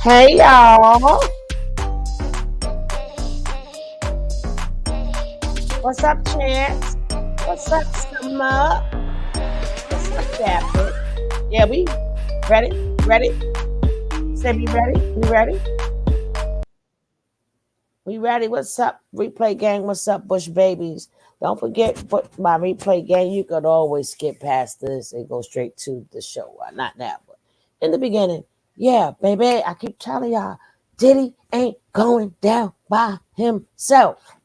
Hey y'all. What's up, Chance? What's up, Summer? What's up, Daphne? Yeah, we ready? Ready? Say we ready? We ready? We ready? What's up, replay gang? What's up, Bush babies? Don't forget, but my replay gang, you could always skip past this and go straight to the show. Not now, but in the beginning, yeah, baby. I keep telling y'all, Diddy ain't going down by himself.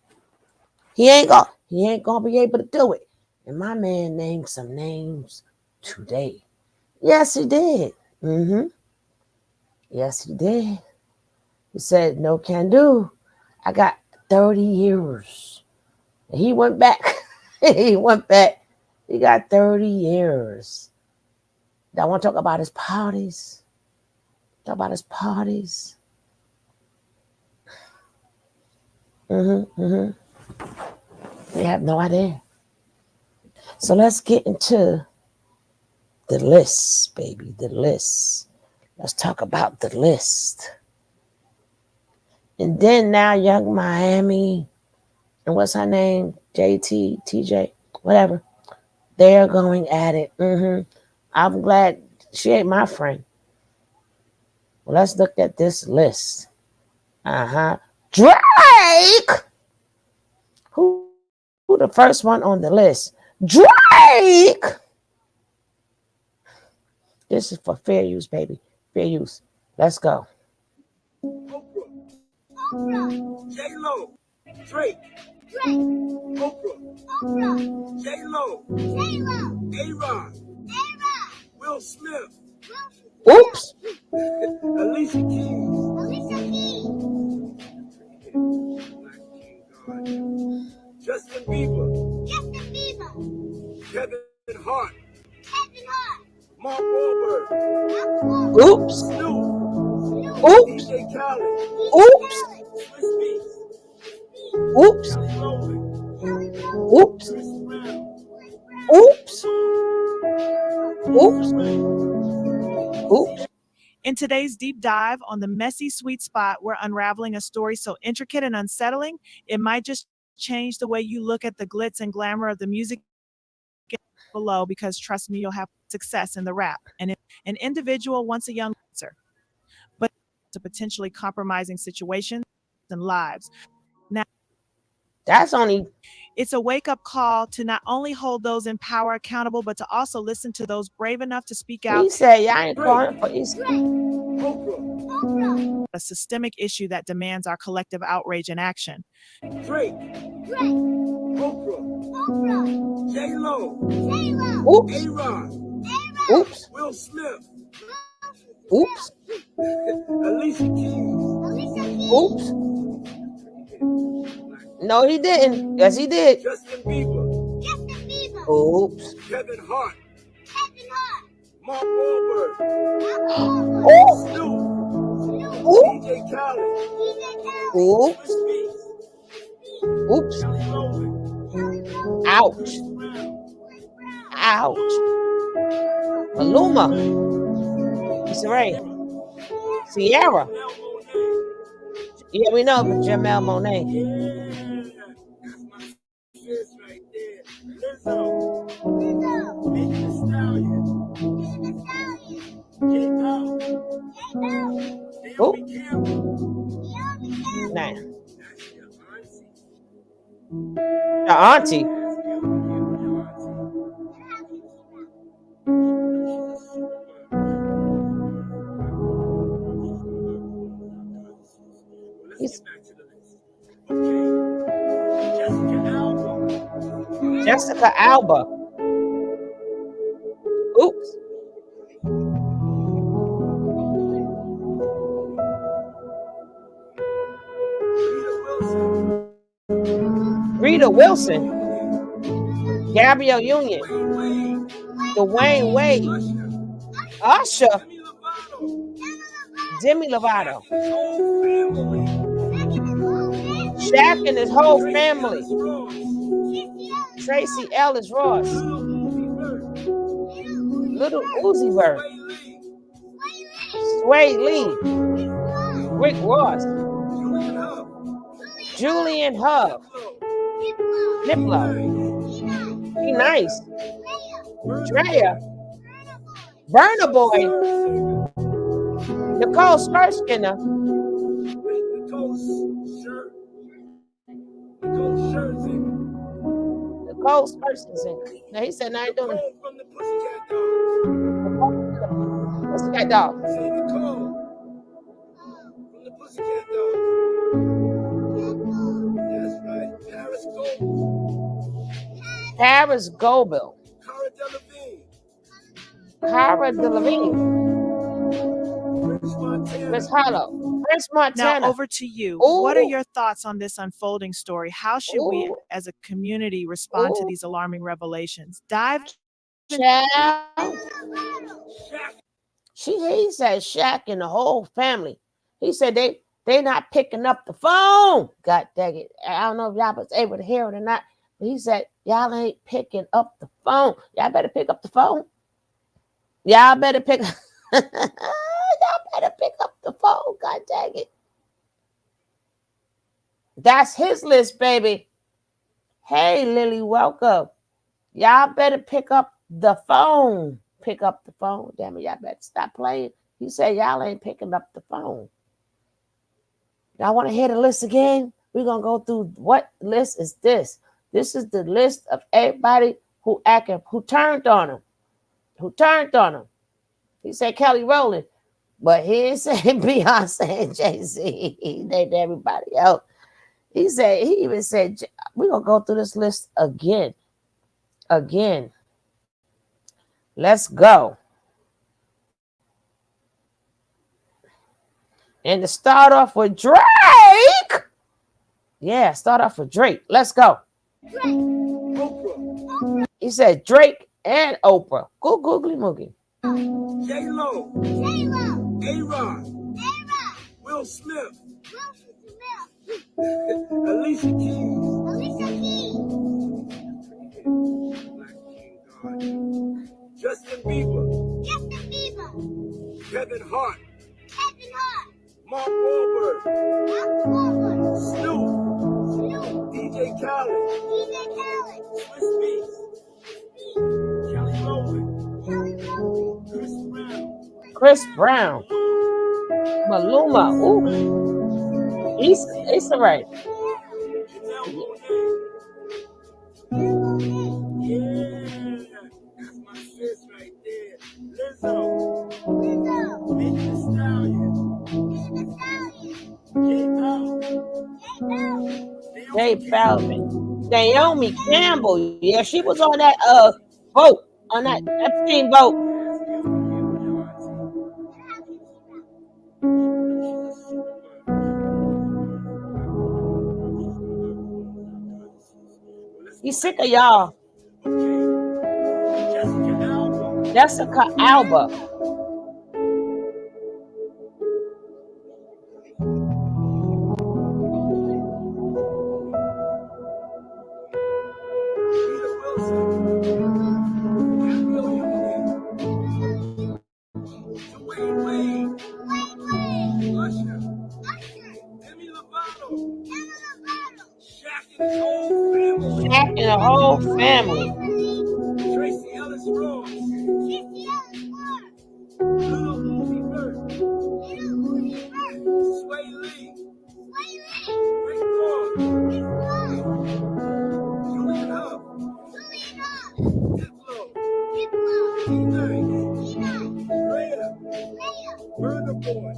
He ain't gonna be able to do it. And my man named some names today. Yes, he did. Yes, he did. He said, no can do. I got 30 years. And he went back. he went back. He got 30 years. I want to talk about his parties. Talk about his parties. They have no idea. So let's get into the list, baby. The list. Let's talk about the list. And then now Young Miami, and what's her name? JT, TJ, whatever. They're going at it. I'm glad she ain't my friend. Well, let's look at this list. Drake! Who the first one on the list? Drake! This is for fair use, baby. Fair use. Let's go. Oprah, J-Lo, Drake, Oprah, J-Lo, A-Rod, Will Smith, Oops. Alicia Keys, Justin Bieber, Kevin Hart, Mark Wahlberg, Oops. Snoop, Oops. DJ Khaled, Oops. Swiss Beats, Oops. Kelly Rowland, Oops. Chris Brown, Oops. Oops. Oops. In today's deep dive on the messy sweet spot, we're unraveling a story so intricate and unsettling, it might just change the way you look at the glitz and glamour of the music below, because trust me, you'll have success in the rap. And if an individual wants a young dancer, but to potentially compromising situations and lives. Now, That's only. it's a wake-up call to not only hold those in power accountable, but to also listen to those brave enough to speak out. He said, y'all ain't going for East. A systemic issue that demands our collective outrage and action. Drake, Oprah, J-Lo, Oops. A-Rod, Oops. Will Smith, Oops. Alicia Keys, Oops. No, he didn't. Yes, he did. Justin Bieber, Oops. Kevin Hart, Mark Wahlberg, Oops. Snoop, Oops. DJ Khaled, Oops. Swiss Beats, Oops. Kelly Rowland, Ouch. Chris Brown, Ouch. Maluma. Issa Rae. Sierra. Mel Monet. Yeah, we know, but Jamel Monet. Yeah, that's my sis right there. Lizzo, Megan Thee Stallion, Oh. Naomi Campbell. Nah. That's your auntie. Your auntie. That's Naomi Campbell, your auntie. Let's get back to the list. Okay. Jessica Alba. Oops. Rita Wilson. Gabrielle Union. Dwayne Wade. Usher. Demi Lovato. Shaq and his whole family. Tracy Ellis Ross. Little Uzi Vert. Sway Lee. Rick Ross, Julian Hub, Julian Hub, Diplo, Diplo, T-Nice, Be Nice, Burna Drea, Boy, the Burner Soul Boy, Stirrer singer, Nicole Scherzinger, Nicole Scher, Nicole Scherzinger, Nicole Scherzinger. Now he said, "Now I ain't doing Nicole from the Pussycat Dolls. Nicole from the Pussycat Dolls, Say Nicole from the Pussycat Dolls. That's right. Paris Gold, Paris Goebel, Cara Delevingne, Cara Delevingne, Chris Montana, Miss Hollow, Prince Now Montana. over to you. What are Ooh, your thoughts on this unfolding story? How should we ooh, as a community respond to ooh, these alarming revelations? Dive in. child. Shaq, He said Shaq and the whole family. He said they not picking up the phone. God dang it. I don't know if y'all was able to hear it or not. But he said, y'all ain't picking up the phone. Y'all better pick up the phone. Y'all better pick y'all better pick up the phone. God dang it. That's his list, baby. Hey, Lily, welcome. Y'all better pick up the phone. Pick up the phone. Damn it, y'all better stop playing. He said y'all ain't picking up the phone. Y'all want to hear the list again? We're going to go through what list is this. This is the list of everybody who turned on him. Who turned on him. He said Kelly Rowland, but he didn't say Beyonce and Jay-Z. He named everybody else. He even said, we're going to go through this list again. Again. Let's go. And to start off with Drake. Yeah, start off with Drake. Let's go. Oprah, He said Drake and Oprah. Go googly moogie. J-Lo, A-Rod, Will Smith, Alicia Keys, Black King God, Justin Bieber, Kevin Hart, Mark Wahlberg, Snoop, DJ Khaled, Swiss Beats, Kelly Rowland, Chris Brown, Chris Brown. Maluma. Ooh, Issa Rae. Janelle Monáe. Yeah, that's my sis right there. Lizzo, Megan Thee Stallion, J Jay Balvin, Balvin. Naomi Campbell. Yeah, she was on that vote. On that Epstein vote. He's sick of y'all. Jessica Alba. Shaq and the whole family. Tracy Ellis Ross, Little Uzi Vert, Sway Lee, Rick Ross, Julian Hub, Diplo, T-Nice, Drea, Burna Boy,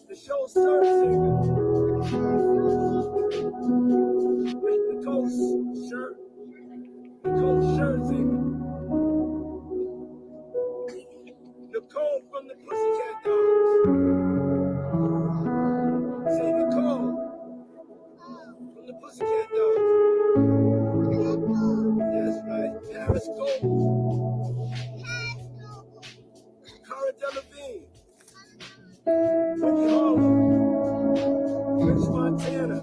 the Soul Stirrer singer, Nicole Scherzinger, Nicole from the Pussycat Dolls. Say Nicole from the Pussycat Dolls. That's right. Paris Gold, Cara Delevingne, Wendy Harlow, Chris Montana.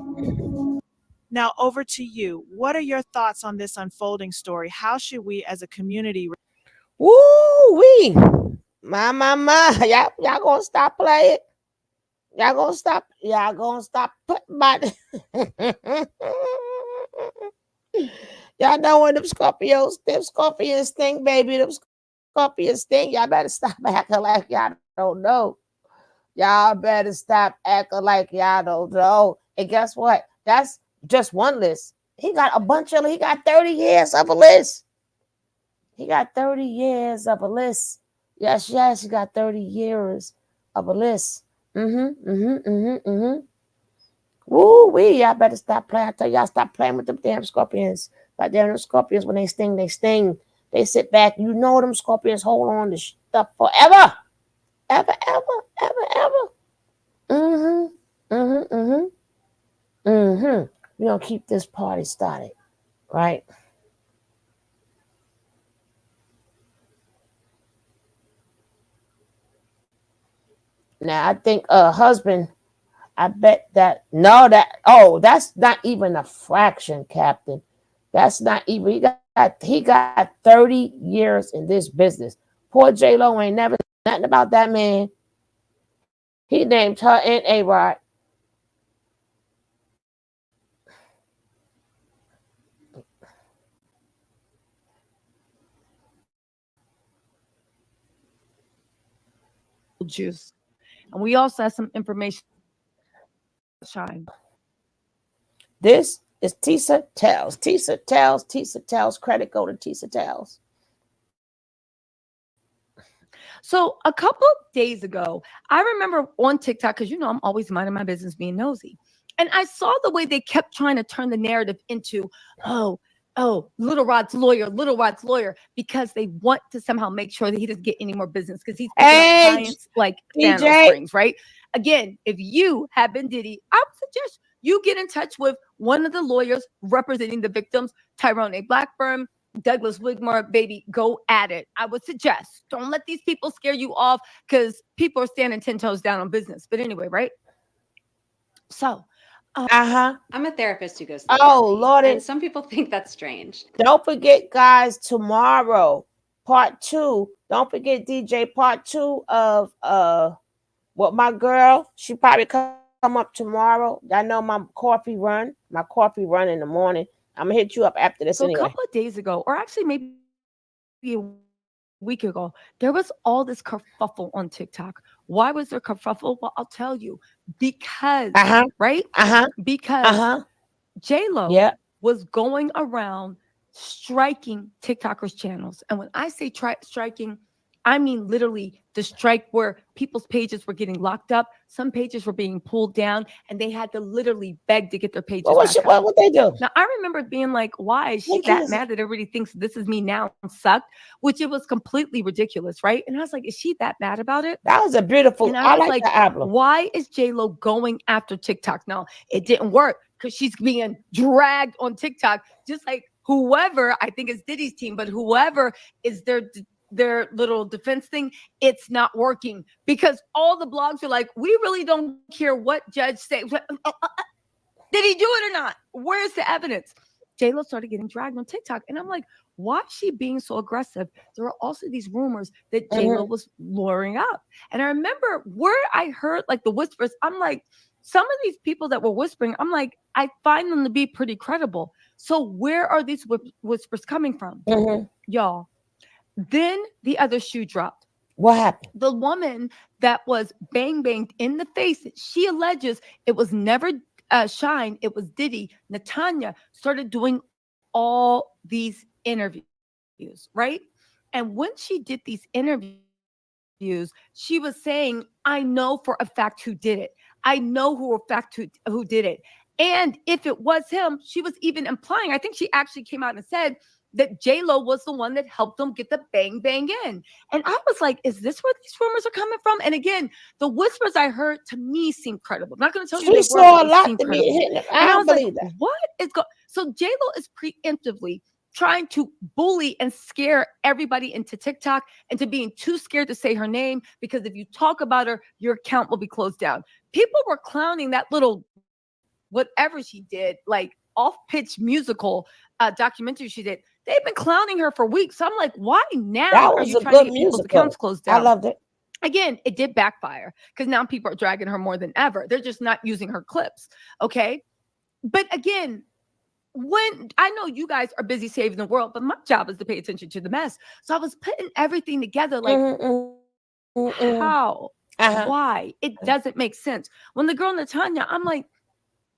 Now over to you. What are your thoughts on this unfolding story? How should we as a community Woo wee. My. Y'all gonna stop playing? Y'all gonna stop. Y'all gonna stop putting my. Y'all know when them scorpions sting, baby. Them scorpions sting. Y'all better stop acting like y'all don't know. Y'all better stop acting like y'all don't know. And guess what? That's just one list. He got 30 years of a list. He got 30 years of a list. Yes, yes, he got 30 years of a list. Woo wee, y'all better stop playing. I tell y'all stop playing with them damn scorpions. Like them scorpions, when they sting, they sting. They sit back. You know them scorpions hold on to stuff forever. Ever, ever, ever, ever. Mm-hmm. Mm-hmm. Mm-hmm. We're gonna keep this party started, right? Now I think husband, I bet that no that oh that's not even a fraction, Captain. That's not even he got 30 years in this business. Poor J Lo ain't never nothing about that man. He named her and A Rod. juice. And we also have some information shine. This is Tisa Tells. Tisa Tells. Tisa Tells. Credit go to Tisa Tells. So a couple of days ago, I remember on TikTok, because I'm always minding my business being nosy. And I saw the way they kept trying to turn the narrative into, Little Rod's lawyer, because they want to somehow make sure that he doesn't get any more business because he's picking up Hey, clients like Thanos DJ. Springs, right? Again, if you have been Diddy, I would suggest you get in touch with one of the lawyers representing the victims, Tyrone A. Blackburn, Douglas Wigmore, baby, go at it. I would suggest don't let these people scare you off because people are standing 10 toes down on business. But anyway, right? So, I'm a therapist who goes to Oh, therapy, Lord. and some people think that's strange. Don't forget, guys, tomorrow, part 2. Don't forget, DJ, part 2 of what my girl, she probably come up tomorrow. I know my coffee run in the morning. I'm gonna hit you up after this so anyway. a couple of days ago, or actually maybe a week ago, there was all this kerfuffle on TikTok. Why was there kerfuffle? Well, I'll tell you. Because, right? Because J-Lo Yeah. was going around striking TikTokers' channels. And when I say striking, I mean literally the strike where people's pages were getting locked up. Some pages were being pulled down, and they had to literally beg to get their pages back up. What would they do? Now, I remember being like, why is she that mad that everybody thinks this is me now and sucked? Which it was completely ridiculous, right? And I was like, is she that mad about it? That was a beautiful. And I was like the album. why is J-Lo going after TikTok? Now, it didn't work because she's being dragged on TikTok, just like whoever, I think it's Diddy's team, but whoever is their little defense thing, it's not working because all the blogs are like, we really don't care what judge say. Did he do it or not? Where's the evidence? J-Lo started getting dragged on TikTok. And I'm like, why is she being so aggressive? There are also these rumors that J-Lo was luring up. And I remember where I heard like the whispers, I'm like, some of these people that were whispering, I'm like, I find them to be pretty credible. So where are these whispers coming from? Y'all, then the other shoe dropped. What happened? The woman that was banged in the face, she alleges it was never Shine, it was Diddy. Natanya started doing all these interviews, right? And when she did these interviews, she was saying, I know for a fact who did it. I know who did it. And if it was him, she was even implying, I think she actually came out and said that J-Lo was the one that helped them get the bang in. And I was like, is this where these rumors are coming from? And again, the whispers I heard to me seem credible. I'm not going to tell you She saw a lot to be hitting. I don't believe that. What is going? So J-Lo is preemptively trying to bully and scare everybody into TikTok, into being too scared to say her name, because if you talk about her, your account will be closed down. People were clowning that little whatever she did, like off-pitch musical documentary she did. They've been clowning her for weeks. So I'm like, why now are you trying to get people's accounts closed down? I loved it. Again, it did backfire because now people are dragging her more than ever. They're just not using her clips. Okay. But again, when I know you guys are busy saving the world, but my job is to pay attention to the mess. So I was putting everything together like, how? Why? It doesn't make sense. When the girl Natanya, I'm like,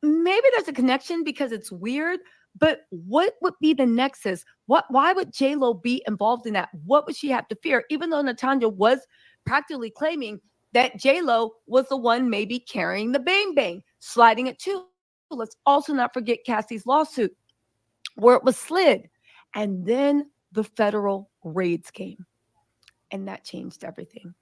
maybe there's a connection because it's weird, but what would be the nexus? Why would J-Lo be involved in that? What would she have to fear? Even though Natanya was practically claiming that J-Lo was the one maybe carrying the bang bang, sliding it too. Let's also not forget Cassie's lawsuit where it was slid. And then the federal raids came. And that changed everything.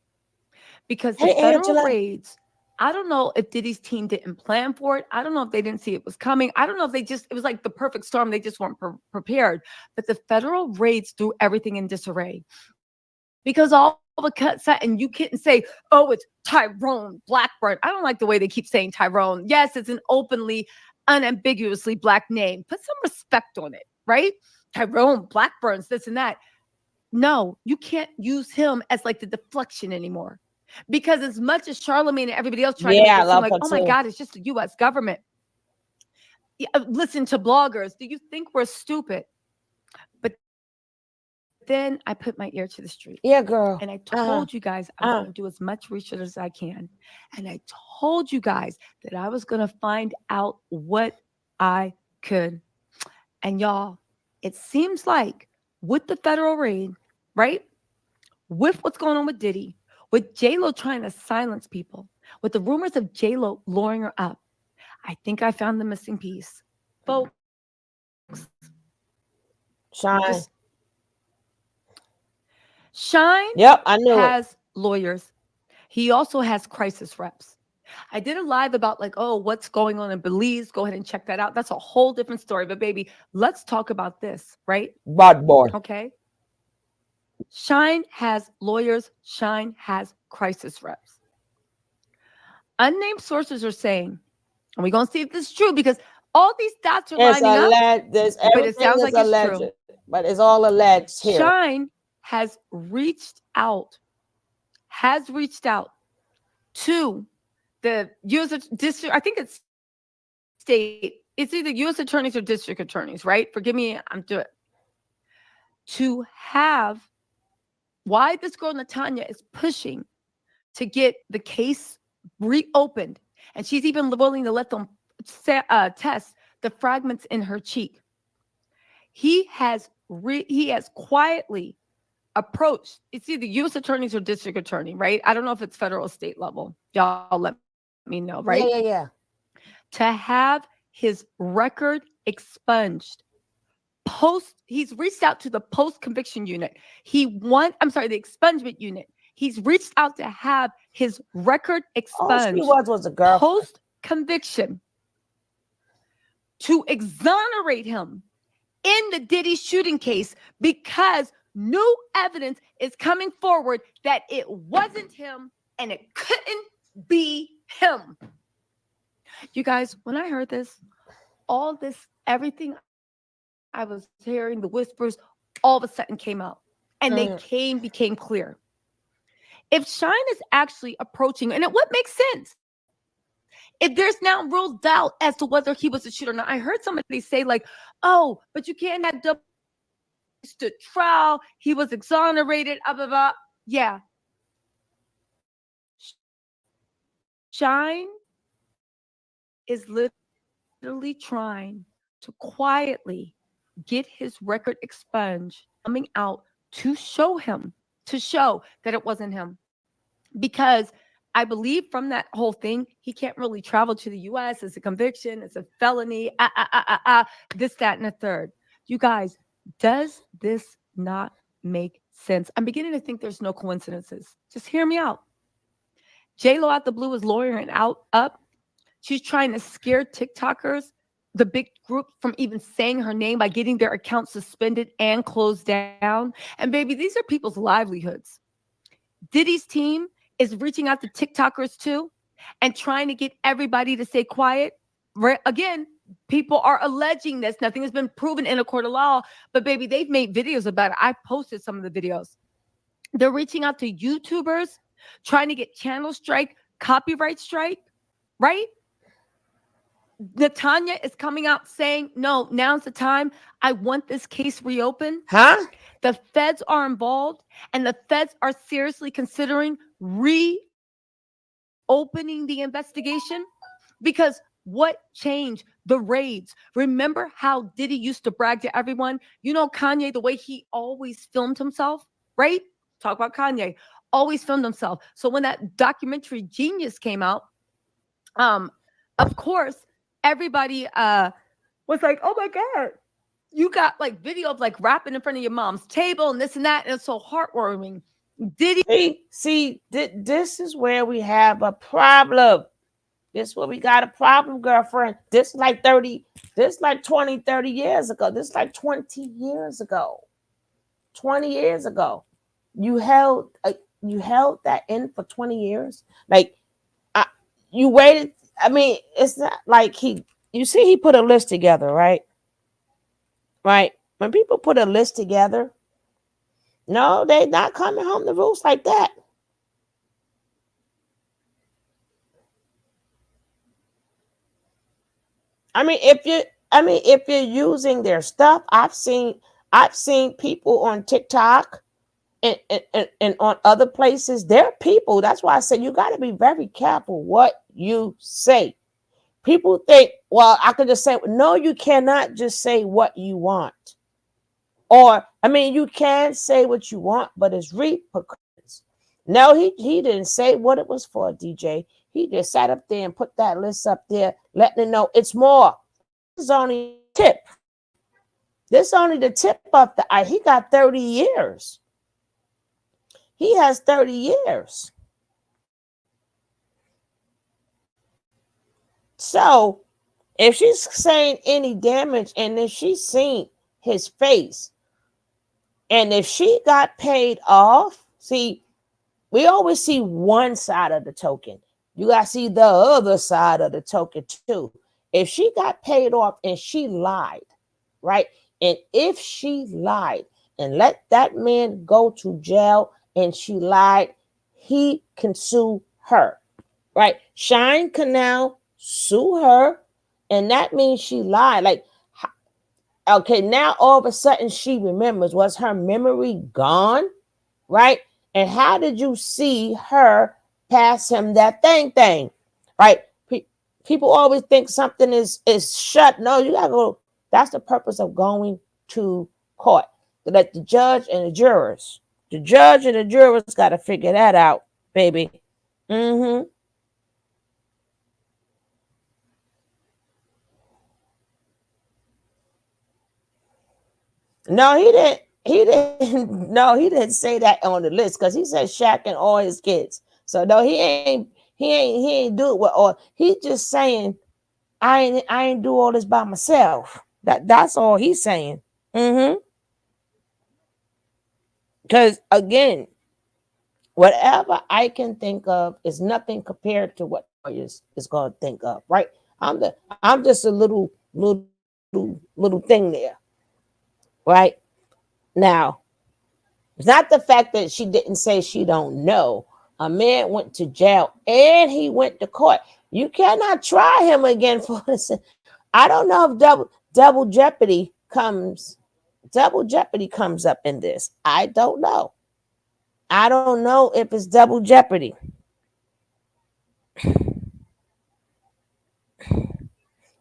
Because the federal raids, I don't know if Diddy's team didn't plan for it. I don't know if they didn't see it was coming. I don't know if it was like the perfect storm. They just weren't prepared. But the federal raids threw everything in disarray. Because all the cuts and you couldn't say, oh, it's Tyrone Blackburn. I don't like the way they keep saying Tyrone. Yes, it's an openly, unambiguously Black name. Put some respect on it, right? Tyrone Blackburn's this and that. No, you can't use him as like the deflection anymore. Because as much as Charlamagne and everybody else trying to make it seem like, oh my God, it's just the U.S. government. Listen to bloggers. Do you think we're stupid? But then I put my ear to the street. Yeah, girl. And I told you guys I'm going to do as much research as I can. And I told you guys that I was going to find out what I could. And y'all, it seems like with the federal raid, right? With what's going on with Diddy, with J-Lo trying to silence people, with the rumors of J-Lo luring her up, I think I found the missing piece. Folks. Shine yep, I knew has lawyers. He also has crisis reps. I did a live about like, oh, what's going on in Belize. Go ahead and check that out. That's a whole different story. But baby, let's talk about this, right? Bad boy. Okay. Shine has lawyers. Shine has crisis reps. Unnamed sources are saying, and we're going to see if this is true because all these dots are lining up. But it sounds like it's true. But it's all alleged here. Shine has reached out to the U.S. district. I think it's state. It's either U.S. attorneys or district attorneys, right? Forgive me, I'm doing it. To have why this girl Natanya is pushing to get the case reopened, and she's even willing to let them test the fragments in her cheek. He has quietly approached, it's either U.S. attorneys or district attorney, right? I don't know if it's federal or state level. Y'all let me know, right? Yeah. To have his record expunged. He's reached out to the post-conviction unit. The expungement unit. He's reached out to have his record expunged. All she was a girl. Post-conviction to exonerate him in the Diddy shooting case because new evidence is coming forward that it wasn't him and it couldn't be him. You guys, when I heard this, everything I was hearing, the whispers, all of a sudden came out and they became clear. If Shine is actually approaching, and it would make sense, if there's now real doubt as to whether he was a shooter. Now, I heard somebody say like, oh, but you can't have double stood trial. He was exonerated, blah, blah, blah. Yeah. Shine is literally trying to quietly get his record expunged, coming out to show that it wasn't him. Because I believe from that whole thing, he can't really travel to the U.S. It's a conviction. It's a felony. This, that, and a third. You guys, does this not make sense? I'm beginning to think there's no coincidences. Just hear me out. J-Lo out the blue is lawyering up. She's trying to scare TikTokers, the big group, from even saying her name by getting their accounts suspended and closed down. And baby, these are people's livelihoods. Diddy's team is reaching out to TikTokers too and trying to get everybody to stay quiet. Again, people are alleging this. Nothing has been proven in a court of law, but baby, they've made videos about it. I posted some of the videos. They're reaching out to YouTubers trying to get channel strike, copyright strike, right? Natanya is coming out saying, no, now's the time. I want this case reopened. Huh? The feds are involved, and the feds are seriously considering reopening the investigation, because what changed? The raids. Remember how Diddy used to brag to everyone? You know, Kanye, the way he always filmed himself, right? Talk about Kanye, always filmed himself. So when that documentary Genius came out, of course, everybody was like, oh my God, you got like video of like rapping in front of your mom's table and this and that. And it's so heartwarming. Diddy. See, this is where we have a problem. This is where we got a problem, girlfriend. This is like 30, this is like 20, 30 years ago. This is like 20 years ago. 20 years ago. You held that in for 20 years. Like, you waited. I mean, it's not like you see, he put a list together, right? Right. When people put a list together, no, they're not coming home to roost like that. I mean, if you're using their stuff, I've seen people on TikTok and on other places. They're people. That's why I said you got to be very careful what you say. People think, well, I could just say, no, you cannot just say what you want. Or, I mean, you can say what you want, but it's repercussions. No, he didn't say what it was for, DJ. He just sat up there and put that list up there, letting it know it's more. This is only a tip. This is only the tip of the eye. He got 30 years. He has 30 years. So, if she's saying any damage, and if she's seen his face, and if she got paid off, see, we always see one side of the token. You got to see the other side of the token too. If she got paid off and she lied, right? And if she lied and let that man go to jail and she lied, he can sue her, right? Shine can now sue her, and that means she lied. Like, okay, now all of a sudden she remembers. Was her memory gone, right? And how did you see her pass him that thing, right? People always think something is shut. No, you gotta go. That's the purpose of going to court, to let the judge and the jurors got to figure that out, baby. Mm-hmm. No, he didn't. He didn't. No, he didn't say that on the list, because he said Shaq and all his kids. So no, he ain't. He ain't do it with all. He just saying, I ain't do all this by myself. That's all he's saying. Mm-hmm. Because again, whatever I can think of is nothing compared to what lawyers is going to think of, right? I'm just a little thing there, right? Now, it's not the fact that she didn't say she don't know. A man went to jail and he went to court. You cannot try him again for this. I don't know if double jeopardy comes up in this. I don't know. I don't know if it's double jeopardy.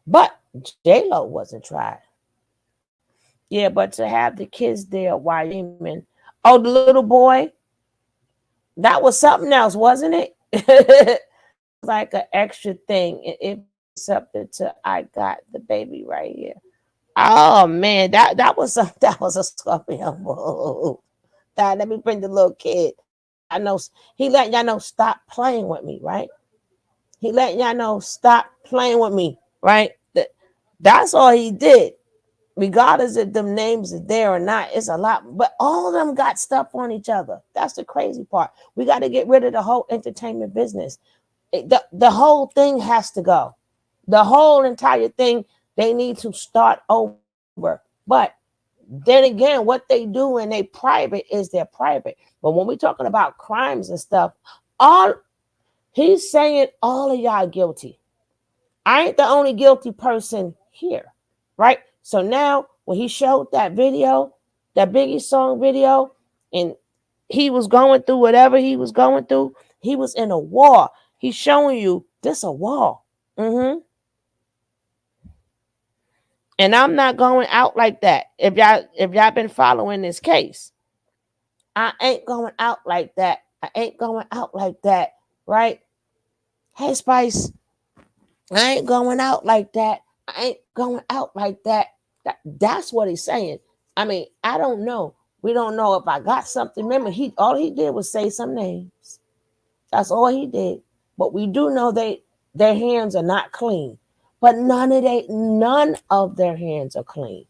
But J-Lo wasn't tried. Yeah, but to have the kids there while Wyoming. Oh, the little boy. That was something else, wasn't it? Like an extra thing. It's something to I got the baby right here. Oh man, that was a Scorpio move. Let me bring the little kid. I know he let y'all know stop playing with me, right? He let y'all know stop playing with me, right? That's all he did. Regardless if them names are there or not, it's a lot. But all of them got stuff on each other. That's the crazy part. We got to get rid of the whole entertainment business. The whole thing has to go. The whole entire thing, they need to start over. But then again, what they do in their private is their private. But when we're talking about crimes and stuff, all he's saying all of y'all guilty. I ain't the only guilty person here, right? So now when he showed that video, that Biggie song video, and he was going through whatever he was going through, he was in a war. He's showing you this a war. And I'm not going out like that. If y'all been following this case, I ain't going out like that. I ain't going out like that, right? Hey, Spice, I ain't going out like that. I ain't going out like that. That's what he's saying. I mean, I don't know. We don't know if I got something. Remember, all he did was say some names. That's all he did. But we do know their hands are not clean. But none of their hands are clean.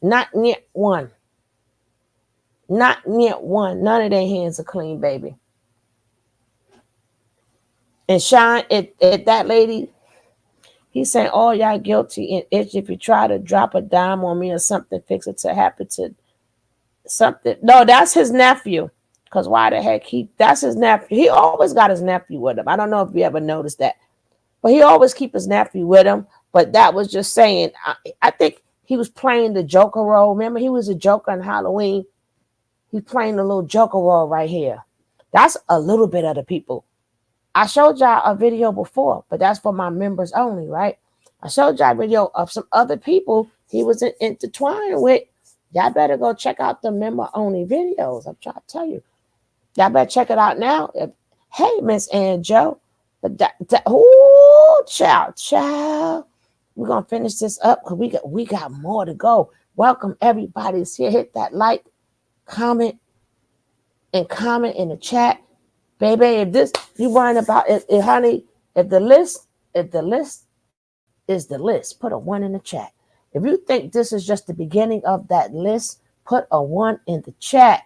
Not yet one. Not yet one. None of their hands are clean, baby. And Sean, if that lady, he's saying, "Oh, y'all guilty." And if you try to drop a dime on me or something, fix it to happen to something. No, that's his nephew. Because why the heck that's his nephew. He always got his nephew with him. I don't know if you ever noticed that. But he always keep his nephew with him. But that was just saying, I think he was playing the Joker role. Remember, he was a Joker on Halloween. He's playing the little Joker role right here. That's a little bit of the people. I showed y'all a video before, but that's for my members only, right? I showed y'all a video of some other people he was intertwined with. Y'all better go check out the member-only videos. I'm trying to tell you. Y'all better check it out now. Hey, Miss Ann Joe. But child. We're going to finish this up because we got more to go. Welcome, everybody's here. Hit that like, comment in the chat. Baby, if this you worrying about it, honey, if the list is the list, put a 1 in the chat. If you think this is just the beginning of that list, put a 1 in the chat.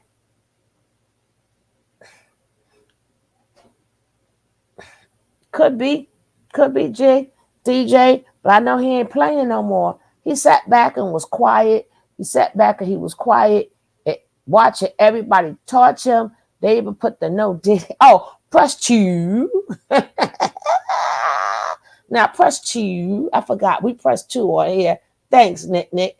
Could be DJ, but I know he ain't playing no more. He sat back and was quiet. He was quiet, watching everybody torch him. They even put the no Diddy. Oh, press 2. Now press 2. I forgot. We press 2 on here. Thanks, Nick.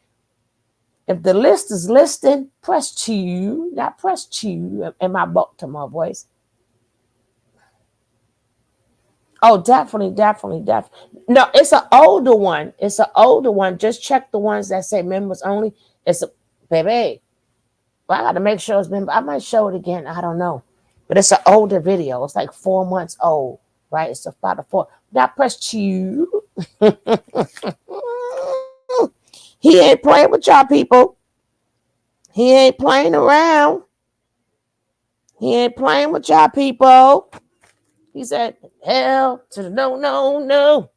If the list is listing, press 2. Now press 2 in my book to my voice. Oh, definitely. No, it's an older one. Just check the ones that say members only. It's a baby. Well, I got to make sure it's member. I might show it again. I don't know. But it's an older video. It's like 4 months old, right? It's about a 4. Now press 2. He ain't playing with y'all people. He ain't playing around. He ain't playing with y'all people. He said, hell to the no.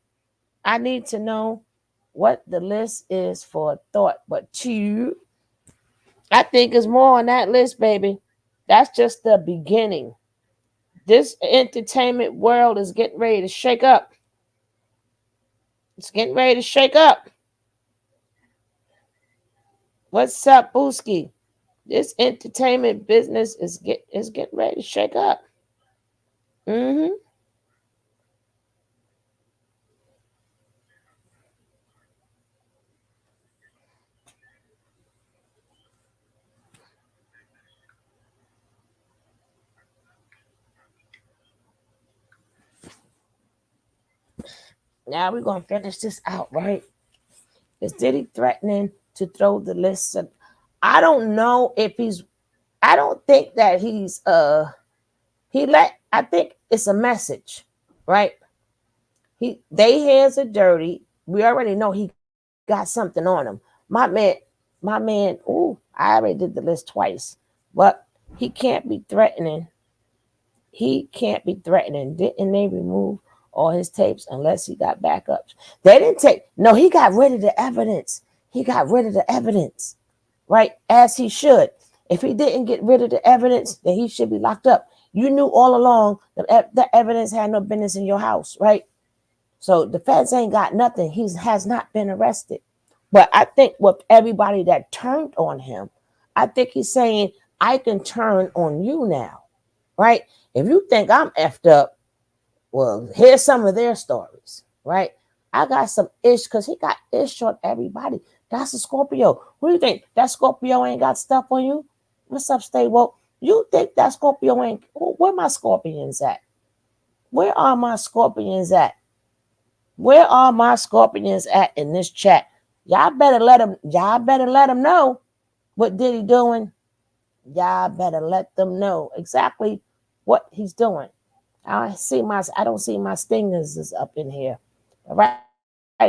I need to know what the list is for thought. But 2, I think is more on that list, baby. That's just the beginning. This entertainment world is getting ready to shake up. It's getting ready to shake up. What's up, Booski? This entertainment business is getting ready to shake up. Now we're going to finish this out, right? Is Diddy threatening to throw the list? I don't know if I don't think that I think it's a message, right? They hands are dirty. We already know he got something on him. My man, I already did the list twice, but he can't be threatening. Didn't they remove all his tapes unless he got backups? They didn't he got rid of the evidence. Right? As he should. If he didn't get rid of the evidence, then he should be locked up. You knew all along that the evidence had no business in your house, right? So the feds ain't got nothing. He has not been arrested. But I think with everybody that turned on him, I think he's saying, I can turn on you now, right? If you think I'm effed up, well, here's some of their stories, right? I got some ish because he got ish on everybody. That's a Scorpio. What do you think? That Scorpio ain't got stuff on you? What's up, Stay Woke? You think that Scorpio ain't? Where my scorpions at? Where are my scorpions at? Where are my scorpions at in this chat? Y'all better let them. Y'all better let them know what Diddy doing. Y'all better let them know exactly what he's doing. I don't see my stingers is up in here. Right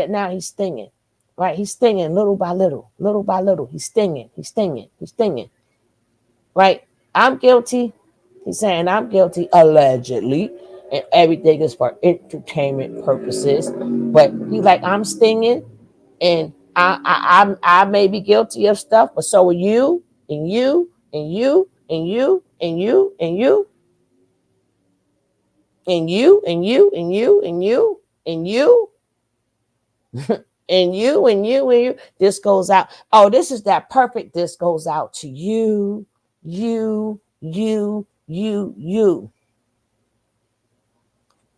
now he's stinging. Right, he's stinging little by little, little by little. He's stinging. He's stinging. He's stinging. Right, I'm guilty. He's saying I'm guilty allegedly, and everything is for entertainment purposes. But he's like, I'm stinging, and I may be guilty of stuff, but so are you, and you, and you, and you, and you, and you, and you, and you, and you, and you, and you, and you, and you, and you. This goes out. Oh, this is that perfect. This goes out to you, you, you, you.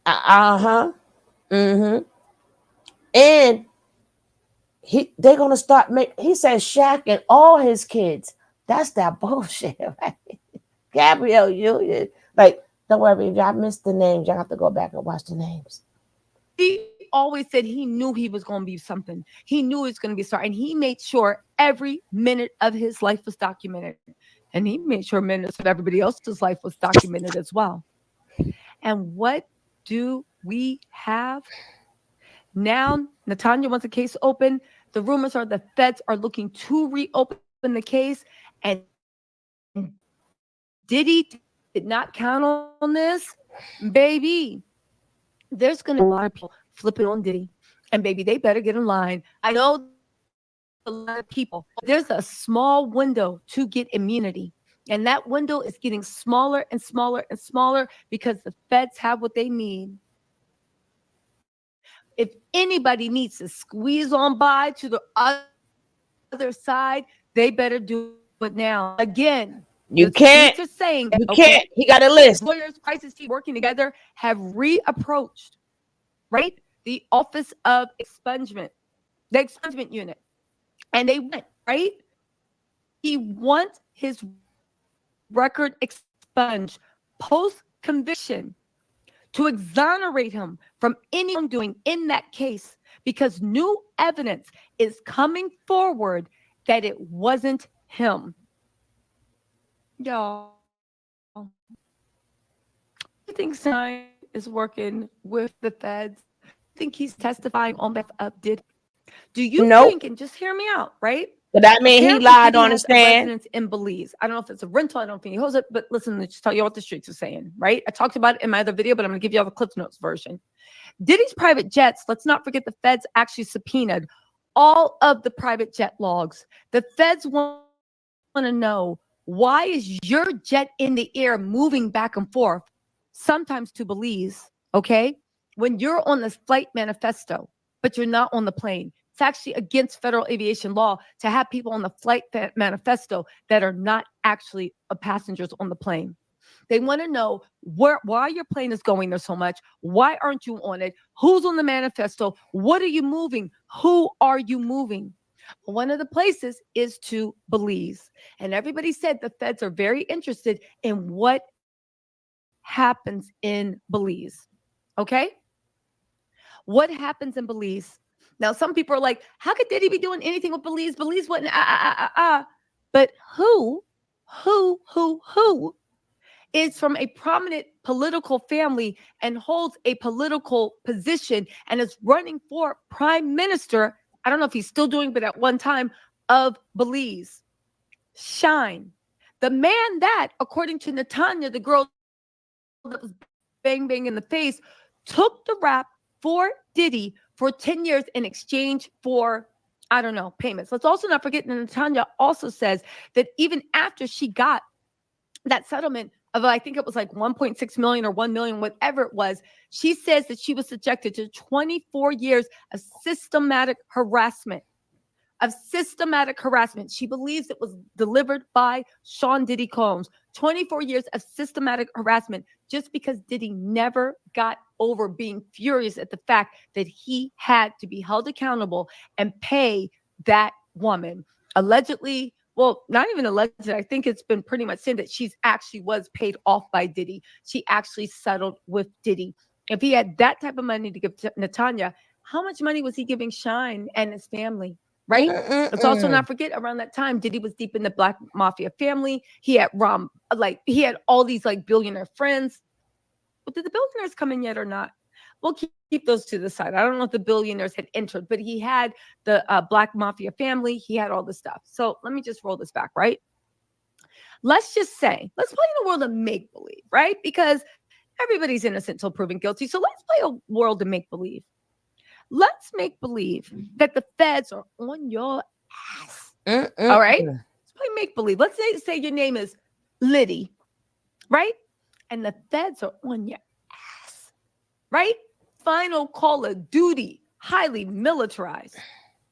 Uh-huh. Mm-hmm. And they're gonna start he says Shaq and all his kids. That's that bullshit, right? Gabrielle Union. Like, don't worry, if y'all missed the names, y'all have to go back and watch the names. He always said he knew he was going to be something. He knew he was going to be a star. And he made sure every minute of his life was documented. And he made sure minutes of everybody else's life was documented as well. And what do we have? Now, Natanya wants the case open. The rumors are the feds are looking to reopen the case. And Diddy did not count on this. Baby, there's going to be a lot of people flipping on Diddy. And baby, they better get in line. I know a lot of people. There's a small window to get immunity. And that window is getting smaller and smaller and smaller because the feds have what they need. If anybody needs to squeeze on by to the other side, they better do it now. Again, you can't. Are saying, you can't. He got a list. Lawyers, crisis team working together have reapproached, right? The Office of Expungement, the expungement unit. And they went, right? He wants his record expunged post-conviction to exonerate him from any wrongdoing in that case because new evidence is coming forward that it wasn't him. Y'all, I think Stein is working with the feds. I think he's testifying on behalf of Diddy. Do you think, and just hear me out, right? But that mean he lied on the stand. Residence in Belize. I don't know if it's a rental. I don't think he holds it. But listen, let's just tell you what the streets are saying, right? I talked about it in my other video, but I'm going to give you all the Cliff Notes version. Diddy's private jets, let's not forget the feds actually subpoenaed all of the private jet logs. The feds want to know, why is your jet in the air moving back and forth, sometimes to Belize, okay? When you're on this flight manifesto, but you're not on the plane. It's actually against federal aviation law to have people on the flight manifesto that are not actually passengers on the plane. They want to know why your plane is going there so much. Why aren't you on it? Who's on the manifesto? What are you moving? Who are you moving? One of the places is to Belize. And everybody said the feds are very interested in what happens in Belize. Okay? What happens in Belize? Now, some people are like, how could Diddy be doing anything with Belize? Belize wasn't, But who is from a prominent political family and holds a political position and is running for prime minister? I don't know if he's still doing, but at one time, of Belize. Shine. The man that, according to Natanya, the girl that was bang in the face, took the rap for Diddy for 10 years in exchange for, I don't know, payments. Let's also not forget that Natanya also says that even after she got that settlement of, I think it was like 1.6 million or 1 million, whatever it was, she says that she was subjected to 24 years of systematic harassment, of systematic harassment. She believes it was delivered by Sean Diddy Combs. 24 years of systematic harassment just because Diddy never got over being furious at the fact that he had to be held accountable and pay that woman. Allegedly, well, not even alleged. I think it's been pretty much said that she's actually was paid off by Diddy. She actually settled with Diddy. If he had that type of money to give to Natanya, how much money was he giving Shine and his family? Right? Let's also not forget around that time, Diddy was deep in the Black Mafia family. He had he had all these like billionaire friends. But did the billionaires come in yet or not? We'll keep those to the side. I don't know if the billionaires had entered, but he had the Black Mafia family. He had all this stuff. So let me just roll this back, right? Let's just say, let's play in a world of make-believe, right? Because everybody's innocent until proven guilty. So let's play a world of make-believe. Let's make believe that the feds are on your ass. All right? Let's play make believe. Let's say your name is Liddy, right? And the feds are on your ass, right? Final Call of Duty, highly militarized.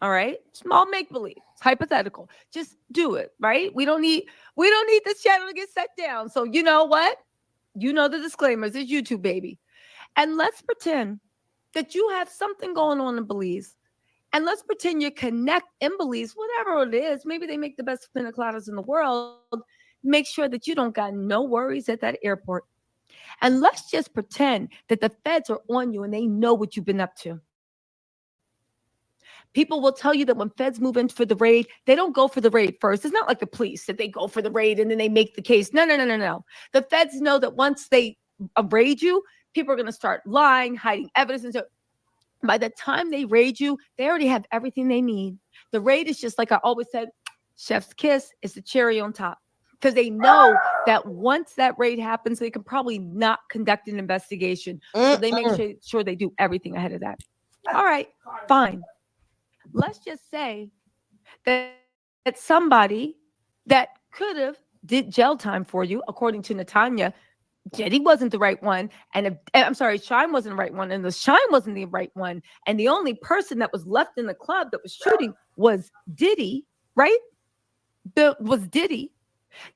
All right? Small make believe. It's hypothetical. Just do it, right? We don't need this channel to get set down. So you know what? You know the disclaimers. It's YouTube, baby. And let's pretend that you have something going on in Belize. And let's pretend you connect in Belize, whatever it is. Maybe they make the best pina coladas in the world. Make sure that you don't got no worries at that airport. And let's just pretend that the feds are on you and they know what you've been up to. People will tell you that when feds move in for the raid, they don't go for the raid first. It's not like the police that they go for the raid and then they make the case. No. The feds know that once they raid you, people are going to start lying, hiding evidence. And so by the time they raid you, they already have everything they need. The raid is just like I always said, chef's kiss is the cherry on top. Because they know that once that raid happens, they can probably not conduct an investigation. So they make sure they do everything ahead of that. All right, fine. Let's just say that somebody that could have did jail time for you, according to Natanya, Diddy wasn't the right one. And Shine wasn't the right one. And the Shine wasn't the right one. And the only person that was left in the club that was shooting was Diddy, right? Was Diddy.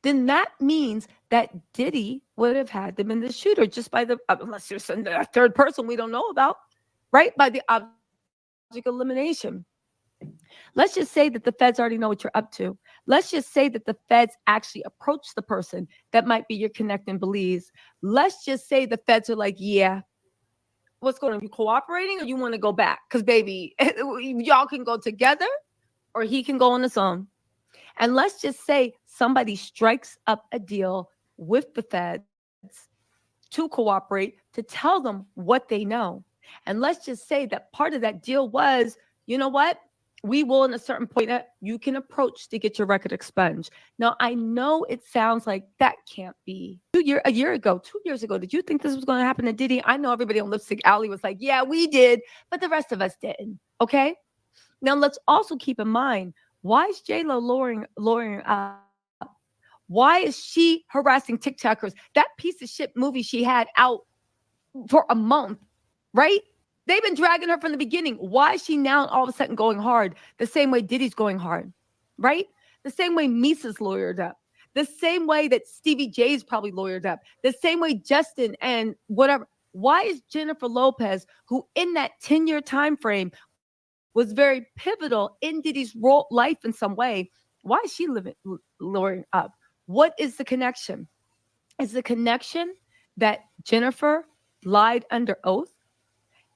Then that means that Diddy would have had them in the shooter just by unless there's a third person we don't know about, right? By the object elimination. Let's just say that the feds already know what you're up to. Let's just say that the feds actually approach the person that might be your connect in Belize. Let's just say the feds are like, yeah, what's going on? You cooperating or you want to go back? Because baby, y'all can go together or he can go on his own. And let's just say somebody strikes up a deal with the feds to cooperate, to tell them what they know. And let's just say that part of that deal was, you know what? We will, in a certain point, that you can approach to get your record expunged. Now, I know it sounds like that can't be. 2 years ago, did you think this was going to happen to Diddy? I know everybody on Lipstick Alley was like, yeah, we did, but the rest of us didn't. Okay? Now, let's also keep in mind, why is J-Lo lowering up? Why is she harassing TikTokers? That piece of shit movie she had out for a month, right? They've been dragging her from the beginning. Why is she now all of a sudden going hard? The same way Diddy's going hard, right? The same way Misa's lawyered up. The same way that Stevie J's probably lawyered up. The same way Justin and whatever. Why is Jennifer Lopez, who in that 10-year time frame was very pivotal in Diddy's life in some way, why is she lawyering up? What is the connection? Is the connection that Jennifer lied under oath?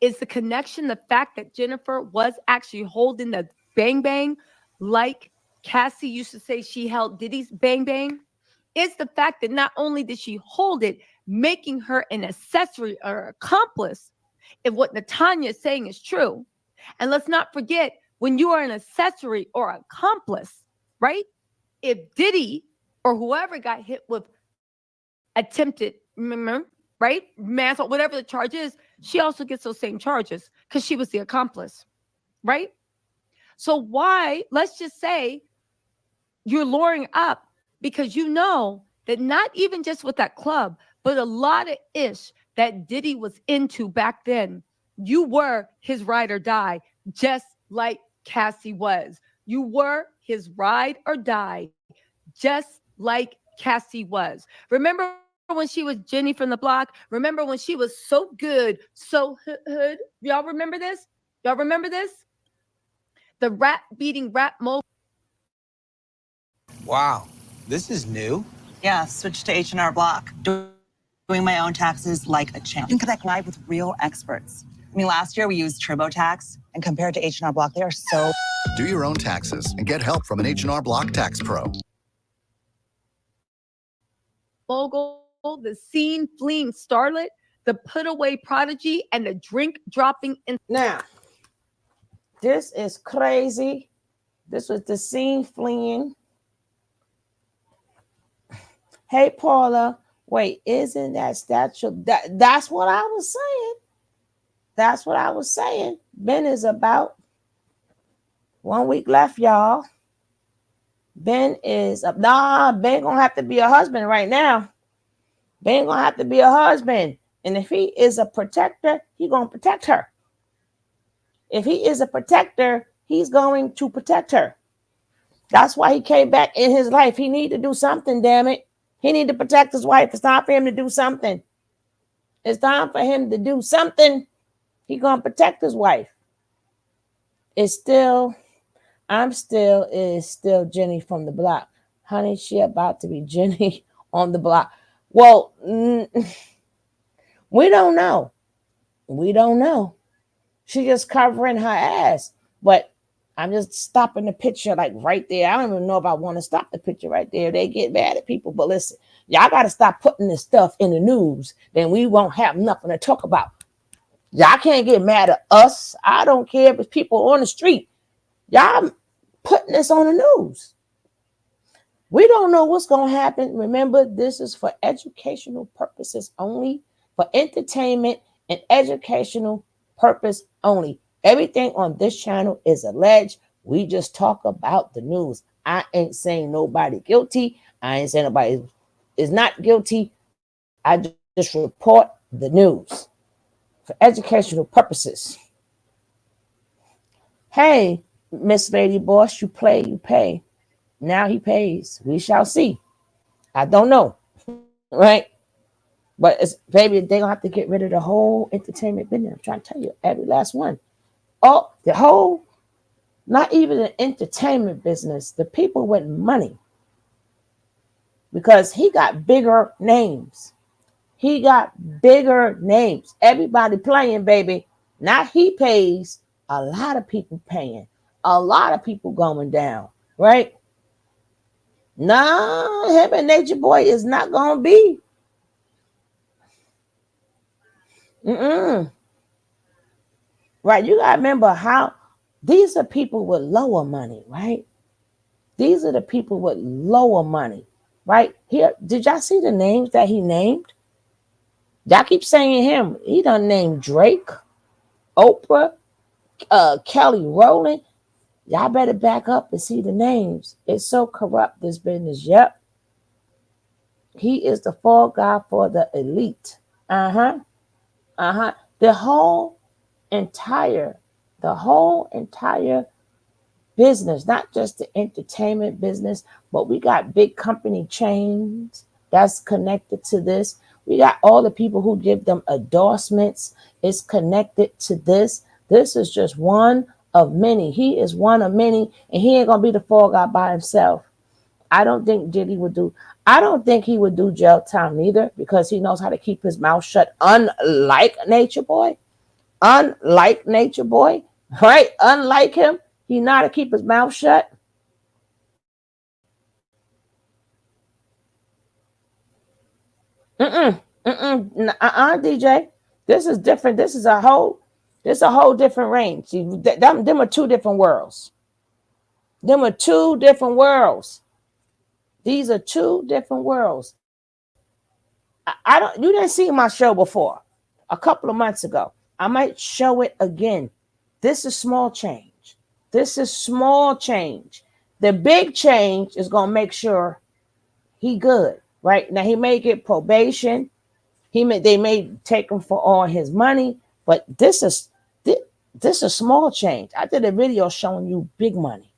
Is the connection the fact that Jennifer was actually holding the bang bang like Cassie used to say she held Diddy's bang bang? Is the fact that not only did she hold it, making her an accessory or accomplice if what Natanya is saying is true? And let's not forget, when you are an accessory or accomplice, right? If Diddy or whoever got hit with attempted, remember, right? Manslaughter, whatever the charge is, she also gets those same charges because she was the accomplice, right? So why, let's just say you're luring up because you know that not even just with that club, but a lot of ish that Diddy was into back then, you were his ride or die, just like Cassie was. You were his ride or die, just like Cassie was. Remember when she was Jenny from the block? Remember when she was so good, so hood? Y'all remember this? Y'all remember this? The rap beating rap mogul. Wow, this is new. Yeah, switch to H&R Block. Doing my own taxes like a champ. You can connect live with real experts. I mean, last year we used TurboTax, and compared to H&R Block, they are so... Do your own taxes and get help from an H&R Block Tax Pro. Mogul, the scene fleeing starlet, the put away prodigy, and the drink dropping. Now, this is crazy. This was the scene fleeing. Hey, Paula, wait, isn't that statue? That's what I was saying. That's what I was saying. Ben is about 1 week left, y'all. Ben is up. Nah, Ben gonna have to be a husband right now. Ben gonna have to be a husband. And if he is a protector, he gonna protect her. If he is a protector, he's going to protect her. That's why he came back in his life. He need to do something, damn it. He need to protect his wife. It's time for him to do something. It's time for him to do something. He gonna protect his wife. It's still, is still Jenny from the block. Honey, she about to be Jenny on the block. Well, we don't know. We don't know. She just covering her ass. But I'm just stopping the picture like right there. I don't even know if I want to stop the picture right there. They get mad at people. But listen, y'all got to stop putting this stuff in the news. Then we won't have nothing to talk about. Y'all can't get mad at us. I don't care if it's people on the street. Y'all putting this on the news. We don't know what's going to happen. Remember, this is for educational purposes only, for entertainment and educational purpose only. Everything on this channel is alleged. We just talk about the news. I ain't saying nobody guilty. I ain't saying nobody is not guilty. I just report the news for educational purposes. Hey, Miss Lady Boss, you play, you pay. Now he pays. We shall see. I don't know, right? But it's, baby, they're going to have to get rid of the whole entertainment business. I'm trying to tell you, every last one. Oh, the whole, not even the entertainment business, the people with money. Because he got bigger names. He got bigger names. Everybody playing, baby. Now he pays. A lot of people paying. A lot of people going down, right? Nah, him and Nature Boy is not going to be. Right, you got to remember how these are people with lower money, right? These are the people with lower money, right? Here, did y'all see the names that he named? Y'all keep saying him. He done named Drake, Oprah, Kelly Rowland. Y'all better back up and see the names. It's so corrupt, this business. Yep. He is the fall guy for the elite. The whole entire business, not just the entertainment business, but we got big company chains that's connected to this. We got all the people who give them endorsements. It's connected to this. This is just one of many. He is one of many, and he ain't gonna be the fall guy by himself. I don't think Diddy would do. I don't think he would do jail time either, because he knows how to keep his mouth shut. Unlike Nature Boy, right? Unlike him, he know how to keep his mouth shut. DJ. This is different. This is a whole different range. See, them are two different worlds. Them are two different worlds. These are two different worlds. I don't. You didn't see my show before, a couple of months ago. I might show it again. This is small change. This is small change. The big change is gonna make sure he good. Right now, he may get probation. They may take him for all his money, but this is small change. I did a video showing you big money.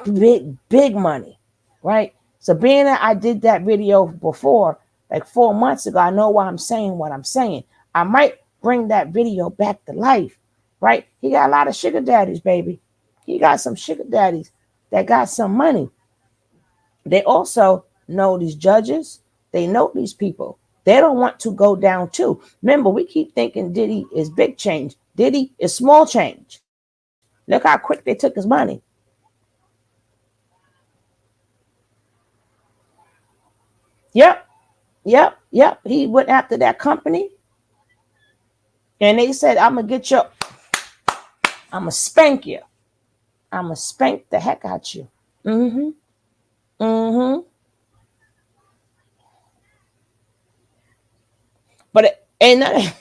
big money, right? So being that I did that video before, like 4 months ago, I know why I'm saying what I'm saying. I might bring that video back to life, right? He got a lot of sugar daddies, baby. He got some sugar daddies that got some money. They also know these judges. They know these people. They don't want to go down too. Remember, we keep thinking Diddy is big change. Diddy is small change. Look how quick they took his money. Yep, yep. He went after that company and they said, I'm going to get you, I'm going to spank you. I'm going to spank the heck out you. Mm-hmm, mm-hmm. But it ain't not,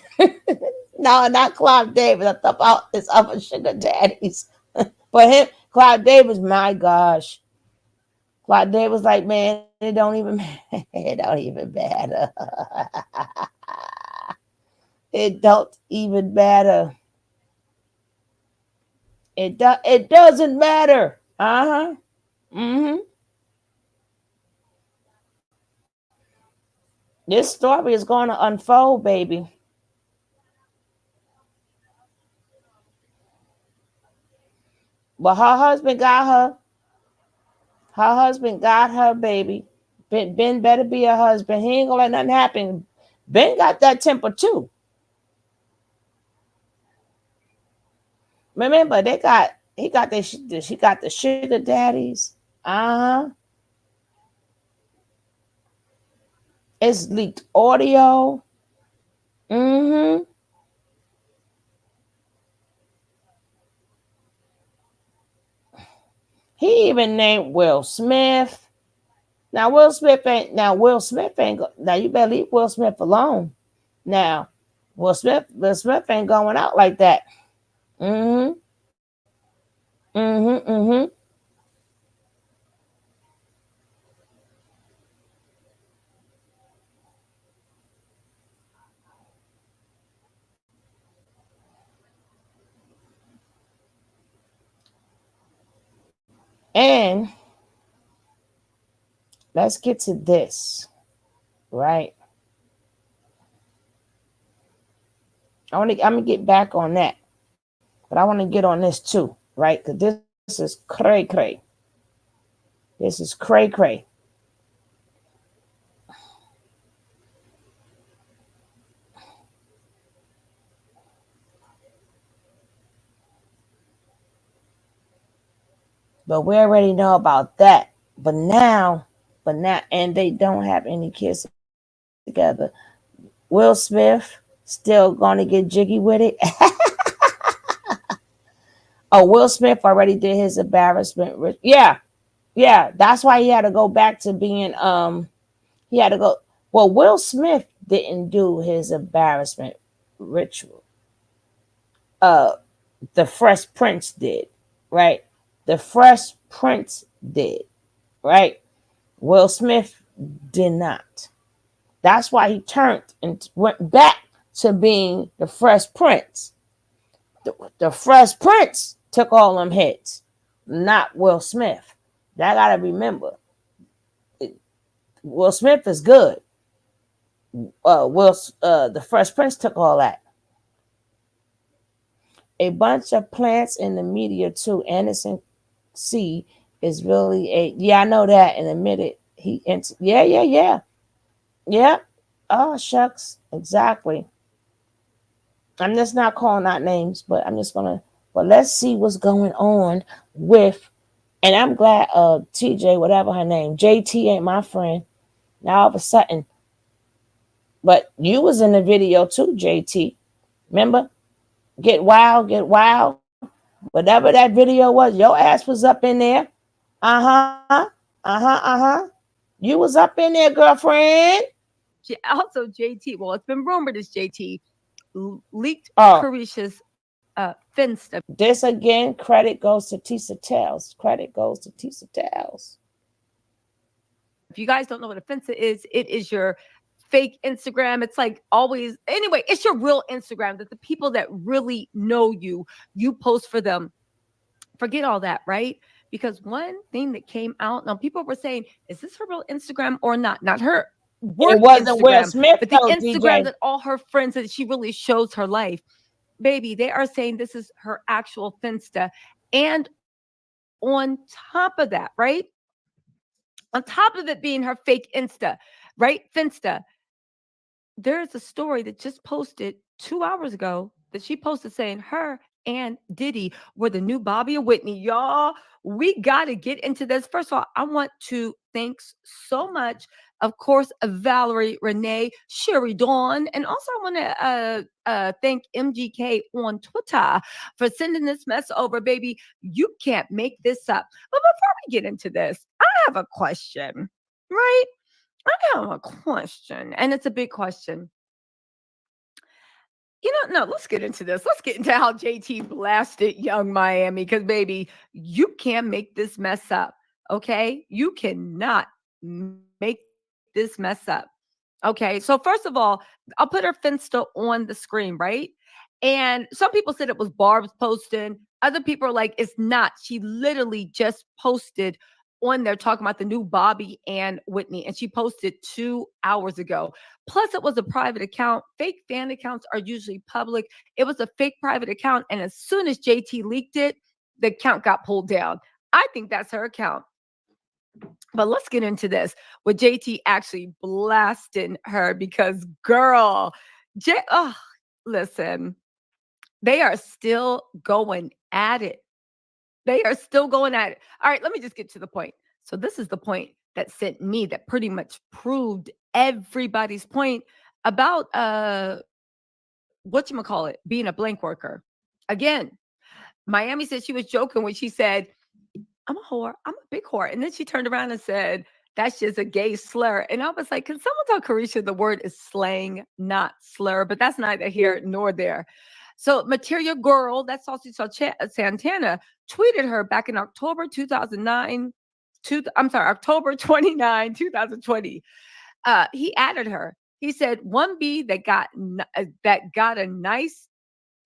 no, not Clive Davis. I thought about his other sugar daddies. But him, Clive Davis, my gosh. Clive Davis like, man, it don't even it don't even matter. It don't even matter. It doesn't matter. Uh-huh. Mm-hmm. This story is going to unfold, baby. But her husband got her. Her husband got her, baby. Ben better be a husband. He ain't gonna let nothing happen. Ben got that temper too. Remember, she got the sugar daddies. Uh-huh. It's leaked audio. Mm-hmm. He even named Will Smith. Now Will Smith ain't now you better leave Will Smith alone. Now, Will Smith ain't going out like that. Mm-hmm. Mm-hmm. Mm-hmm. And let's get to this, right? I'm gonna get back on that. But I want to get on this too, right? Because this is cray cray. This is cray cray. But we already know about that. But now, and they don't have any kids together. Will Smith still gonna get jiggy with it. Oh, Will Smith already did his embarrassment. Yeah. That's why he had to go back to being he had to go. Well, Will Smith didn't do his embarrassment ritual. Uh the Fresh Prince did, right? The Fresh Prince did, right? Will Smith did not. That's why he turned and went back to being the Fresh Prince. The Fresh Prince took all them hits, not Will Smith. That gotta remember. Will Smith is good. The Fresh Prince took all that. A bunch of plants in the media too. Anderson C is really a I know that in a minute. Yeah. Oh shucks, exactly. I'm just not calling out names, but I'm just gonna. But let's see what's going on with. And I'm glad TJ, whatever her name, JT ain't my friend. Now all of a sudden, but you was in the video too, JT. Remember? Get wild, get wild. Whatever that video was, your ass was up in there. Uh-huh. Uh-huh. You was up in there, girlfriend. Also, JT, well, it's been rumored as JT leaked Carisha's Finsta. This again, credit goes to Tisa Tales. Credit goes to Tisa Tales. If you guys don't know what a Finsta is, it is your fake Instagram. It's like always, anyway, it's your real Instagram that the people that really know you post for them. Forget all that, right? Because one thing that came out, now people were saying, is this her real Instagram or not? Not her work It wasn't Will Instagram, Smith, but the though, Instagram DJ. that all her friends, that she really shows her life. Baby, they are saying this is her actual Finsta. And on top of that, right? On top of it being her fake Insta, right? Finsta. There's a story that just posted 2 hours ago that she posted saying her and Diddy were the new Bobby and Whitney. Y'all, we got to get into this. First of all, I want to thank so much, of course, Valerie, Renee, Sherry Dawn, and also I want to thank MGK on Twitter for sending this mess over, baby. You can't make this up. But before we get into this, I have a question, right? I have a question, and it's a big question. No, let's get into this. Let's get into how JT blasted Young Miami, because, baby, you can't make this mess up, okay? You cannot make this mess up, okay? So, first of all, I'll put her Finsta on the screen, right? And some people said it was Barb's posting. Other people are like, it's not. She literally just posted on there talking about the new Bobby and Whitney, and she posted 2 hours ago. Plus, it was a private account. Fake fan accounts are usually public. It was a fake private account, and as soon as JT leaked it, the account got pulled down. I think that's her account. But let's get into this with JT actually blasting her, because, girl, listen, they are still going at it. They are still going at it. All right, let me just get to the point. So this is the point that sent me, that pretty much proved everybody's point about being a blank worker. Again, Miami said she was joking when she said, I'm a whore. I'm a big whore. And then she turned around and said, that's just a gay slur. And I was like, can someone tell Carisha the word is slang, not slur? But that's neither here nor there. So Material Girl, that's Saucy Santana, tweeted her back in October 2009. October 29, 2020. He added her. He said, 1B that got a nice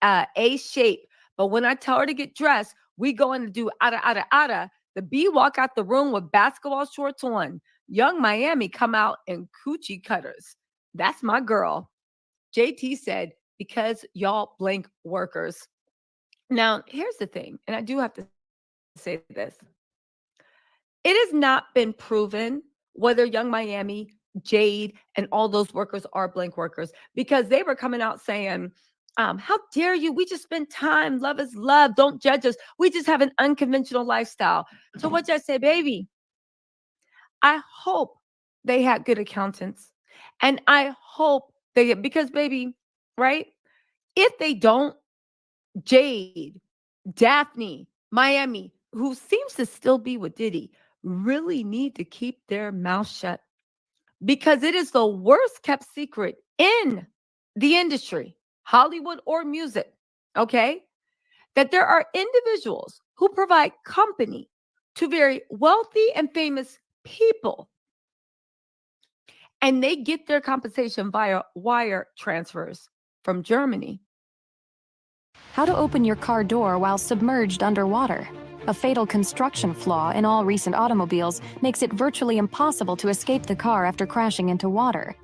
A shape. But when I tell her to get dressed, we going to do ada. The B walk out the room with basketball shorts on. Young Miami come out in coochie cutters. That's my girl. JT said, because y'all blank workers. Now, here's the thing, and I do have to say this. It has not been proven whether Young Miami, Jade, and all those workers are blank workers, because they were coming out saying, how dare you? We just spend time. Love is love. Don't judge us. We just have an unconventional lifestyle. So what I say, baby, I hope they had good accountants. And I hope because, baby, right? If they don't, Jade, Daphne, Miami, who seems to still be with Diddy, really need to keep their mouth shut, because it is the worst kept secret in the industry, Hollywood or music, okay, that there are individuals who provide company to very wealthy and famous people, and they get their compensation via wire transfers from Germany. How to open your car door while submerged underwater. A fatal construction flaw in all recent automobiles makes it virtually impossible to escape the car after crashing into water.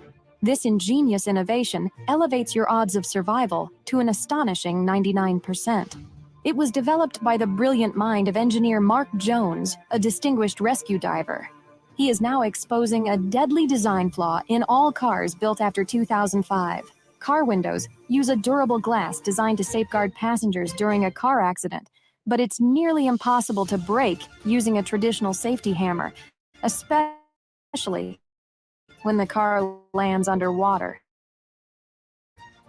This ingenious innovation elevates your odds of survival to an astonishing 99%. It was developed by the brilliant mind of engineer Mark Jones, a distinguished rescue diver. He is now exposing a deadly design flaw in all cars built after 2005. Car windows use a durable glass designed to safeguard passengers during a car accident, but it's nearly impossible to break using a traditional safety hammer, especially when the car lands underwater.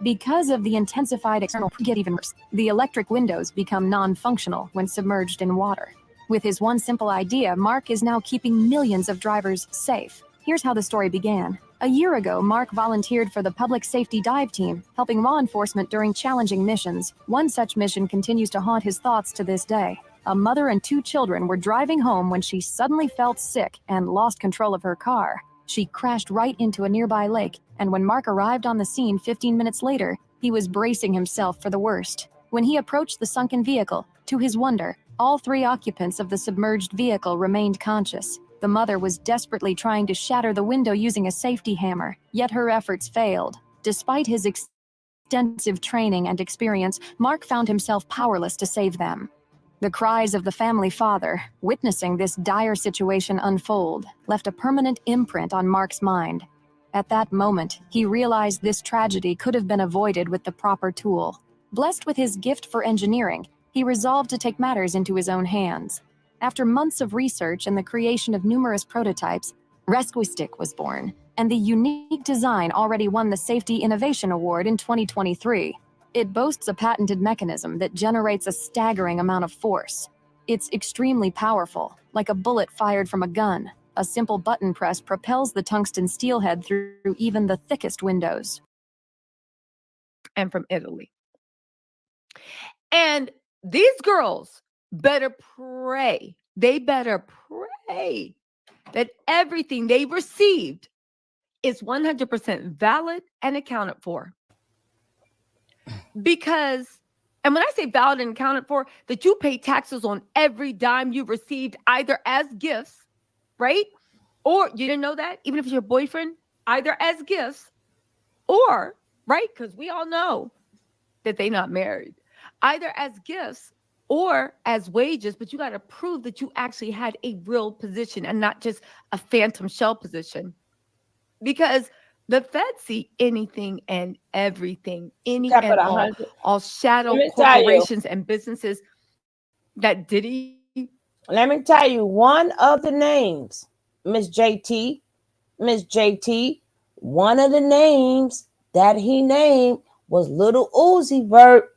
Because of the intensified external get even worse, the electric windows become non-functional when submerged in water. With his one simple idea, Mark is now keeping millions of drivers safe. Here's how the story began. A year ago, Mark volunteered for the public safety dive team, helping law enforcement during challenging missions. One such mission continues to haunt his thoughts to this day. A mother and 2 children were driving home when she suddenly felt sick and lost control of her car. She crashed right into a nearby lake, and when Mark arrived on the scene 15 minutes later, he was bracing himself for the worst. When he approached the sunken vehicle, to his wonder, All 3 occupants of the submerged vehicle remained conscious. The mother was desperately trying to shatter the window using a safety hammer, yet her efforts failed. Despite his extensive training and experience, Mark found himself powerless to save them. The cries of the family father, witnessing this dire situation unfold, left a permanent imprint on Mark's mind. At that moment, he realized this tragedy could have been avoided with the proper tool. Blessed with his gift for engineering, he resolved to take matters into his own hands. After months of research and the creation of numerous prototypes, Rescue Stick was born, and the unique design already won the Safety Innovation Award in 2023. It boasts a patented mechanism that generates a staggering amount of force. It's extremely powerful, like a bullet fired from a gun. A simple button press propels the tungsten steelhead through even the thickest windows. And from Italy. And these girls better pray. They better pray that everything they received is 100% valid and accounted for. Because, and when I say valid and accounted for, that you pay taxes on every dime you received, either as gifts, right? Or you didn't know that, even if it's your boyfriend, either as gifts or, right? Because we all know that they're not married, either as gifts or as wages, but you got to prove that you actually had a real position and not just a phantom shell position. Because the feds see anything and everything, any Top and of 100. all shadow Let me tell you. corporations and businesses that Diddy. Let me tell you one of the names, Miss JT, one of the names that he named was Little Uzi Vert.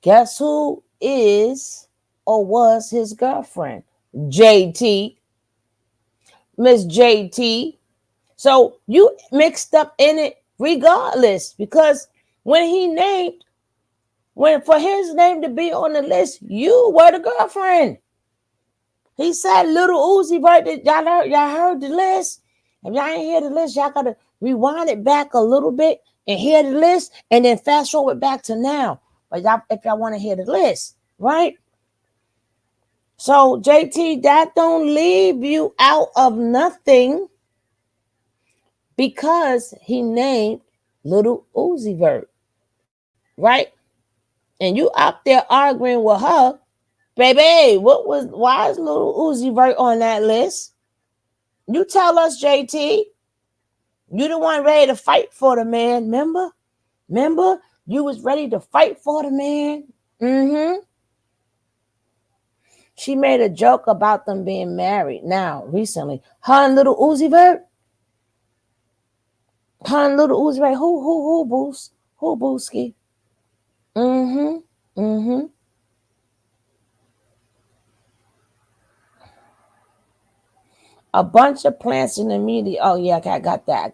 Guess who is or was his girlfriend? JT. Miss JT. So you mixed up in it regardless, because when he named, when for his name to be on the list, you were the girlfriend. He said Little Uzi Vert. Y'all heard the list? If y'all ain't hear the list, y'all gotta rewind it back a little bit and hear the list, and then fast forward back to now. But y'all, if y'all want to hear the list, right? So JT, that don't leave you out of nothing, because he named Little Uzi Vert, right? And you out there arguing with her, baby. Why is Little Uzi Vert on that list? You tell us, JT. You the one ready to fight for the man, remember? You was ready to fight for the man. She made a joke about them being married now, recently. Her and Little Uzi Vert. Who, Boost? Who, Booski? A bunch of plants in the media. Oh, yeah, I got that.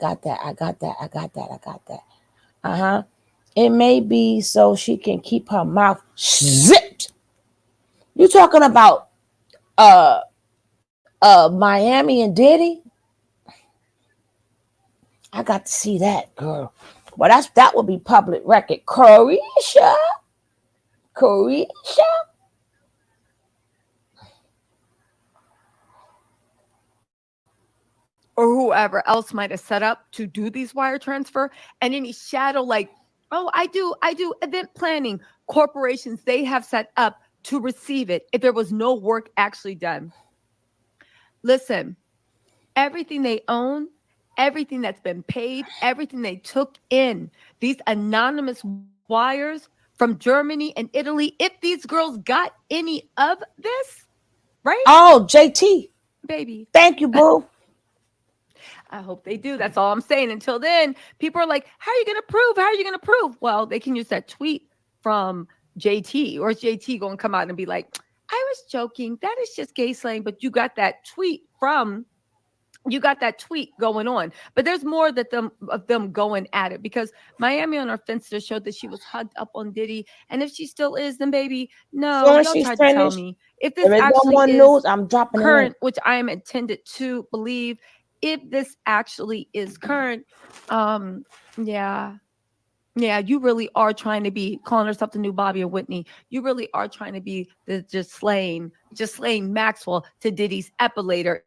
It may be so she can keep her mouth zipped. You talking about Miami and Diddy? I got to see that, girl. Well, that would be public record. Carisha. Or whoever else might have set up to do these wire transfer, and any shadow, like, oh, I do event planning. Corporations, they have set up to receive it if there was no work actually done. Listen, everything they own, everything that's been paid, everything they took in, these anonymous wires from Germany and Italy, if these girls got any of this, right? Oh, JT. Baby. Thank you, boo. I hope they do. That's all I'm saying. Until then, people are like, how are you going to prove? Well, they can use that tweet from JT, or is JT going to come out and be like, I was joking. That is just gay slang. But you got that tweet going on. But there's more of them going at it, because Miami on her Finsta showed that she was hugged up on Diddy. And if she still is, then baby, no, y'all tried to tell me. If this actually is news, I'm dropping current, which I am intended to believe, if this actually is current, yeah, Yeah, you really are trying to be calling herself the new Bobby and Whitney. You really are trying to be the just slaying Maxwell to Diddy's epilator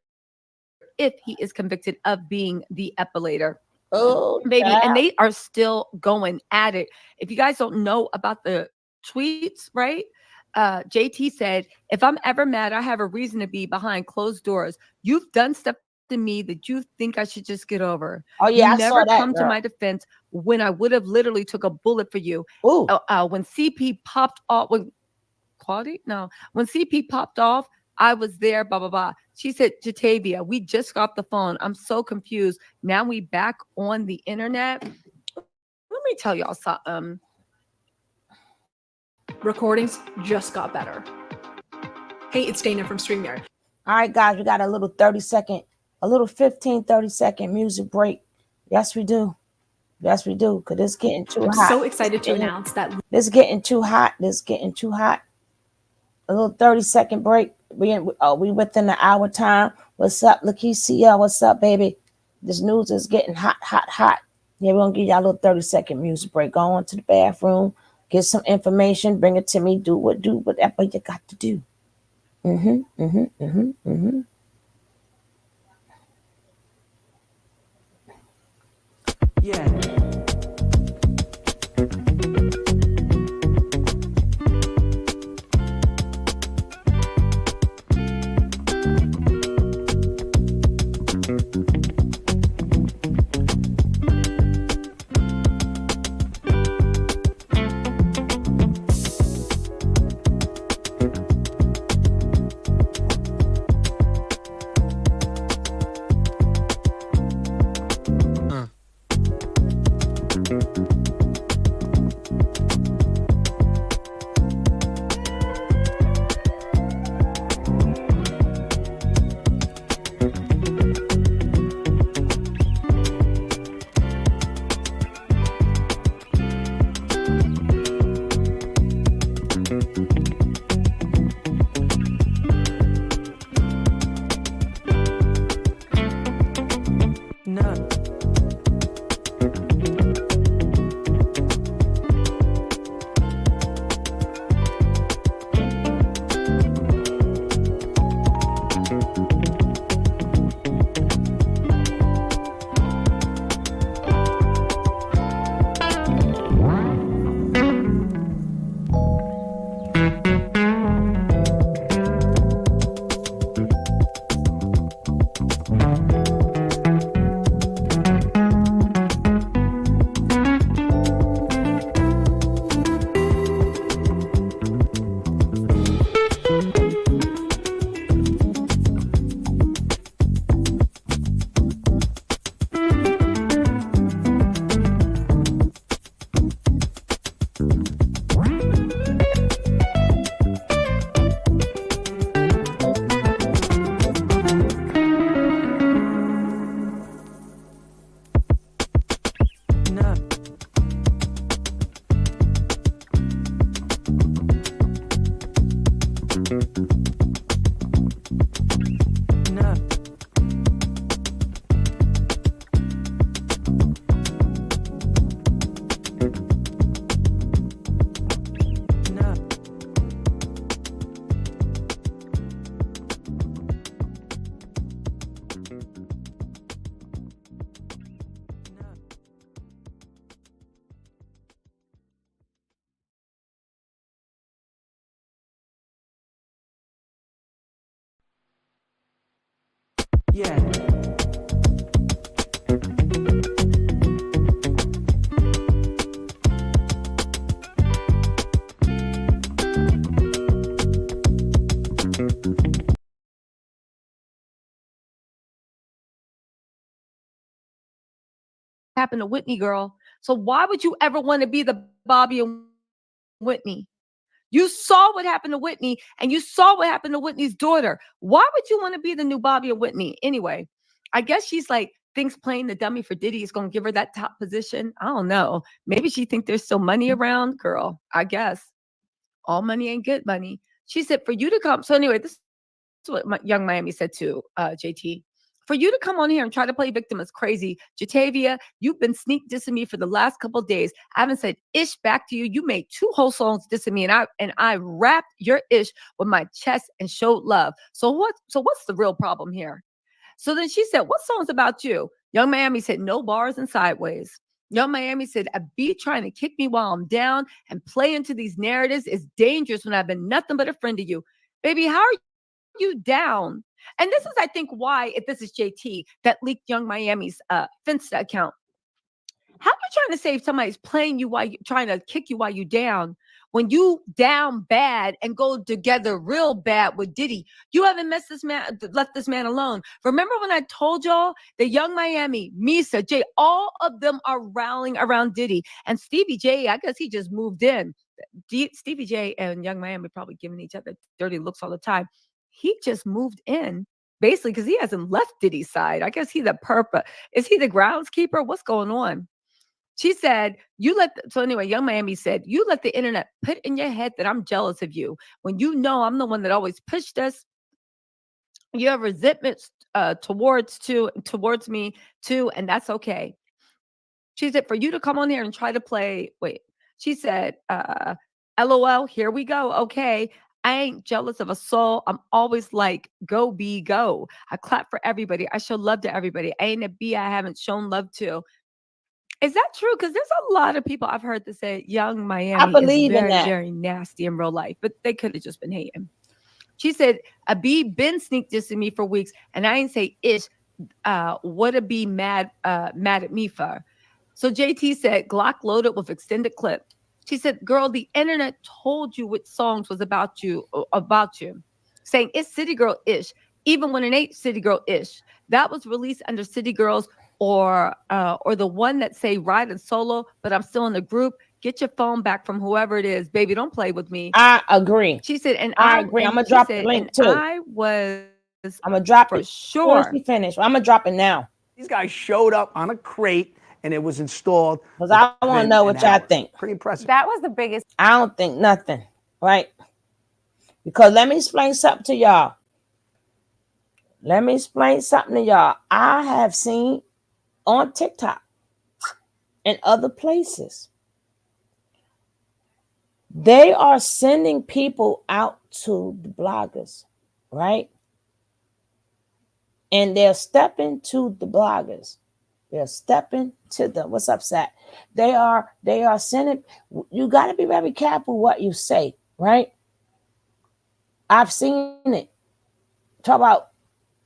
if he is convicted of being the epilator. Oh, Baby, and child. they are still going at it. If you guys don't know about the tweets, right? JT said, if I'm ever mad, I have a reason to be behind closed doors. You've done stuff to me that you think I should just get over. Oh You yeah, I never saw come that to my girl. defense when I would have literally took a bullet for you. Ooh. When CP popped off, when CP popped off, I was there, blah, blah, blah. She said, Jatavia, we just got off the phone. I'm so confused. Now we back on the internet. Let me tell y'all something. Recordings just got better. Hey, it's Dana from StreamYard. All right, guys, we got a little 30-second, a little 15, 30-second music break. Yes, we do. Yes, we do. Because it's getting too I'm hot. so excited to announce that This getting too hot. This getting too hot. A little 30-second break. We within the hour time. What's up, Lakeisha? What's up, baby? This news is getting hot, hot, hot. Yeah, we're gonna give y'all a little 30-second music break. Go on to the bathroom, get some information, bring it to me, do whatever you got to do. Yeah. Yeah. Happened to Whitney, girl. So why would you ever want to be the Bobby and Whitney? You saw what happened to Whitney and you saw what happened to Whitney's daughter. Why would you want to be the new Bobby and Whitney? Anyway, I guess she's like, thinks playing the dummy for Diddy is going to give her that top position. I don't know. Maybe she thinks there's still money around. Girl, I guess. All money ain't good money. She said, for you to come. So anyway, this is what Young Miami said to JT. for you to come on here and try to play victim is crazy. Jatavia, you've been sneak dissing me for the last couple of days. I haven't said ish back to you. You made 2 whole songs dissing me, and I wrapped your ish with my chest and showed love. So what's the real problem here? So then she said, what song's about you? Young Miami said, no bars and sideways. Young Miami said, a beat trying to kick me while I'm down and play into these narratives is dangerous when I've been nothing but a friend to you. Baby, how are you down? And this is, I think, why, if this is JT that leaked Young Miami's Finsta account. How are you trying to say if somebody's playing you while you trying to kick you while you down? When you down bad and go together real bad with Diddy, you haven't left this man alone. Remember when I told y'all that Young Miami, Misa, Jay, all of them are rallying around Diddy. And Stevie J, I guess he just moved in. Stevie J and Young Miami probably giving each other dirty looks all the time. He just moved in basically because he hasn't left Diddy's side. I guess he's a perp. Is he the groundskeeper? What's going on? She said, so anyway, Young Miami said, you let the internet put in your head that I'm jealous of you when you know I'm the one that always pushed us. You have resentment towards me too, and that's okay. She said, for you to come on here and try to play, she said, LOL, here we go. Okay. I ain't jealous of a soul. I'm always like, go be go. I clap for everybody. I show love to everybody. I ain't a B I haven't shown love to. Is that true? Because there's a lot of people I've heard to say Young Miami is very, very nasty in real life, but they could have just been hating. She said, a B been sneak dissing me for weeks, and I ain't say ish. What a B mad at me for? So JT said, Glock loaded with extended clip. She said, girl, the internet told you which songs was about you, saying it's City Girl-ish, even when it ain't City Girl-ish. That was released under City Girls or the one that say riding solo, but I'm still in the group. Get your phone back from whoever it is. Baby, don't play with me. I agree. She said, and I agree. I'm going to drop the link too. I'm going to drop for it. Sure. As soon as we finish. I'm going to drop it now. These guys showed up on a crate and it was installed. Because I want to know what y'all think. Pretty impressive. That was the biggest. I don't think nothing, right? Because let me explain something to y'all. I have seen on TikTok and other places, they are sending people out to the bloggers, right? And they're stepping to the bloggers. They're stepping to them. What's up, Sat? They are sending. You got to be very careful what you say, right? I've seen it. Talk about,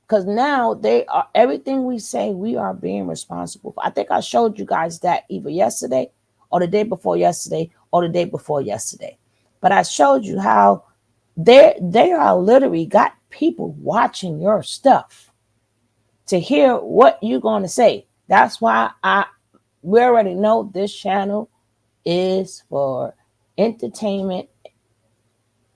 because now they are, everything we say, we are being responsible for. I think I showed you guys that either yesterday or the day before yesterday or the day before yesterday. But I showed you how they are literally got people watching your stuff to hear what you're going to say. That's why we already know this channel is for entertainment.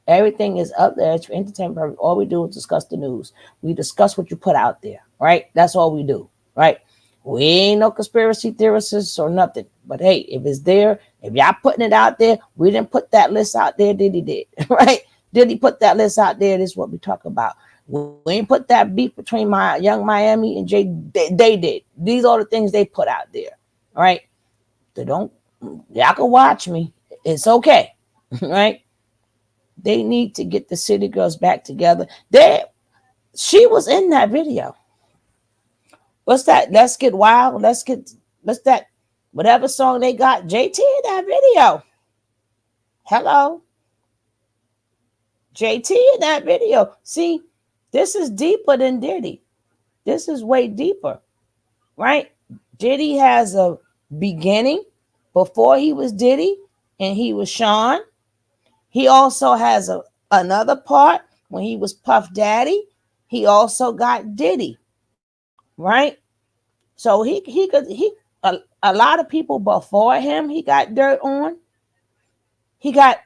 Everything is up there. It's for entertainment. All we do is discuss the news. We discuss what you put out there, right? That's all we do, right? We ain't no conspiracy theorists or nothing. But hey, if it's there, if y'all putting it out there, we didn't put that list out there. Diddy did, right? Diddy put that list out there. This is what we talk about. We ain't put that beef between my Young Miami and Jay. They did. These are the things they put out there, all right? They don't. Y'all can watch me. It's okay, right? They need to get the City Girls back together. She was in that video. What's that? Let's Get Wild. What's that? Whatever song they got, JT in that video. Hello. JT in that video. See, this is deeper than Diddy. This is way deeper, right? Diddy has a beginning before he was Diddy and he was Sean. He also has another part when he was Puff Daddy. He also got Diddy, right? So a lot of people before him, he got dirt on. He got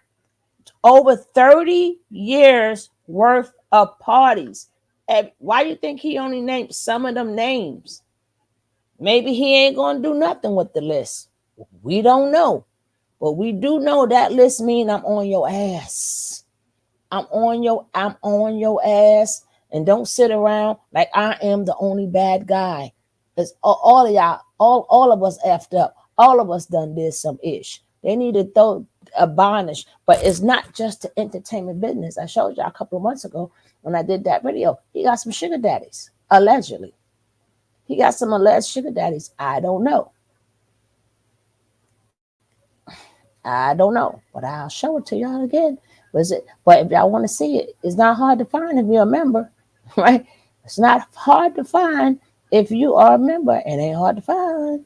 over 30 years worth of parties. And why do you think he only named some of them names? Maybe he ain't going to do nothing with the list. We don't know. But we do know that list mean I'm on your ass. I'm on your ass. And don't sit around like I am the only bad guy. It's all of y'all, all of us effed up. All of us done did some ish. They need to throw a varnish, but it's not just the entertainment business. I showed y'all a couple of months ago when I did that video. He got some sugar daddies, allegedly. He got some alleged sugar daddies. I don't know. I don't know, but I'll show it to y'all again. But if y'all want to see it, it's not hard to find if you're a member, right? It's not hard to find if you are a member. It ain't hard to find.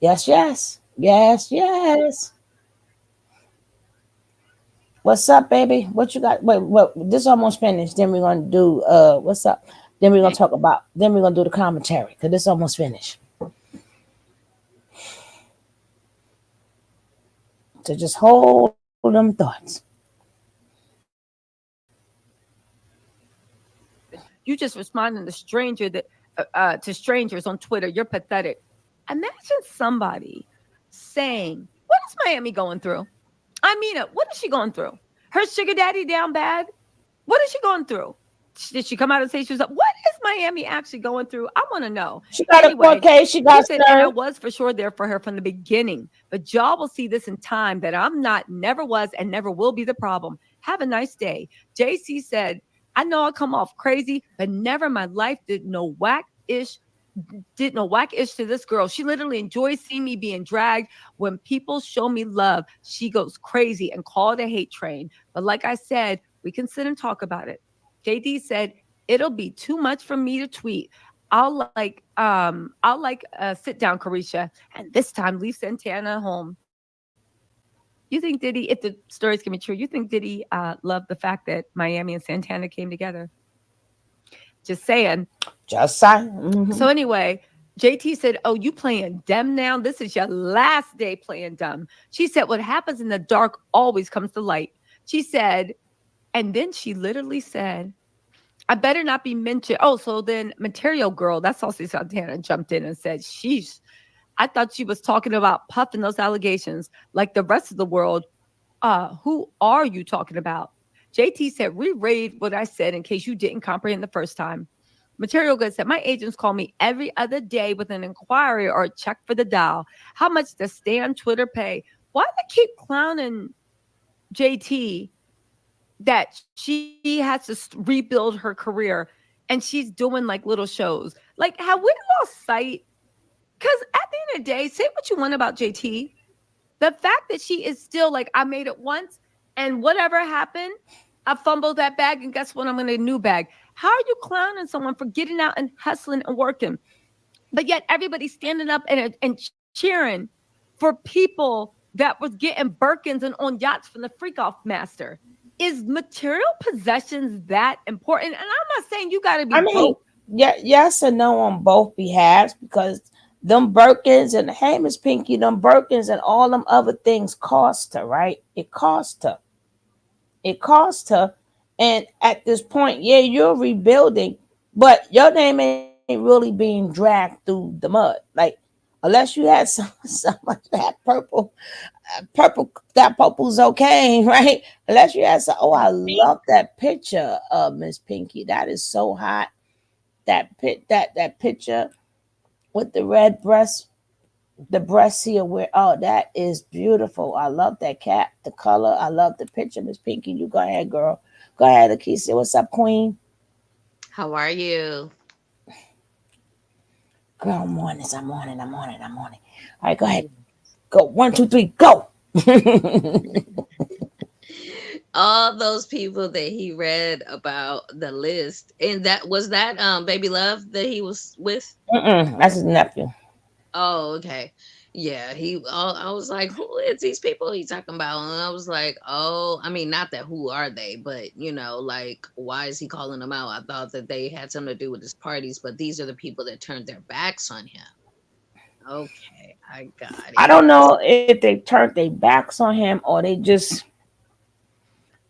Yes, yes. Yes, yes. What's up, baby? What you got? Wait, this almost finished. Then we're gonna do what's up? Then we're gonna talk about, then we're gonna do the commentary because this almost finished. So just hold them thoughts. You just responding to strangers on Twitter. You're pathetic. Imagine somebody saying, "What is Miami going through?" I mean it. What is she going through? Her sugar daddy down bad? What is she going through? Did she come out and say she was up? What is Miami actually going through? I want to know. She got a court case. She got said, and I was for sure there for her from the beginning. But y'all will see this in time that I'm not, never was, and never will be the problem. Have a nice day. JC said, I know I come off crazy, but never in my life did no whack-ish to this girl. She literally enjoys seeing me being dragged. When people show me love, she goes crazy and call it a hate train. But like I said, we can sit and talk about it. JD said, it'll be too much for me to tweet. I'll sit down, Carisha, and this time leave Santana home. You think Diddy, if the stories can be true, you think Diddy loved the fact that Miami and Santana came together? Just saying. Just saying. So anyway, JT said, oh, you playing dumb now? This is your last day playing dumb. She said, what happens in the dark always comes to light. She said, and then she literally said, I better not be mentioned. Oh, so then Material Girl, that's Saucy Santana, jumped in and said, sheesh, I thought she was talking about puffing those allegations like the rest of the world. Who are you talking about? JT said, reread what I said in case you didn't comprehend the first time. Material Good said, my agents call me every other day with an inquiry or a check for the dial. How much does stay on Twitter pay? Why do they keep clowning JT that she has to rebuild her career and she's doing like little shows? Like, have we lost sight? Because at the end of the day, say what you want about JT. The fact that she is still like, I made it once and whatever happened, I fumbled that bag and guess what? I'm going to get a new bag. How are you clowning someone for getting out and hustling and working? But yet everybody's standing up and cheering for people that was getting Birkins and on yachts from the freak off master. Is material possessions that important? And I'm not saying you got to be broke. Yeah, yes and no on both behalves, because them Birkins and hey, Miss Pinky, them Birkins and all them other things cost her, right? It cost her. It cost her. And at this point, yeah, you're rebuilding, but your name ain't really being dragged through the mud. Like, unless you had so much that purple, that purple's okay, right? Unless you had some, oh, I love that picture of Miss Pinky. That is so hot. That picture with the red breast, the breasts here where, oh, that is beautiful. I love that cap, the color. I love the picture, Miss Pinky. You go ahead, girl. Go ahead, Akisa. What's up, Queen? How are you? Girl, I'm on. All right, go ahead. Go. 1, 2, 3, go. All those people that he read about the list, and that was that Baby Love that he was with. That's his nephew. Oh, okay. Yeah, I was like, who is these people he's talking about? And I was like, oh, I mean, not that who are they, but like, why is he calling them out? I thought that they had something to do with his parties, but these are the people that turned their backs on him. Okay, I got it. I don't know if they turned their backs on him or they just,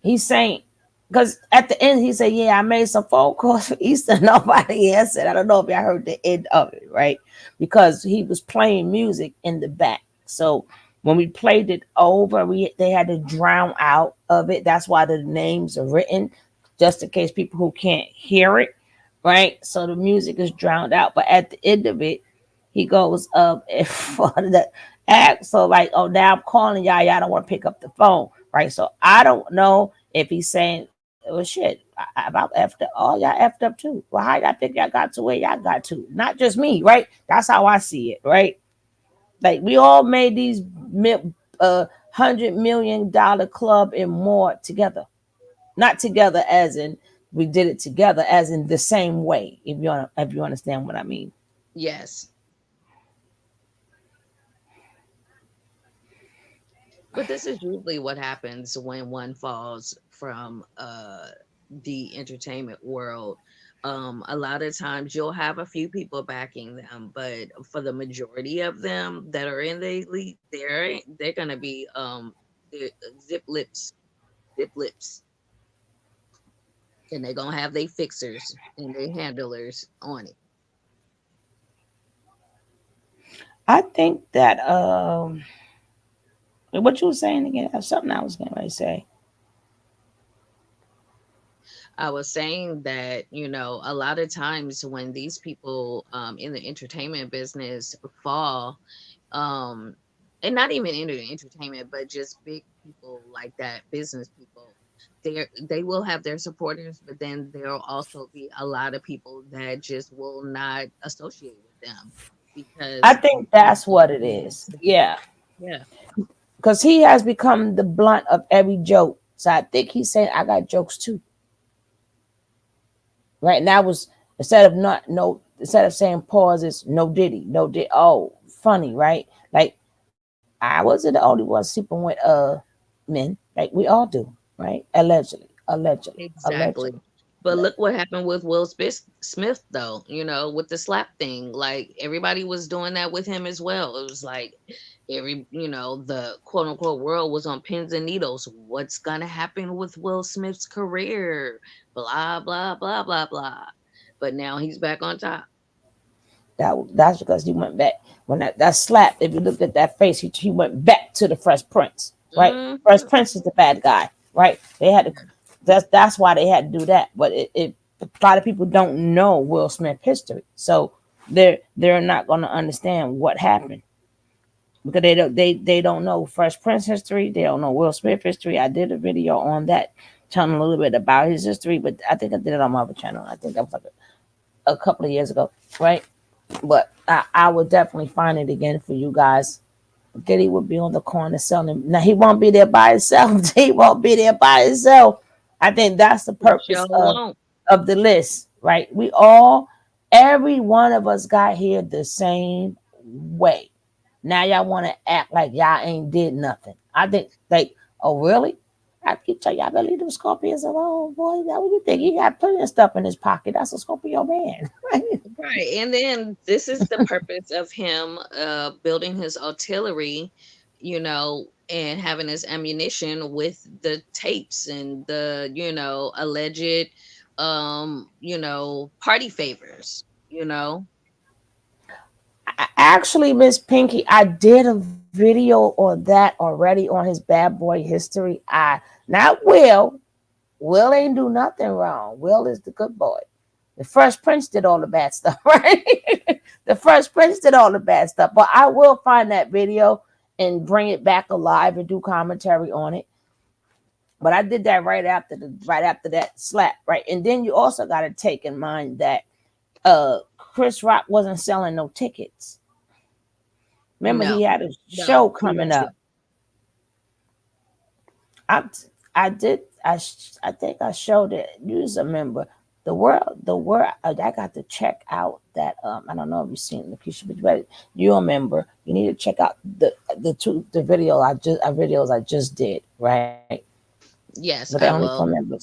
he's saying, because at the end he said, yeah, I made some phone calls for Easter. Nobody answered. I don't know if y'all heard the end of it, right? Because he was playing music in the back. So When we played it over, they had to drown out of it. That's why the names are written, just in case people who can't hear it, right? So the music is drowned out. But at the end of it, he goes up in front of the act. So like, oh, now I'm calling y'all. Y'all don't want to pick up the phone, right? So I don't know if he's saying, well, shit, I about effed up. Oh, y'all effed up too. Well, how y'all think y'all got to where y'all got to? Not just me, right? That's how I see it, right? Like we all made these $100 million club and more together. Not together as in we did it together, as in the same way. If you understand what I mean. Yes. But this is usually what happens when one falls from the entertainment world. A lot of times you'll have a few people backing them, but for the majority of them that are in the elite, they're gonna be zip lips, zip lips, and they're gonna have their fixers and their handlers on it. I think that what you were saying again, something I was going to say. I was saying that, a lot of times when these people in the entertainment business fall, um, and not even in the entertainment, but just big people like that, business people, they will have their supporters, but then there'll also be a lot of people that just will not associate with them I because think that's what it is. Yeah. yeah. Because he has become the blunt of every joke. So I think he's saying, I got jokes too. Right. And that was instead of saying pauses, no Diddy, no Diddy. Oh, funny, right? Like I wasn't the only one sleeping with men. Like we all do, right? Allegedly. Allegedly. Exactly. Allegedly. But look what happened with Will Smith, though, with the slap thing. Like everybody was doing that with him as well. It was like the quote unquote world was on pins and needles. What's going to happen with Will Smith's career? Blah, blah, blah, blah, blah. But now he's back on top. That's because he went back when that slap. If you looked at that face, he went back to the Fresh Prince, right? Fresh Prince is the bad guy, right? They had to. That's why they had to do that. But a lot of people don't know Will Smith history, so they're not going to understand what happened because they don't know Fresh Prince history. They don't know Will Smith history. I did a video on that, telling a little bit about his history, but I think I did it on my other channel. I think that was like a couple of years ago, right? But I would definitely find it again for you guys. Diddy would be on the corner selling. Now he won't be there by himself. He won't be there by himself. I think that's the purpose of the list, right? Every one of us got here the same way. Now y'all want to act like y'all ain't did nothing. I think like, oh really? I keep telling y'all, believe them Scorpions alone, boy. That what you think? He got plenty of stuff in his pocket. That's a Scorpio man. Right. And then this is the purpose of him building his artillery, and having his ammunition with the tapes and the, alleged party favors. Actually, Miss Pinky, I did a video on that already on his bad boy history. Not Will. Will ain't do nothing wrong. Will is the good boy. The Fresh Prince did all the bad stuff, right? The Fresh Prince did all the bad stuff. But I will find that video and bring it back alive and do commentary on it. But I did that right after that slap, right? And then you also got to take in mind that Chris Rock wasn't selling no tickets. Remember, he had a show coming up. I think I showed it. You just remember the world. I got to check out that. I don't know if you've seen Lakeisha, but you remember. You need to check out the videos I just did, right? Yes, I will.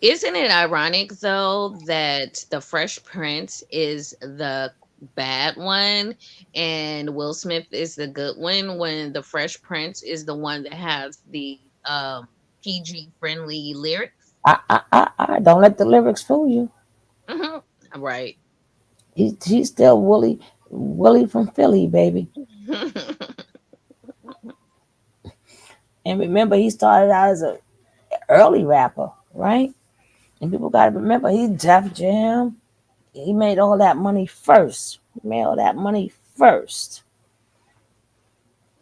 Isn't it ironic though that the Fresh Prince is the bad one and Will Smith is the good one when the Fresh Prince is the one that has the PG friendly lyrics? Don't let the lyrics fool you. Mm-hmm. Right. He's still Willie from Philly, baby. And remember, he started out as a early rapper, right? And people got to remember, he Def Jam. He made all that money first. He made all that money first.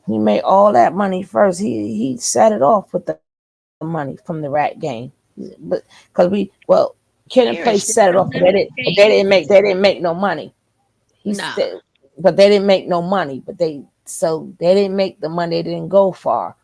He made all that money first. He set it off with the money from the rat game. But because Kid and Play set it off, but they didn't make no money. Nah. But they didn't make no money. So they didn't make the money. They didn't go far.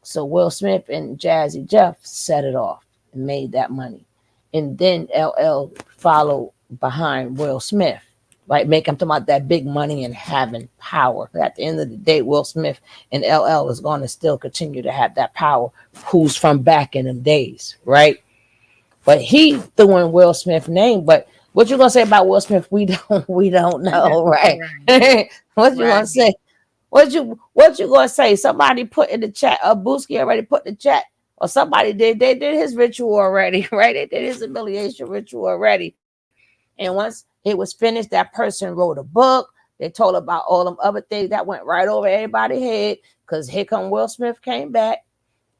So Will Smith and Jazzy Jeff set it off and made that money, and then LL followed behind Will Smith. Right, make him talk about that big money and having power. At the end of the day, Will Smith and LL is going to still continue to have that power. Who's from back in them days, right? But he threw in Will Smith's name. But what you gonna say about Will Smith? We don't know, right? What you gonna say? What you gonna say? Somebody put in the chat. Booski already put in the chat, or somebody did. They did his ritual already, right? They did his humiliation ritual already. And once it was finished, that person wrote a book. They told about all them other things that went right over everybody's head. Because here come Will Smith came back.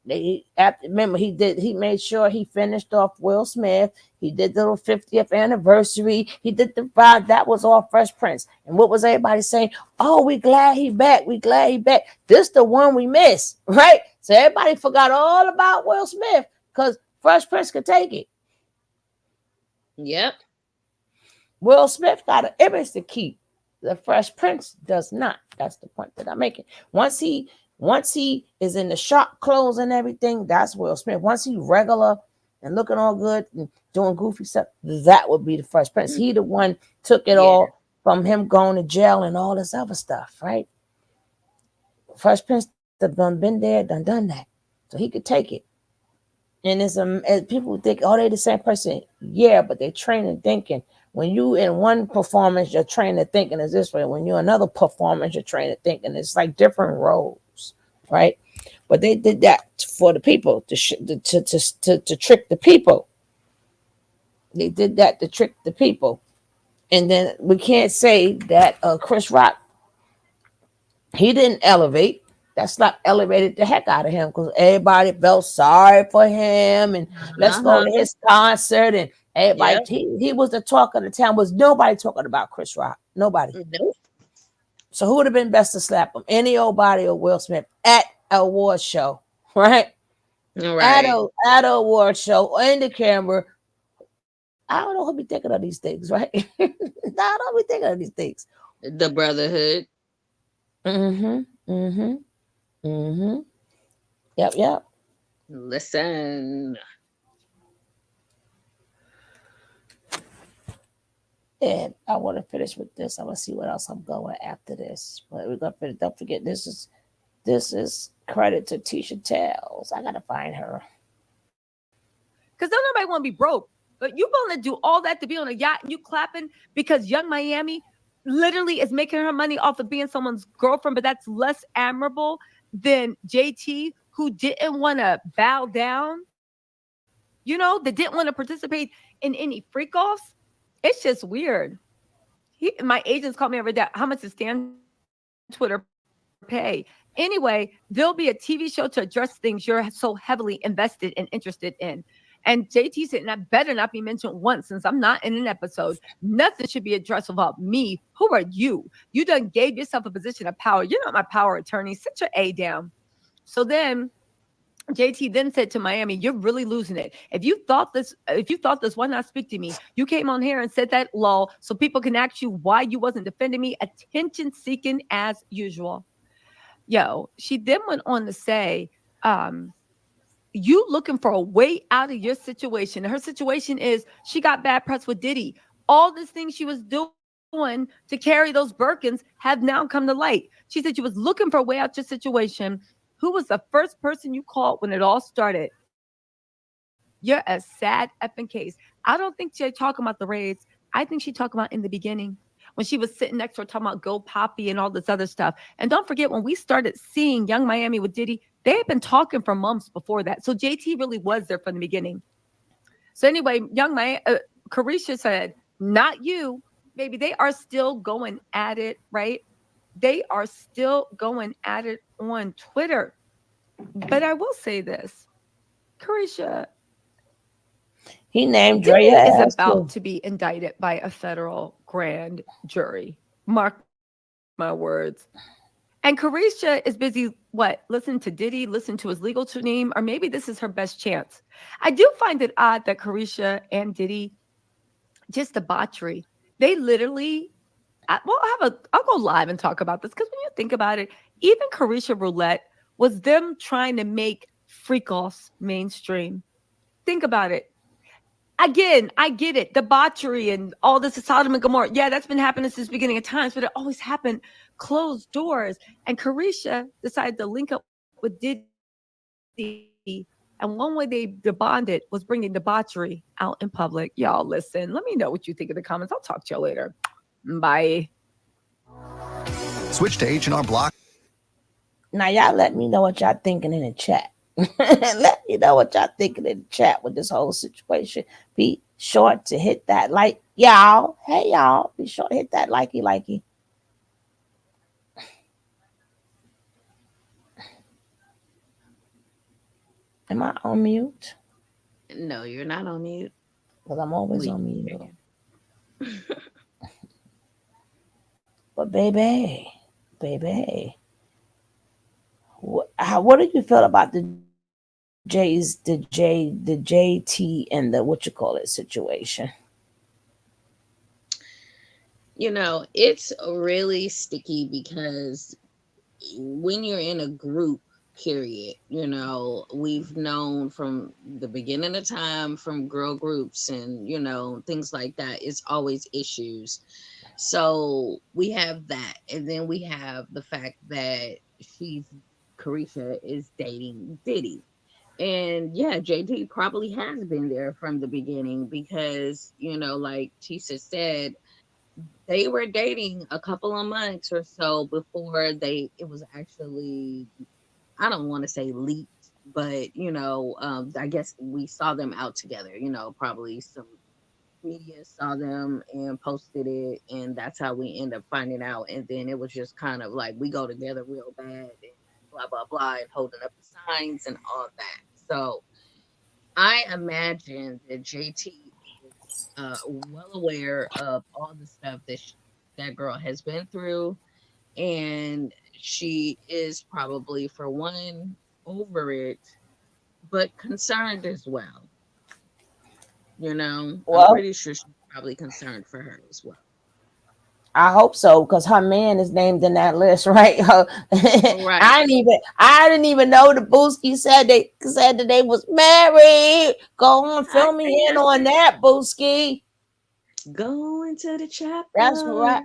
Remember, he made sure he finished off Will Smith. He did the little 50th anniversary. He did the vibe. That was all Fresh Prince. And what was everybody saying? Oh, we glad he back. We glad he back. This the one we missed, right? So everybody forgot all about Will Smith because Fresh Prince could take it. Yep. Will Smith got an image to keep. The Fresh Prince does not. That's the point that I'm making. Once he is in the sharp clothes and everything, that's Will Smith. Once he regular and looking all good and doing goofy stuff, that would be the Fresh Prince. He the one took it all from him going to jail and all this other stuff, right? Fresh Prince done been there, done that. So he could take it. And as people think, oh, they the same person. Yeah, but they train and thinking. When you in one performance, your train of thinking is this way. When you're another performance, your train of thinking. It's like different roles, right? But they did that for the people to trick the people. They did that to trick the people. And then we can't say that Chris Rock, he didn't elevate. That's not elevated the heck out of him because everybody felt sorry for him and let's go to his concert and everybody. He was the talk of the town. Was nobody talking about Chris Rock? Nobody. Nope. So who would have been best to slap him? Any old body or Will Smith at an award show, right? Right. At a award show in the camera. I don't know who be thinking of these things, right? I don't be thinking of these things. The brotherhood. Yep. Listen. And I want to finish with this. I'm gonna see what else I'm going after this. But we're gonna finish. Don't forget, this is credit to Tisha Tells. I gotta find her. Because don't nobody want to be broke. But you want to do all that to be on a yacht and you clapping because Young Miami literally is making her money off of being someone's girlfriend, but that's less admirable than JT, who didn't want to bow down, that didn't want to participate in any freak-offs. It's just weird. My agents called me every day. How much does Stan Twitter pay? Anyway, there'll be a TV show to address things you're so heavily invested and interested in. And JT said, and I better not be mentioned once since I'm not in an episode. Nothing should be addressed about me. Who are you? You done gave yourself a position of power. You're not my power attorney. Sit your A down. So then JT then said to Miami, you're really losing it. If you thought this, why not speak to me? You came on here and said that law so people can ask you why you wasn't defending me. Attention seeking as usual. She then went on to say, you looking for a way out of your situation. Her situation is she got bad press with Diddy. All these things she was doing to carry those Birkins have now come to light. She said she was looking for a way out your situation. Who was the first person you called when it all started? You're a sad effing case. I don't think she's talking about the raids. I think she's talking about in the beginning when she was sitting next to her talking about Go Poppy and all this other stuff. And don't forget, when we started seeing Young Miami with Diddy, they had been talking for months before that. So JT really was there from the beginning. So anyway, Young Miami, Carisha said, not you. Baby, they are still going at it, right? They are still going at it on Twitter. But I will say this, Carisha, He named Diddy Drea is ass about too. to be indicted by a federal grand jury. Mark my words. And Carisha is busy, what, listening to Diddy, listen to his legal team, or maybe this is her best chance. I do find it odd that Carisha and Diddy, just debauchery, they literally, I'll go live and talk about this because when you think about it, even Carisha Roulette was them trying to make freak offs mainstream. Think about it. Again, I get it. Debauchery and all this is Sodom and Gomorrah. Yeah, that's been happening since the beginning of times, but it always happened closed doors. And Carisha decided to link up with Diddy. And one way they debonded was bringing debauchery out in public. Y'all listen. Let me know what you think in the comments. I'll talk to y'all later. Bye. Switch to H&R Block. Now y'all let me know what y'all thinking in the chat. Let me know what y'all thinking in the chat with this whole situation. Be sure to hit that like, y'all. Hey y'all, be sure to hit that likey. Am I on mute? No, you're not on mute. Because I'm always on mute. But baby, what do you feel about the JT and the what you call it situation? You know, it's really sticky because when you're in a group, period, you know, we've known from the beginning of time from girl groups and, you know, things like that, it's always issues. So we have that. And then we have the fact that Carisha is dating Diddy. And yeah, JT probably has been there from the beginning because, you know, like Tisha said, they were dating a couple of months or so before it was actually, I don't want to say leaked, but you know, I guess we saw them out together, you know, probably some media saw them and posted it, and that's how we end up finding out. And then it was just kind of like we go together real bad and blah blah blah and holding up the signs and all that. So I imagine that JT is well aware of all the stuff that that girl has been through, and she is probably, for one, over it, but concerned as well. You know, I'm Well, pretty sure she's probably concerned for her as well. I hope so because her man is named in that list, right? Right. I didn't even know the Booski said that they was married. Go on, fill me in on that, Booski. Going to the chapel. That's right.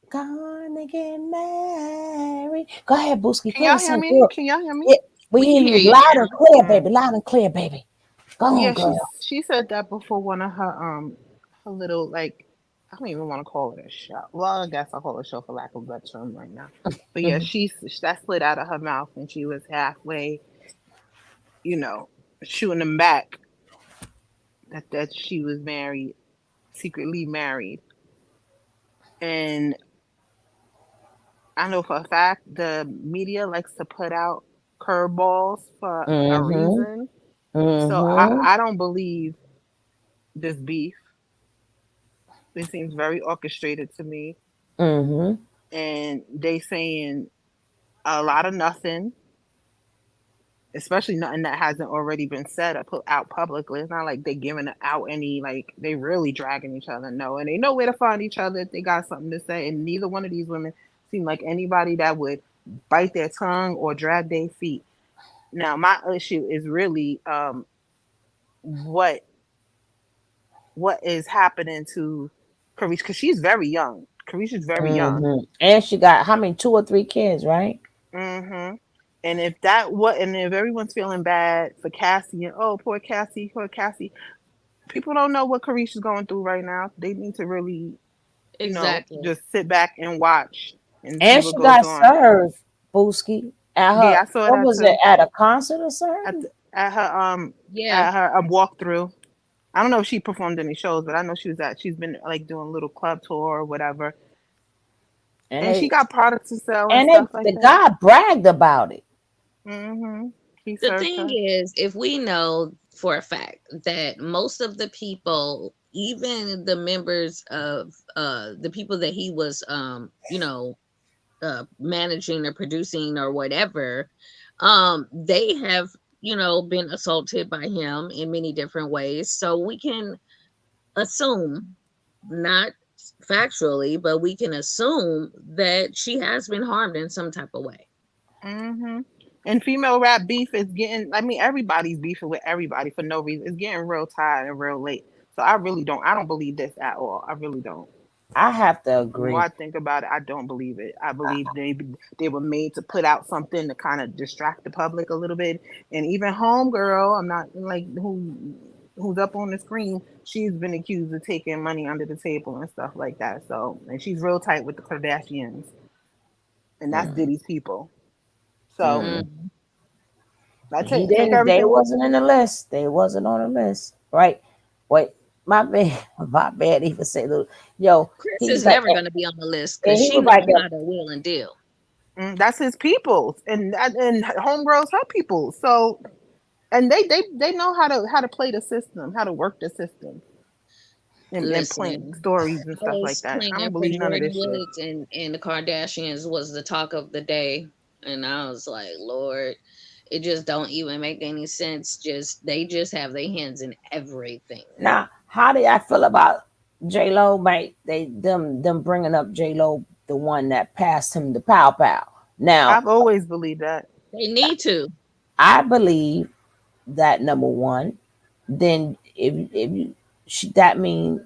Gonna get married. Go ahead, Booski. Can y'all hear me? Can y'all hear me? We hear you loud and clear, baby. Loud and clear, baby. Go on, Yeah, girl. she said that before one of her little, like, I don't even want to call it a show. Well, I guess I'll call it a show for lack of a better term right now. But yeah, that slid out of her mouth and she was halfway, you know, shooting them back that she was married, secretly married. And I know for a fact the media likes to put out curveballs for a reason. So I don't believe this beef. It seems very orchestrated to me. And they saying a lot of nothing, especially nothing that hasn't already been said or put out publicly. It's not like they giving out any, like they really dragging each other. No, and they know where to find each other if they got something to say. And neither one of these women seem like anybody that would bite their tongue or drag their feet. Now, my issue is really what is happening to Carisha, because she's very young. Carisha's very young. And she got how many, 2 or 3 kids, right? And if everyone's feeling bad for Cassie and poor Cassie, people don't know what Carisha's going through right now. They need to really, just sit back and watch and see And what she goes got on. served, Booski, at her. Yeah, I saw What that was too. it, at a concert or something? At her walkthrough. I don't know if she performed any shows, but I know she's been like doing a little club tour or whatever. And she got products to sell and stuff like the that. guy bragged about it. Mm-hmm. He The served thing her. is, if we know for a fact that most of the people, even the members of the people that he was managing or producing or whatever, they have, been assaulted by him in many different ways. So we can assume, not factually, but we can assume that she has been harmed in some type of way. Mm-hmm. And female rap beef is getting, I mean, everybody's beefing with everybody for no reason. It's getting real tired and real late. So I don't believe this at all. I really don't. I have to The more agree. I think about it, I don't believe it. I believe they were made to put out something to kind of distract the public a little bit. And even Homegirl, I'm not like who's up on the screen, she's been accused of taking money under the table and stuff like that. So, and she's real tight with the Kardashians, and that's Mm, Diddy's people. So mm. Mm. I He take didn't. They everything. wasn't in the list. They wasn't on the list, right? Wait, my bad. My bad. Even say, look, yo, Chris he's is like, never going to be on the list and because he she was knows like, how to wheel and deal. That's his people, and Homegirl's her people. So and they know how to play the system, how to work the system, and playing Listen, stories and I stuff like was that. I cleaning don't for believe none of Jordan this shit. Woods, and the Kardashians was the talk of the day, and I was like, Lord, it just don't even make any sense. Just they just have their hands in everything. now, how do I feel about J Lo? Mate, them bringing up J Lo, the one that passed him the pow pow. Now, I've always believed that. They need to. I believe that number one. Then if you that mean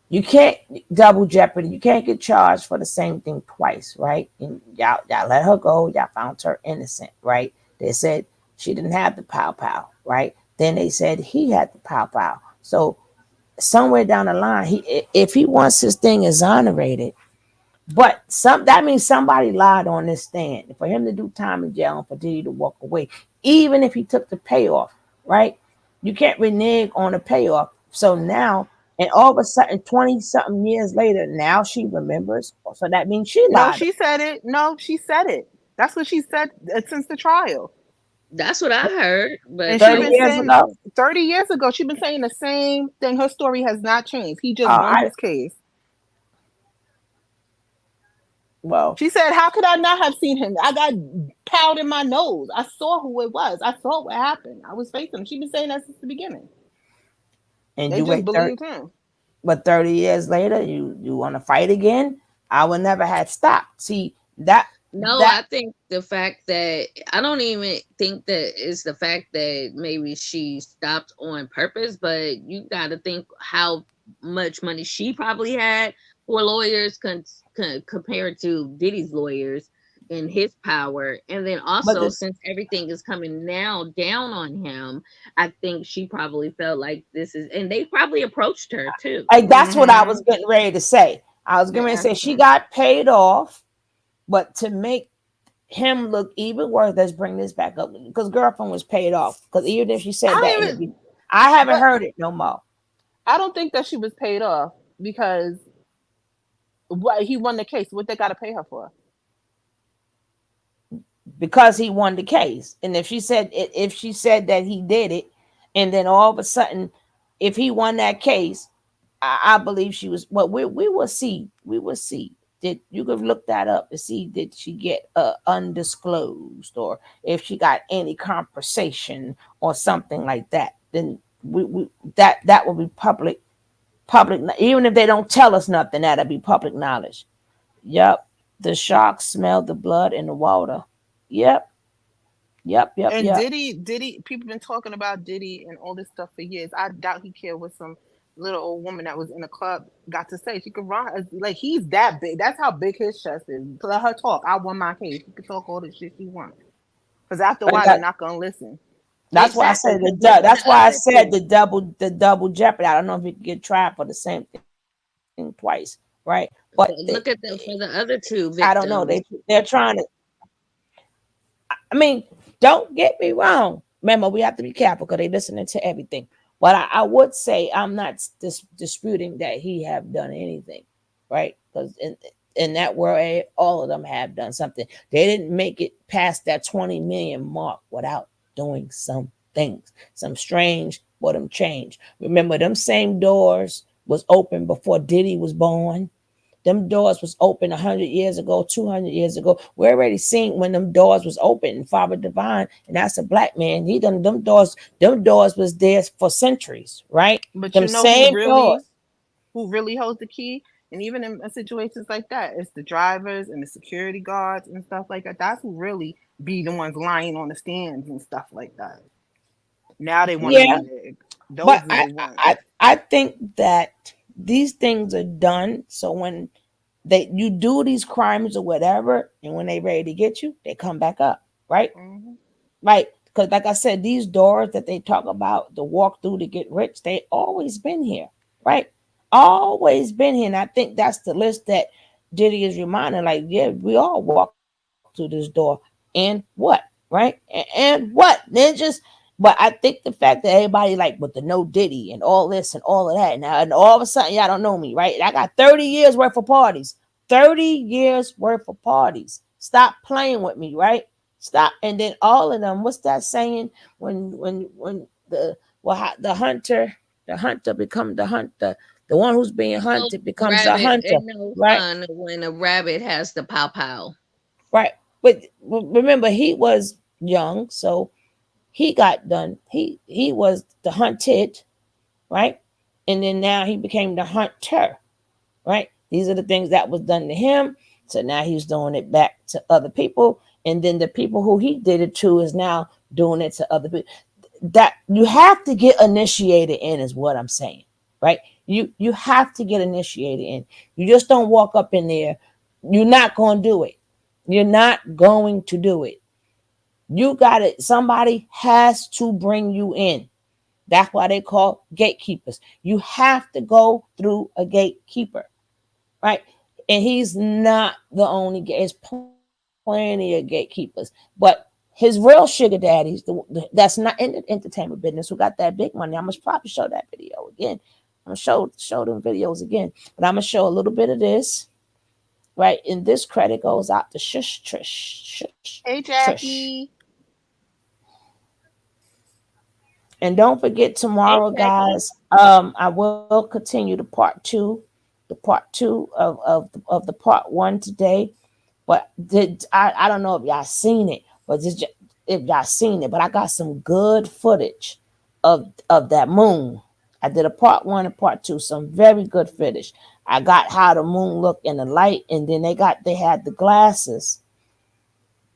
you can't double jeopardy. You can't get charged for the same thing twice, right? And y'all let her go. Y'all found her innocent, right? They said she didn't have the pow pow, right? Then they said he had the pow pow. So somewhere down the line, if he wants his thing exonerated, but that means somebody lied on this stand for him to do time in jail and for Diddy to walk away, even if he took the payoff, right? You can't renege on the payoff. So now, and all of a sudden, 20 something years later, now she remembers. So that means she No, lied. she said it. No, she said it. That's what she said since the trial. That's what I heard, but And she 30 been years saying ago. 30 years ago, she been saying the same thing. Her story has not changed. He just won I his case. well, She said, "How could I not have seen him? I got powder in my nose. I saw who it was. I saw what happened. I was facing him." She been saying that since the beginning. and They you just wait 30, believed him. but 30 years later, you want to fight again? I would never have stopped. See that no, that I think the fact that I don't even think that it's the fact that maybe she stopped on purpose, but you got to think how much money she probably had for lawyers compared to Diddy's lawyers and his power. And then but also, since everything is coming now down on him, I think she probably felt like this is, and they probably approached her too. that's what I Mm-hmm. was getting ready to say. I was They getting ready to say asked she her. got paid off, but to make him look even worse, let's bring this back up because girlfriend was paid off. Because even if she I said that don't in the even. I haven't But heard it no more I don't think that she was paid off because what he won the case. What they got to pay her for? because he won the case. And if she said that he did it, and then all of a sudden, if he won that case, I believe she was. Well, we will see. We will see. Did you could look that up to see did she get undisclosed or if she got any compensation or something like that? Then we that will be public. Even if they don't tell us nothing, that'll be public knowledge. Yep, the sharks smelled the blood in the water. Yep, yep, yep, And yep. Diddy, people been talking about Diddy and all this stuff for years. I doubt he cared what some little old woman that was in a club got to say. She could run like he's that big. That's how big his chest is. Let her talk. I won my case. She could talk all the shit she wants. Because after a And while, they're not gonna listen. that's why I Exactly. said Because look at the that's why I other said two. the double jeopardy. I don't know if you can get tried for the same thing twice, right? But Look at the for the other two I don't know. victims. They're trying to. I mean, don't get me wrong. Remember, we have to be careful because they're listening to everything. But I would say I'm not disputing that he have done anything, right? Because in that world, all of them have done something. They didn't make it past that 20 million mark without doing some things, some strange, but them change. Remember, them same doors was open before Diddy was born. Them doors was open 100 years ago, 200 years ago. We already seen when them doors was open. And Father Divine, and that's a black man. He done them doors. Them doors was there for centuries, right? But Them you know who same doors. really holds the key? And even in situations like that, it's the drivers and the security guards and stuff like that. That's who really be the ones lying on the stands and stuff like that. Now they want to Yeah, renege. Those but are the ones. I think that these things are done so when you do these crimes or whatever, and when they ready to get you, they come back up, right? Mm-hmm. Right. Because like I said, these doors that they talk about, the walk through to get rich, they always been here, right? Always been here. And I think that's the list that Diddy is reminding. Like, yeah, we all walk through this door. And what? Right? And what? Then just but I think the fact that everybody like with the no Diddy and all this and all of that now, and all of a sudden y'all don't know me, right? I got 30 years worth of parties. 30 years worth of parties. Stop playing with me, right? Stop. And then all of them, what's that saying? When the hunter become the hunter, the one who's being No hunted becomes the rabbit, hunter, ain't no right? fun when a rabbit has the pow pow. Right. But remember, he was young, so he got done. He was the hunted, right? And then now he became the hunter, right? These are the things that was done to him. So now he's doing it back to other people. And then the people who he did it to is now doing it to other people. That you have to get initiated in is what I'm saying, right? You have to get initiated in. You just don't walk up in there. You're not going to do it. You're not going to do it. You got it. Somebody has to bring you in. That's why they call gatekeepers. You have to go through a gatekeeper, right? And he's not the only. There's plenty of gatekeepers, but his real sugar daddies, that's not in the entertainment business, who got that big money. I'm gonna probably show that video again. I'm gonna show them videos again, but I'm gonna show a little bit of this, right? And this credit goes out to Shush Trish. Shush, Hey, Trish. Jackie. And don't forget tomorrow, guys. I will continue the part two of the part one today. But I don't know if y'all seen it, but if y'all seen it, but I got some good footage of that moon. I did a part one and part two, some very good footage. I got how the moon looked in the light, and then they had the glasses,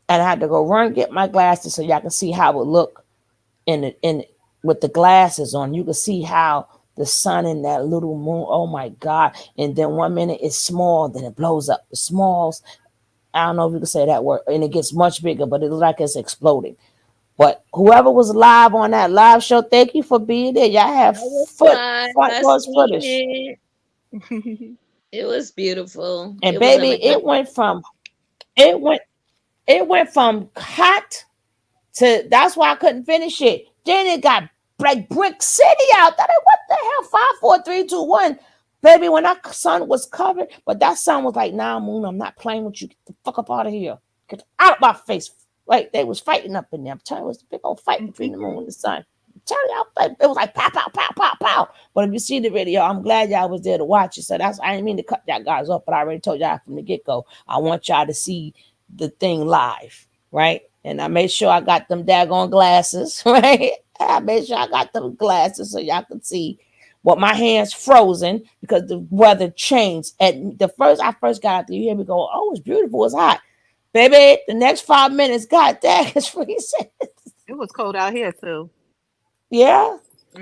and I had to go run and get my glasses so y'all can see how it looked in with the glasses on. You can see how the sun and that little moon. Oh my God! And then 1 minute it's small, then it blows up. The smalls. I don't know if you can say that word, and it gets much bigger, but it looks like it's exploding. But whoever was live on that live show, thank you for being there. Y'all have front doors footage. It was beautiful. And It baby, was it went from hot to, that's why I couldn't finish it. Then it got like Brick City out there. What the hell? 5, 4, 3, 2, 1. Baby, when that sun was covered, but that sun was like, nah, moon, I'm not playing with you. Get the fuck up out of here. Get out of my face. Like, they was fighting up in there. I'm telling you, it was a big old fight between the moon and the sun. I'm telling you, it was like pow, pow, pow, pow, pow. But if you see the video, I'm glad y'all was there to watch it. So I didn't mean to cut y'all guys off, but I already told y'all from the get-go, I want y'all to see the thing live, right? And I made sure I got them daggone glasses, right? I made sure I got them glasses so y'all could see. But my hands frozen because the weather changed. At I first got out there, you hear me go, oh, it's beautiful, it's hot. Baby, the next 5 minutes, God dang, it's freezing. It was cold out here too. Yeah,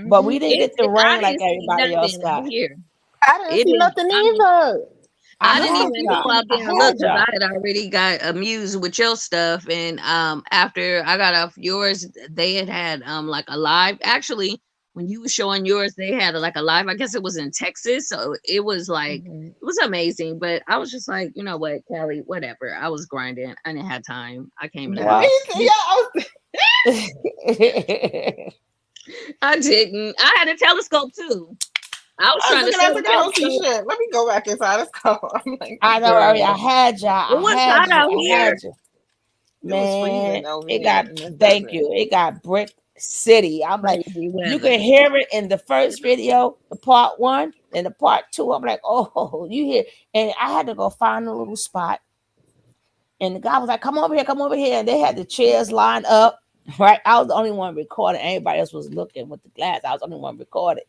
but we didn't get the rain like everybody else got. Here. I didn't see nothing either. I didn't even go out there and look because y'all. I had already got amused with your stuff. And after I got off yours, they had like a live. Actually, when you were showing yours, they had like a live. I guess it was in Texas, so it was like it was amazing. But I was just like, you know what, Kelly, whatever. I was grinding. I didn't have time. I came in the house. I didn't. I had a telescope too. I was I was trying to looking, say I was like, I don't see so shit. Let me go back inside. Let's go. I'm like, I know, girl. I had y'all. It was hot out I here. had you. it was freezing Man, over it here got, in this thank desert. you. It got Brick City. I'm like, Crazy you weather. can hear it in the first video, the part one, and the part two. I'm like, oh, you hear. And I had to go find a little spot. And the guy was like, come over here, come over here. And they had the chairs lined up, right? I was the only one recording. Everybody else was looking with the glass. I was the only one recording.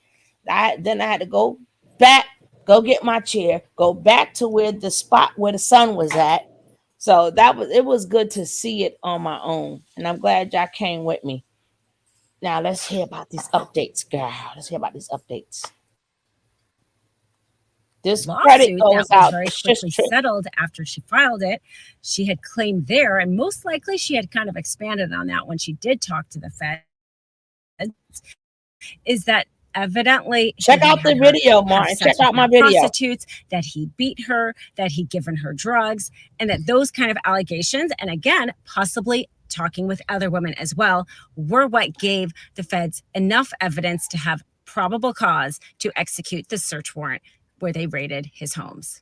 Then I had to go back, go get my chair, go back to where the spot where the sun was at. So it was good to see it on my own. And I'm glad y'all came with me. Now let's hear about these updates, girl. Let's hear about these updates. This credit Lawsuit goes that was out very to quickly Trick. settled after she filed it. She had claimed there, and most likely she had kind of expanded on that when she did talk to the feds, is that evidently Check out the video, Martin. Check out my video. Prostitutes, that he beat her, that he'd given her drugs, and that those kind of allegations, and again, possibly talking with other women as well, were what gave the feds enough evidence to have probable cause to execute the search warrant where they raided his homes.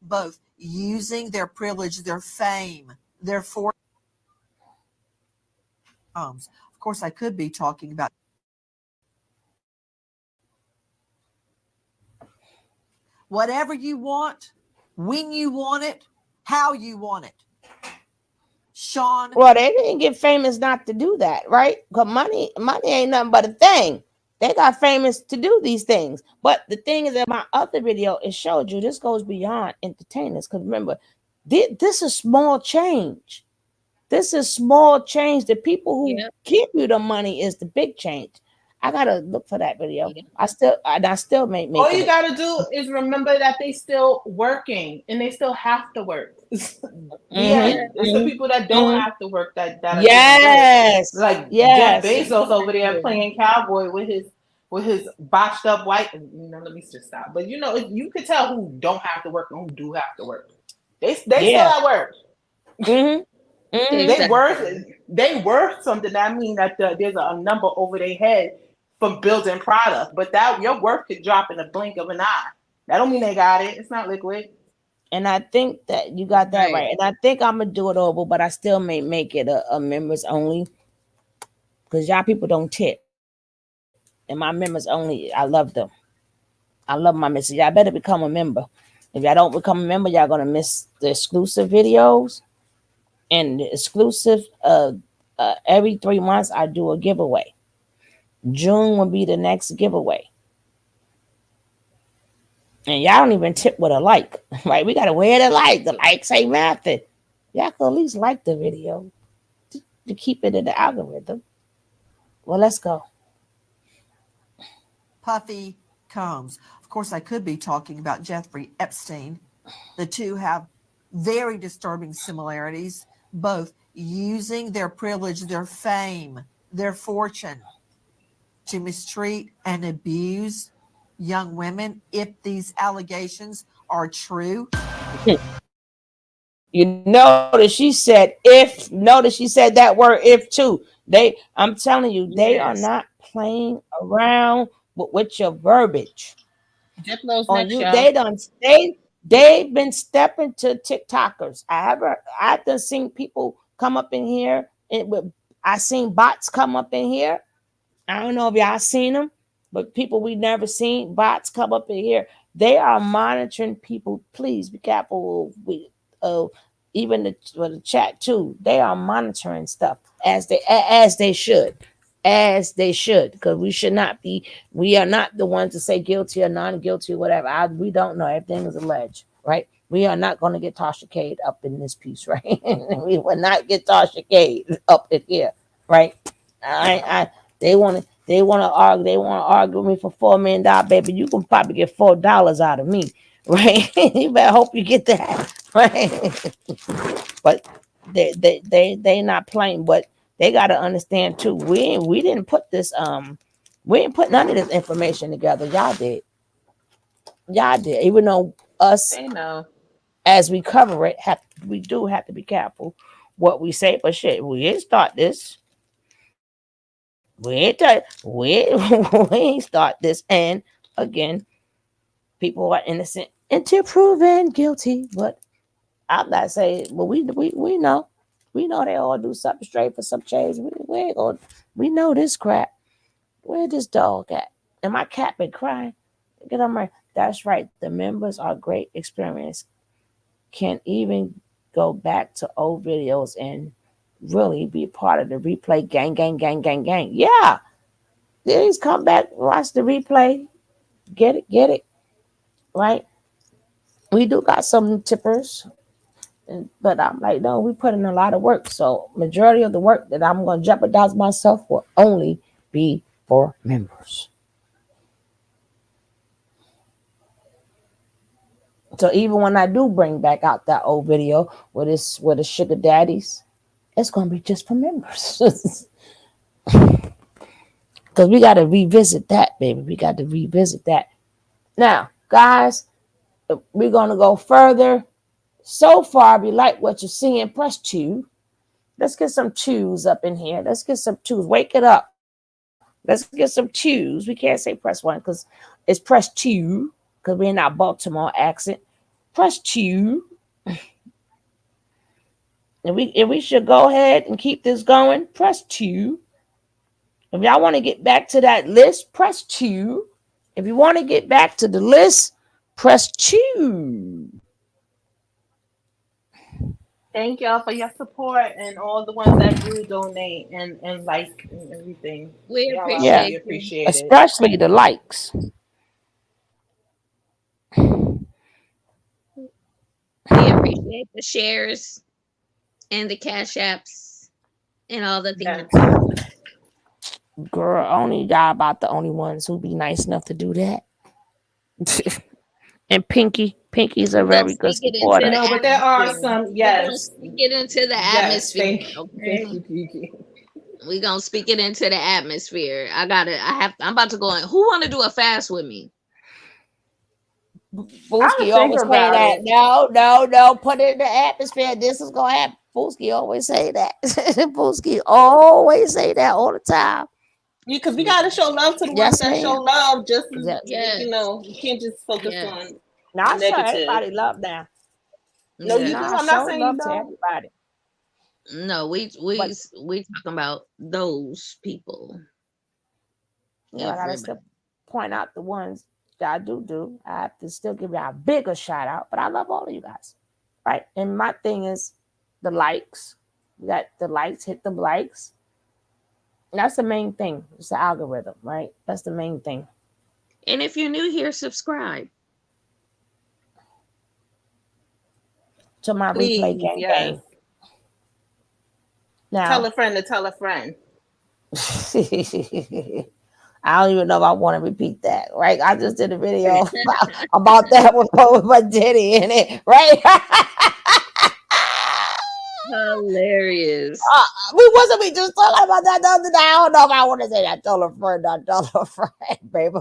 Both using their privilege, their fame, their fortune. Of course, I could be talking about whatever you want, when you want it, how you want it. Sean. Well, they didn't get famous not to do that, right? Because money ain't nothing but a thing. They got famous to do these things. But the thing is, that my other video, it showed you this goes beyond entertainers. Because remember, this is small change. This is small change. The people who give you the money is the big change. I gotta look for that video. I still may make All it. you gotta do is remember that they still working and they still have to work. There's some people that don't have to work that are doing good. Like Jeff Bezos over there playing cowboy with his botched up white. Let me just stop. But you could tell who don't have to work and who do have to work. They still at work. They worth something. That means that there's a number over their head from building product, but that your worth could drop in a blink of an eye. That don't mean they got it. It's not liquid. And I think that you got that right. And I think I'm gonna do it over, but I still may make it a members only, because y'all people don't tip. And my members only, I love them. I love my members. Y'all better become a member. If y'all don't become a member, y'all gonna miss the exclusive videos and the exclusive. Every 3 months I do a giveaway. June will be the next giveaway. And y'all don't even tip with a like, right? We gotta wear the like. The likes ain't nothing. Y'all can at least like the video to keep it in the algorithm. Well, let's go. Puffy Combs. Of course, I could be talking about Jeffrey Epstein. The two have very disturbing similarities, both using their privilege, their fame, their fortune to mistreat and abuse young women. If these allegations are true. You notice she said if. Notice she said that word if too. I'm telling you, they are not playing around with your verbiage. On you, they've been stepping to TikTokers. I've done seen people come up in here, and I seen bots come up in here. I don't know if y'all seen them, but people we never seen, bots come up in here. They are monitoring people. Please be careful with even the chat too. They are monitoring stuff as they should, because we are not the ones to say guilty or non-guilty or whatever. We don't know. Everything is alleged, right? We are not going to get Tasha Cade up in this piece, right? We will not get Tasha Cade up in here, right? They want to argue with me for $4 million, baby. You can probably get $4 out of me, right? You better hope you get that, right? But they not playing. But they got to understand too. We didn't put this We didn't put none of this information together. Y'all did. Y'all did. Even though us, They know. as we cover it, we do have to be careful what we say. But shit, we didn't start this. We ain't we ain't start this. And again, people are innocent until proven guilty. But I'm not saying, but we know. We know they all do something straight for some change. We ain't gonna, we know this crap. Where this dog at? And my cat been crying. Get on my. That's right. The members are great experience. Can even go back to old videos and really be part of the replay gang. Yeah. Please come back, watch the replay. Get it. Right? We do got some tippers. But I'm like, no, we put in a lot of work. So majority of the work that I'm going to jeopardize myself will only be for members. So even when I do bring back out that old video with the sugar daddies, it's going to be just for members. Because we got to revisit that, baby. We got to revisit that. Now, guys, we're going to go further. So far, if you like what you're seeing, press 2. Let's get some 2s up in here. Let's get some 2s. Wake it up. Let's get some 2s. We can't say press 1 because it's press 2 because we're in our Baltimore accent. Press 2. And we should go ahead and keep this going. Press 2. If y'all want to get back to that list, press 2. If you want to get back to the list, press 2. Thank y'all for your support and all the ones that do donate and like and everything. We Y'all, I appreciate really you. appreciate it. Especially the likes. We appreciate the shares and the cash apps and all the things. Girl, only y'all about the only ones who be nice enough to do that. And Pinky's a very good supporter. No, but there are some. Yes, Speak it into the yes. atmosphere. Thank you, Kiki. We gonna speak it into the atmosphere. I'm about to go in. Who want to do a fast with me? Booski always say that. No, put it in the atmosphere. This is gonna happen. Booski always say that. Booski always say that all the time. Because we gotta show love to the ones that show love. Just Yes. you know, you can't just focus on Now I show negative. everybody love now. No, you do. I'm not saying love you to don't. everybody. No, we talking about those people. Yeah, I gotta still point out the ones that I do. I have to still give you a bigger shout out, but I love all of you guys. Right? And my thing is the likes. We got the likes, hit the likes. That's the main thing. It's the algorithm, right? That's the main thing. And if you're new here, subscribe to my replay gang. Now, tell a friend to tell a friend. I don't even know if I want to repeat that, right? I just did a video about that with my Diddy in it, right? Hilarious. We just talking about that the other day. I don't know if I want to say that. Tell a friend, baby.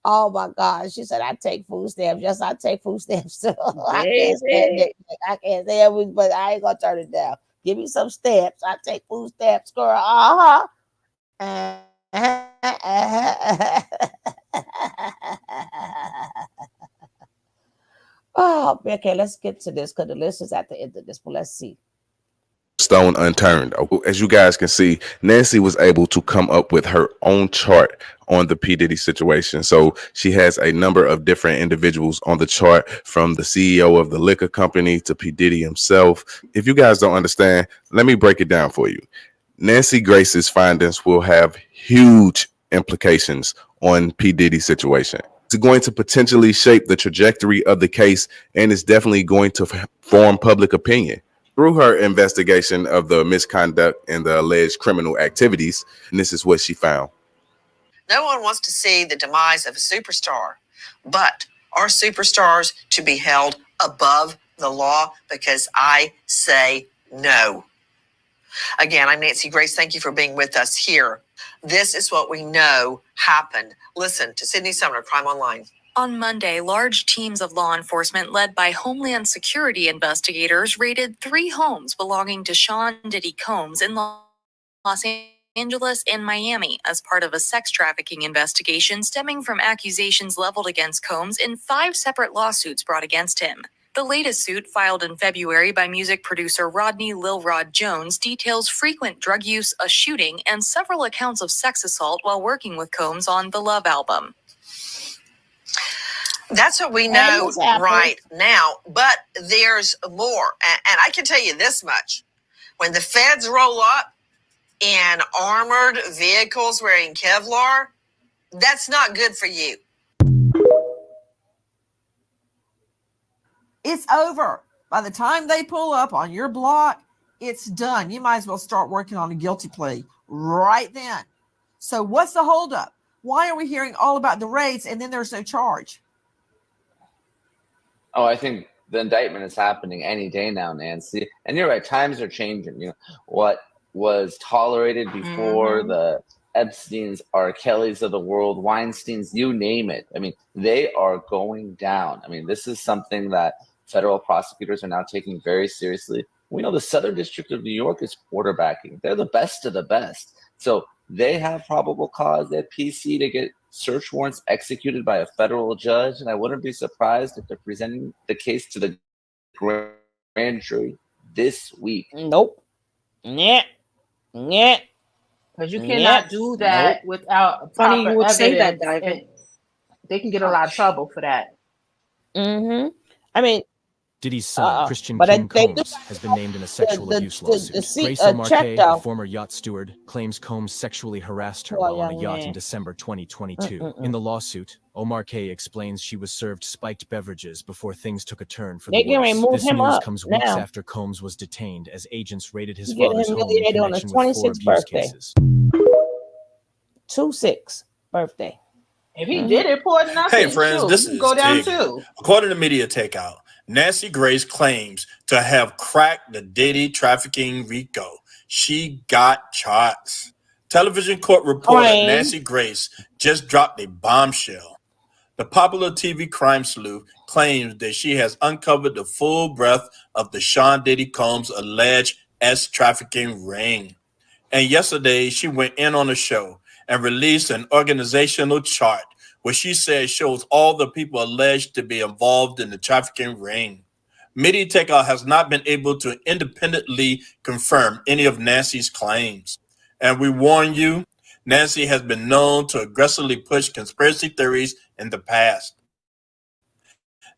Oh my God. She said, I take food stamps. Yes, I take food stamps too. I can't stand it. I can't say it, but I ain't gonna turn it down. Give me some stamps. I take food stamps, girl. Oh, okay, let's get to this because the list is at the end of this, but let's see. Stone unturned. As you guys can see, Nancy was able to come up with her own chart on the P. Diddy situation. So she has a number of different individuals on the chart, from the CEO of the liquor company to P. Diddy himself. If you guys don't understand, let me break it down for you. Nancy Grace's findings will have huge implications on P. Diddy's situation. It's going to potentially shape the trajectory of the case, and it's definitely going to form public opinion. Through her investigation of the misconduct and the alleged criminal activities, and this is what she found. No one wants to see the demise of a superstar, but are superstars to be held above the law? Because I say no. Again, I'm Nancy Grace. Thank you for being with us here This is what we know happened. Listen to Sydney Sumner, Crime Online. On Monday, large teams of law enforcement led by Homeland Security investigators raided 3 homes belonging to Sean Diddy Combs in Los Angeles and Miami as part of a sex trafficking investigation stemming from accusations leveled against Combs in 5 separate lawsuits brought against him. The latest suit, filed in February by music producer Rodney Lil Rod Jones, details frequent drug use, a shooting, and several accounts of sex assault while working with Combs on the Love album. That's what we know right now, but there's more. And I can tell you this much. When the feds roll up in armored vehicles wearing Kevlar, that's not good for you. It's over. By the time they pull up on your block, it's done. You might as well start working on a guilty plea right then. So what's the holdup? Why are we hearing all about the raids and then there's no charge? Oh, I think the indictment is happening any day now, Nancy. And you're right, times are changing. You know, what was tolerated before, the Epsteins, R. Kellys of the world, Weinsteins, you name it. I mean, they are going down. I mean, this is something that federal prosecutors are now taking very seriously. We know the Southern District of New York is quarterbacking. They're the best of the best. So they have probable cause, they have PC to get search warrants executed by a federal judge. And I wouldn't be surprised if they're presenting the case to the grand jury this week. Nope. Yeah. Yeah. Because you cannot do that without Funny proper you would say that, evidence, Diamond. and they can get a lot of trouble for that. Mm-hmm. I mean, Diddy's son, Christian but King they Combs, has been named in a sexual abuse the lawsuit. Grace check O'Marquet, though. a former yacht steward, claims Combs sexually harassed her Poor while on a young yacht man. in December 2022. In the lawsuit, O'Marquet explains she was served spiked beverages before things took a turn for They the can worse. remove This him news up comes weeks now. after Combs was detained as agents raided his He get father's home in humiliated on his connection with 4 26th abuse birthday. cases. 26th birthday. If he did it for nothing, Hey, friends, too, this he can is go down Tig. too. According to Media Takeout, Nancy Grace claims to have cracked the Diddy trafficking RICO. She got charged. Television court reporter Nancy Grace just dropped a bombshell. The popular TV crime sleuth claims that she has uncovered the full breadth of the Sean Diddy Combs alleged trafficking ring. And yesterday, she went in on the show and released an organizational chart where she says shows all the people alleged to be involved in the trafficking ring. Media Takeout has not been able to independently confirm any of Nancy's claims. And we warn you, Nancy has been known to aggressively push conspiracy theories in the past.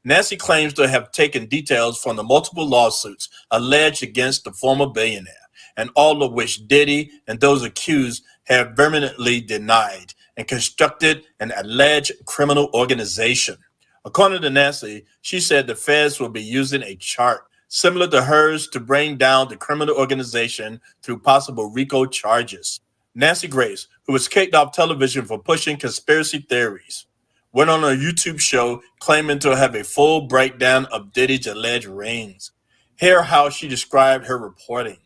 Nancy claims to have taken details from the multiple lawsuits alleged against the former billionaire, and all of which Diddy and those accused have vehemently denied, and constructed an alleged criminal organization. According to Nancy, she said the feds will be using a chart similar to hers to bring down the criminal organization through possible RICO charges. Nancy Grace, who was kicked off television for pushing conspiracy theories, went on a YouTube show claiming to have a full breakdown of Diddy's alleged rings. Hear how she described her reporting.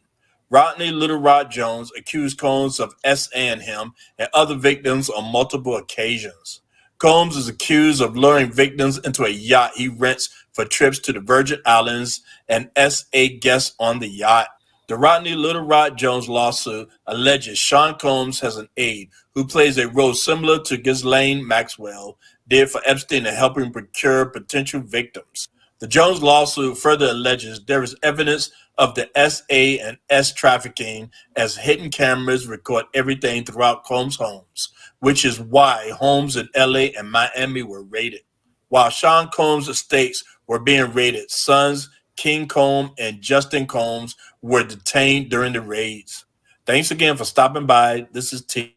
Rodney Little Rod Jones accused Combs of S.A.ing him and other victims on multiple occasions. Combs is accused of luring victims into a yacht he rents for trips to the Virgin Islands and S.A. guests on the yacht. The Rodney Little Rod Jones lawsuit alleges Sean Combs has an aide who plays a role similar to Ghislaine Maxwell did for Epstein in helping procure potential victims. The Jones lawsuit further alleges there is evidence of the SA and S trafficking as hidden cameras record everything throughout Combs' homes, which is why homes in LA and Miami were raided. While Sean Combs' estates were being raided, sons King Combs and Justin Combs were detained during the raids. Thanks again for stopping by. This is T.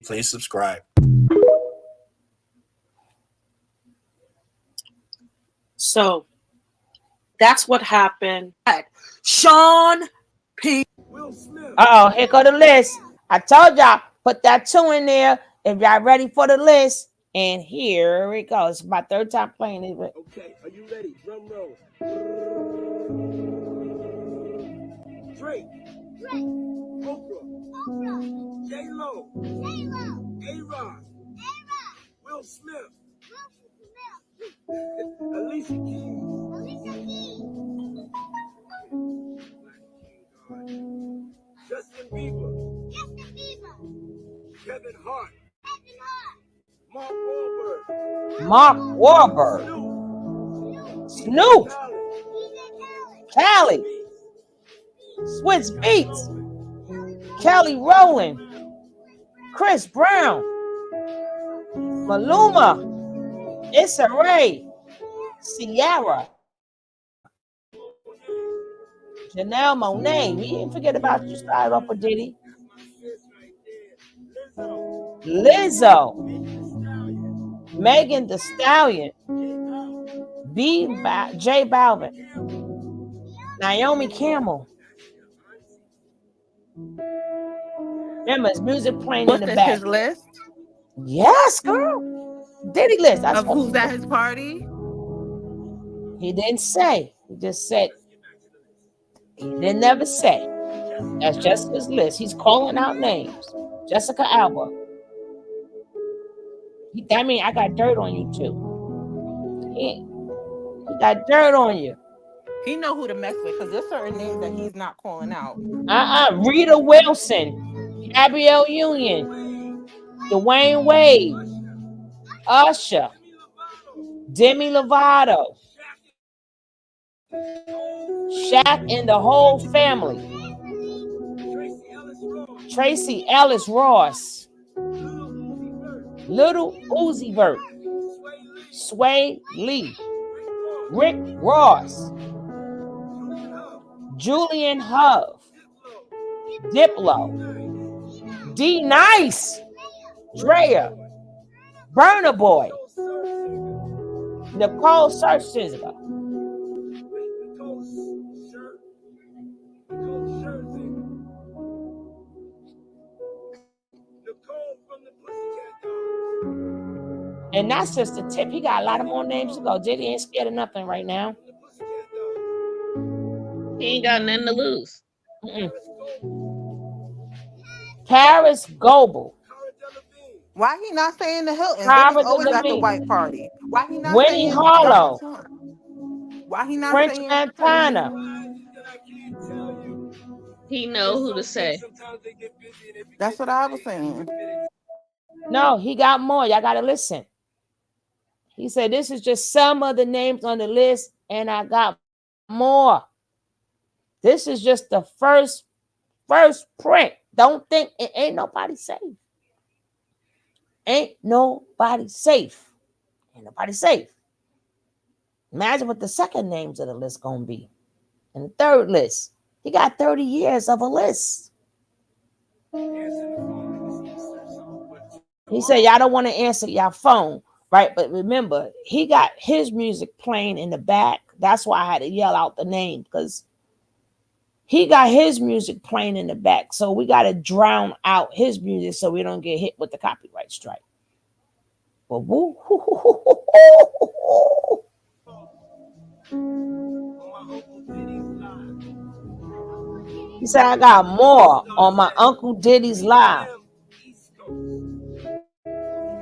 Please subscribe. So that's what happened. Sean P. Uh-oh, here go the list. I told y'all, put that 2 in there if y'all ready for the list. And here it goes. It's my 3rd time playing it. Okay, are you ready? Drum roll. Drake, Oprah, J-Lo, A-Rod, Will Smith, Alicia Keys, Justin Bieber, Kevin Hart, Mark Wahlberg, Snoop, Cali, Swizz Beats, Kelly Rowland, Chris Brown, Maluma, Issa Rae, Ciara, Janelle Monáe. We didn't forget about you. Started off with Diddy. Lizzo, Megan Thee Stallion, J Balvin, Naomi Campbell. Remember, his music playing What's in the this, back. his list? Yes, girl. Diddy list. That's of who's at his party? He didn't say. He just said. He didn't never say. That's just his list. He's calling out names. Jessica Alba. That means I got dirt on you too. He got dirt on you. He know who to mess with because there's certain names that he's not calling out. Rita Wilson, Gabrielle Union, Dwayne Wade, Usher, Demi Lovato, Shaq and the whole family, Tracy Ellis Ross, Little Uzi Vert, Sway Lee, Rick Ross, Julian Hove, Diplo, D Nice, Drea, Burna Boy, Nicole Scherzinger, and that's just the tip. He got a lot of more names to go. Diddy ain't scared of nothing right now. He ain't got nothing to lose. Paris Goebel. Why he not saying the Hilton? Cara Diddy's always at the Delevingne. white party. Why he not Winnie saying Harlow. Why he not French saying Montana. He know who to say. That's what I was saying. No, he got more. Y'all gotta listen. He said, this is just some of the names on the list, and I got more. This is just the first print. Don't think it ain't nobody safe. Ain't nobody safe. Ain't nobody safe. Imagine what the second names of the list gonna be. And the third list. He got 30 years of a list. He said, y'all don't want to answer your phone, right? But remember, he got his music playing in the back. That's why I had to yell out the name, because he got his music playing in the back. So we got to drown out his music so we don't get hit with the copyright strike. But woo, he said, I got more on my Uncle Diddy's live.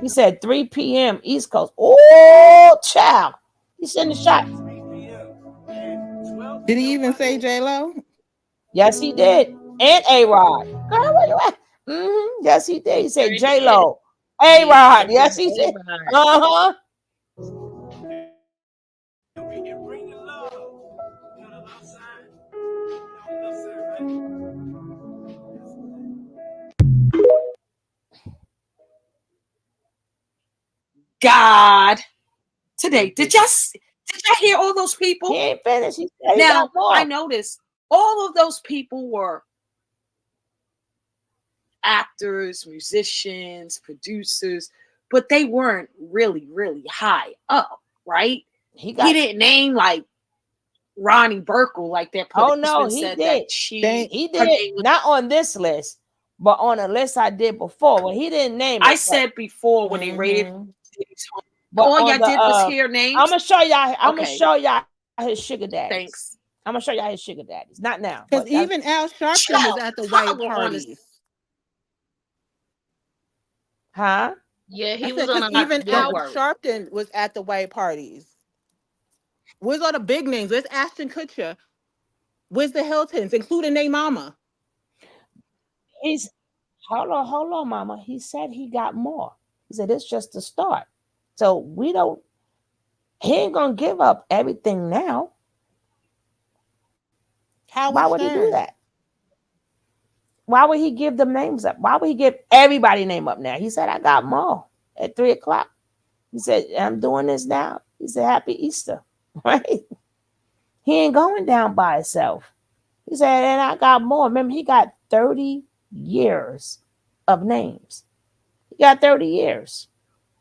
He said 3 p.m. East Coast. Oh, child. He's sending shots. Did he even say J-Lo? Yes, he did. And A-Rod. Girl, where you at? Mm-hmm. Yes, he did. He said J-Lo. A-Rod. Yes, he did. Uh-huh. God. Today. Did y'all hear all those people? He ain't finished. He said he now, got more. I noticed all of those people were actors, musicians, producers, but they weren't really, really high up, right? He didn't name like Ronnie Burkle like that. Oh, no, he said did. That he did. Not on this list, but on a list I did before. Well, he didn't name it. I said before when they rated. But all y'all the, did was hear names. I'm gonna show y'all. I'm gonna show y'all his sugar daddy. Thanks. I'm gonna show y'all his sugar daddies. Not now, Because but even Al Sharpton was at the white parties. huh? Yeah, I he said was on because a even don't Al worry. Sharpton was at the white parties. Where's all the big names? Where's Ashton Kutcher? Where's the Hiltons, including their mama? He's hold on, mama. He said he got more. He said it's just the start. So we don't. He ain't gonna give up everything now. Why Howard would he do Stern. that? Why would he give them names up? Why would he give everybody name up now? He said, I got more at 3:00. He said, I'm doing this now. He said, Happy Easter. Right? He ain't going down by himself. He said, and I got more. Remember, he got 30 years of names. He got 30 years.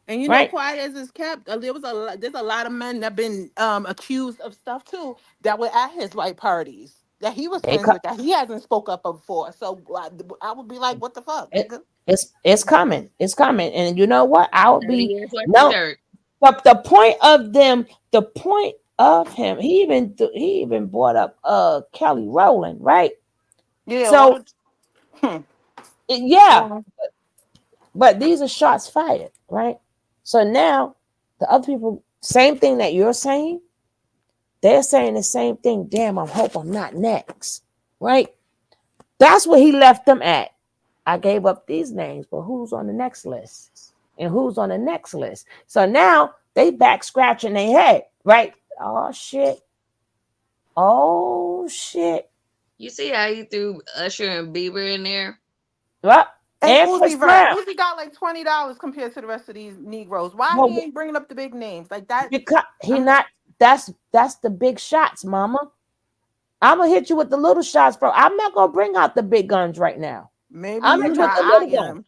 And you know, Right? quiet as it's kept, there's a lot of men that been accused of stuff too that were at his white parties that he was They friends cut with that he hasn't spoke up before. So I would be like, what the fuck, it, nigga? it's coming. It's coming. And you know what? I would 30 be years worth of no. dirt. But the point of him, he even brought up Kelly Rowland, right? Yeah, all So the yeah, but these are shots fired, right? So now the other people, same thing that you're saying, they're saying the same thing. Damn, I hope I'm not next, right? That's where he left them at. I gave up these names, but who's on the next list? And who's on the next list? So now they back scratching their head, right? Oh shit. Oh shit. You see how he threw Usher and Bieber in there? Well, and and Chris Uzi Vert. Brown. Uzi got like $20 compared to the rest of these Negroes. Why Well, he ain't bringing up the big names like that? because he I'm not that's the big shots, mama. I'm gonna hit you with the little shots, bro. I'm not gonna bring out the big guns right now. maybe I'm you hit you with not. the I little guns. am.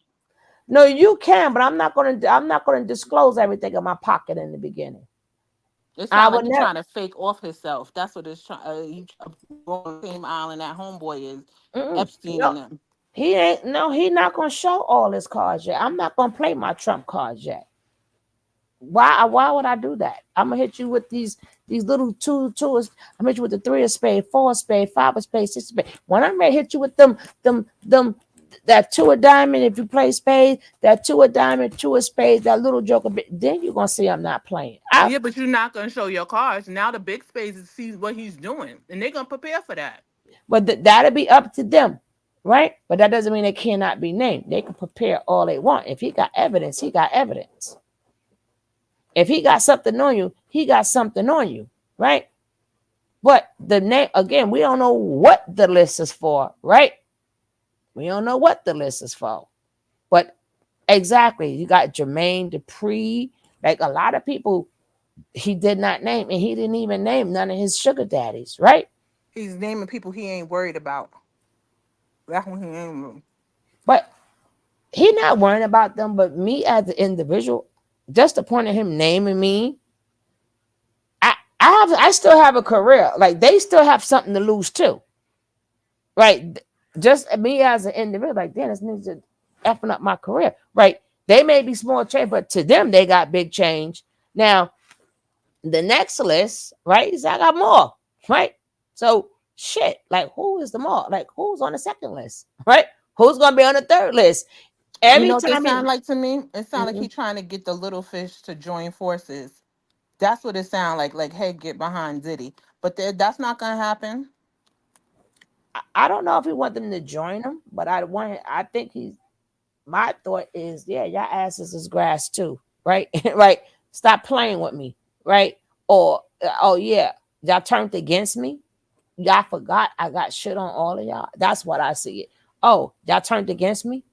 No, you can, but I'm not gonna disclose everything in my pocket in the beginning. It I sounds would like he's never. trying to fake off himself. That's what it's trying. He on the same island that homeboy is, Epstein No, and them. he ain't. No, he not gonna show all his cards yet. I'm not gonna play my trump cards yet. Why would I do that? I'm gonna hit you with these little twos. I'm gonna hit you with the 3 of spade, 4 of spade, 5 of spade, 6 of spade. When I'm ready to hit you with them that 2 of diamond, if you play spade, that 2 of diamond, 2 of spades, that little joker, then you're gonna see I'm not playing. Yeah, but you're not gonna show your cards. Now the big spaces see what he's doing, and they're gonna prepare for that. But that'll be up to them, right? But that doesn't mean they cannot be named. They can prepare all they want. If he got evidence, he got evidence. If he got something on you, he got something on you, right? But the name again, we don't know what the list is for, right? We don't know what the list is for. But exactly, you got Jermaine Dupri, like a lot of people he did not name, and he didn't even name none of his sugar daddies, right? He's naming people he ain't worried about. That's when he named them. But he not worrying about them. But me as an individual, just the point of him naming me, I still have a career. Like they still have something to lose too, right? Just me as an individual, like damn, this needs to effing up my career, right? They may be small change, but to them they got big change. Now the next list, right? Is I got more, right? So shit, like who is the more? Like who's on the second list, right? Who's gonna be on the third list? You Every know what this time sound he, like to me? It sounds like Mhm. he trying to get the little fish to join forces. That's what it sound like. Like, hey, get behind Diddy. But that's not gonna happen. I don't know if he want them to join him, but I think he's. My thought is, yeah, your asses is grass too, right? Right? Stop playing with me, right? Or oh yeah, y'all turned against me. Y'all forgot I got shit on all of y'all. That's what I see it. Oh, y'all turned against me,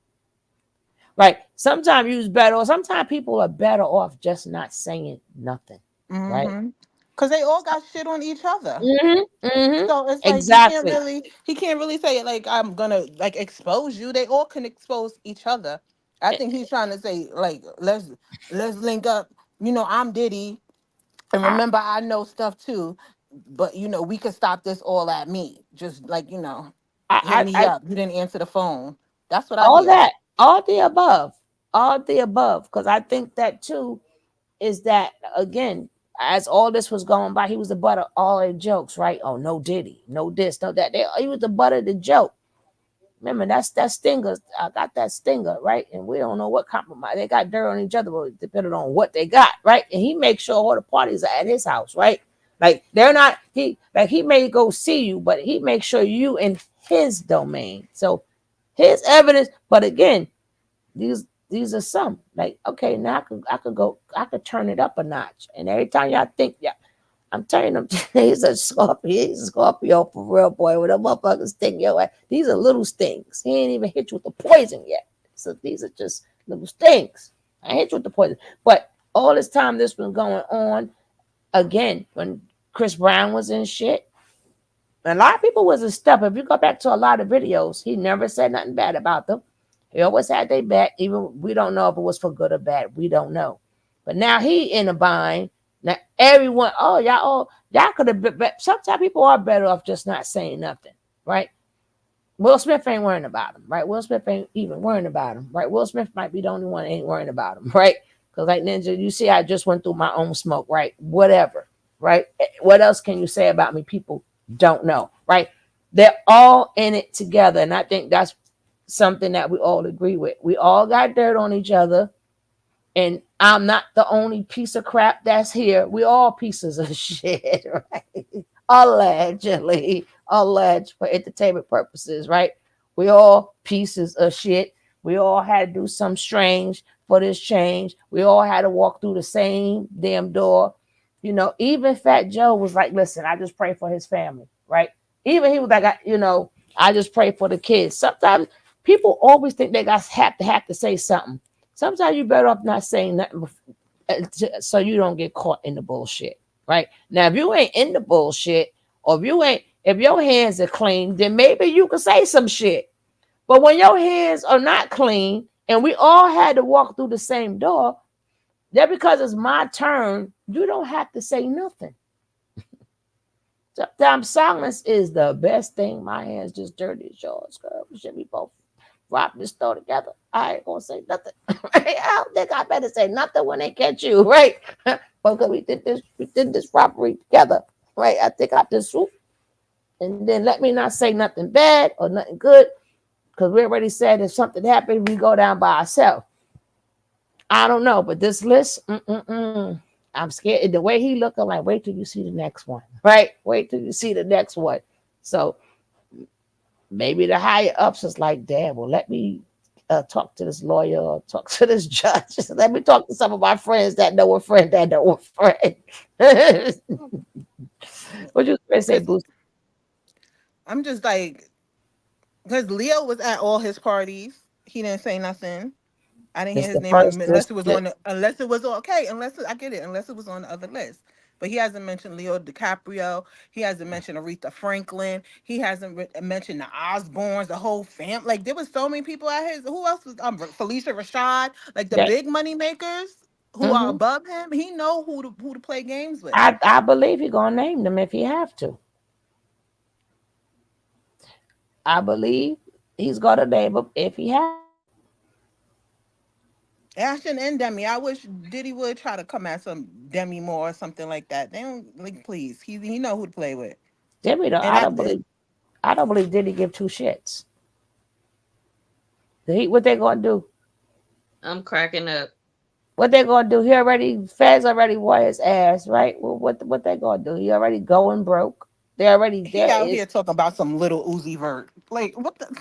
right? Sometimes you's better, or sometimes people are better off just not saying nothing, right? Mm-hmm. Because they all got shit on each other. So it's like Exactly. he can't really say like I'm gonna like expose you. They all can expose each other. I think he's trying to say like let's link up. You know, I'm Diddy, and I, remember I know stuff too. But you know, we could stop this all at me. Just like hit me I up. You didn't answer the phone. That's what I all hear. that, all the above, because I think that too is that again. as all this was going by, he was the butt of all their jokes, right? Oh, no Diddy, no this, no that. He was the butt of the joke. Remember, that's that stinger. I got that stinger, right? And we don't know what compromise. They got dirt on each other, but depending on what they got, right? And he makes sure all the parties are at his house, right? Like they're not, he may go see you, but he makes sure you in his domain. So his evidence, but again, these are some like, okay, now I could turn it up a notch. And every time y'all think, yeah, I'm telling him, he's a Scorpio. He's a Scorpio for real, boy. When the motherfuckers sting your ass, these are little stings. He ain't even hit you with the poison yet. So these are just little stings. I hit you with the poison. But all this time this was going on, again, when Chris Brown was in shit, a lot of people was a step. If you go back to a lot of videos, he never said nothing bad about them. He always had their back. Even we don't know if it was for good or bad. We don't know. But now he in a bind. Now everyone, y'all could have been. Sometimes people are better off just not saying nothing, right? Will Smith ain't worrying about him, right? Will Smith ain't even worrying about him, right? Will Smith might be the only one that ain't worrying about him, right? Because like Ninja, you see, I just went through my own smoke, right? Whatever, right? What else can you say about me? People don't know, right? They're all in it together, and I think that's something that we all agree with. We all got dirt on each other, and I'm not the only piece of crap that's here. We all pieces of shit, right? Alleged for entertainment purposes, right? We all pieces of shit. We all had to do some strange for this change. We all had to walk through the same damn door. You know, even Fat Joe was like, listen, I just pray for his family, right? Even he was like, I just pray for the kids. Sometimes people always think they have to say something. Sometimes you better off not saying nothing so you don't get caught in the bullshit, right? Now, if you ain't in the bullshit, or if your hands are clean, then maybe you can say some shit. But when your hands are not clean, and we all had to walk through the same door, just because it's my turn, you don't have to say nothing. Sometimes silence is the best thing. My hands just dirty as yours, girl. We should be both robbing this store together. I ain't gonna say nothing. Right? I don't think I better say nothing when they catch you, right? Because we did this robbery together, right? I think I just swoop. And then let me not say nothing bad or nothing good, because we already said if something happened, we go down by ourselves. I don't know, but this list, I'm scared. The way he looking, like, wait till you see the next one, right? Wait till you see the next one. So maybe the higher ups is like, damn, well, let me talk to this lawyer or talk to this judge. Let me talk to some of my friends that know a friend that know a friend. What you say, Boost? I'm just like, because Leo was at all his parties. He didn't say nothing. I didn't It's hear his the name first. unless it was on unless it was okay. I get it. Unless it was on the other list. But he hasn't mentioned Leo DiCaprio. He hasn't mentioned Aretha Franklin. He hasn't mentioned the Osbournes, the whole fam. Like there was so many people at his. Who else was Felicia Rashad? Like the big money makers who are above him. He know who to play games with. I believe he gonna name them if he have to. I believe he's gonna name them if he have. Ashton and Demi. I wish Diddy would try to come at some Demi Moore or something like that. They don't like, please. He know who to play with. Demi, And I don't believe Diddy give two shits. What they gonna do? I'm cracking up. What they gonna do? Feds already wore his ass, right? Well, what they gonna do? He already going broke. They already he out here talking about some little Uzi Vert. Like what the?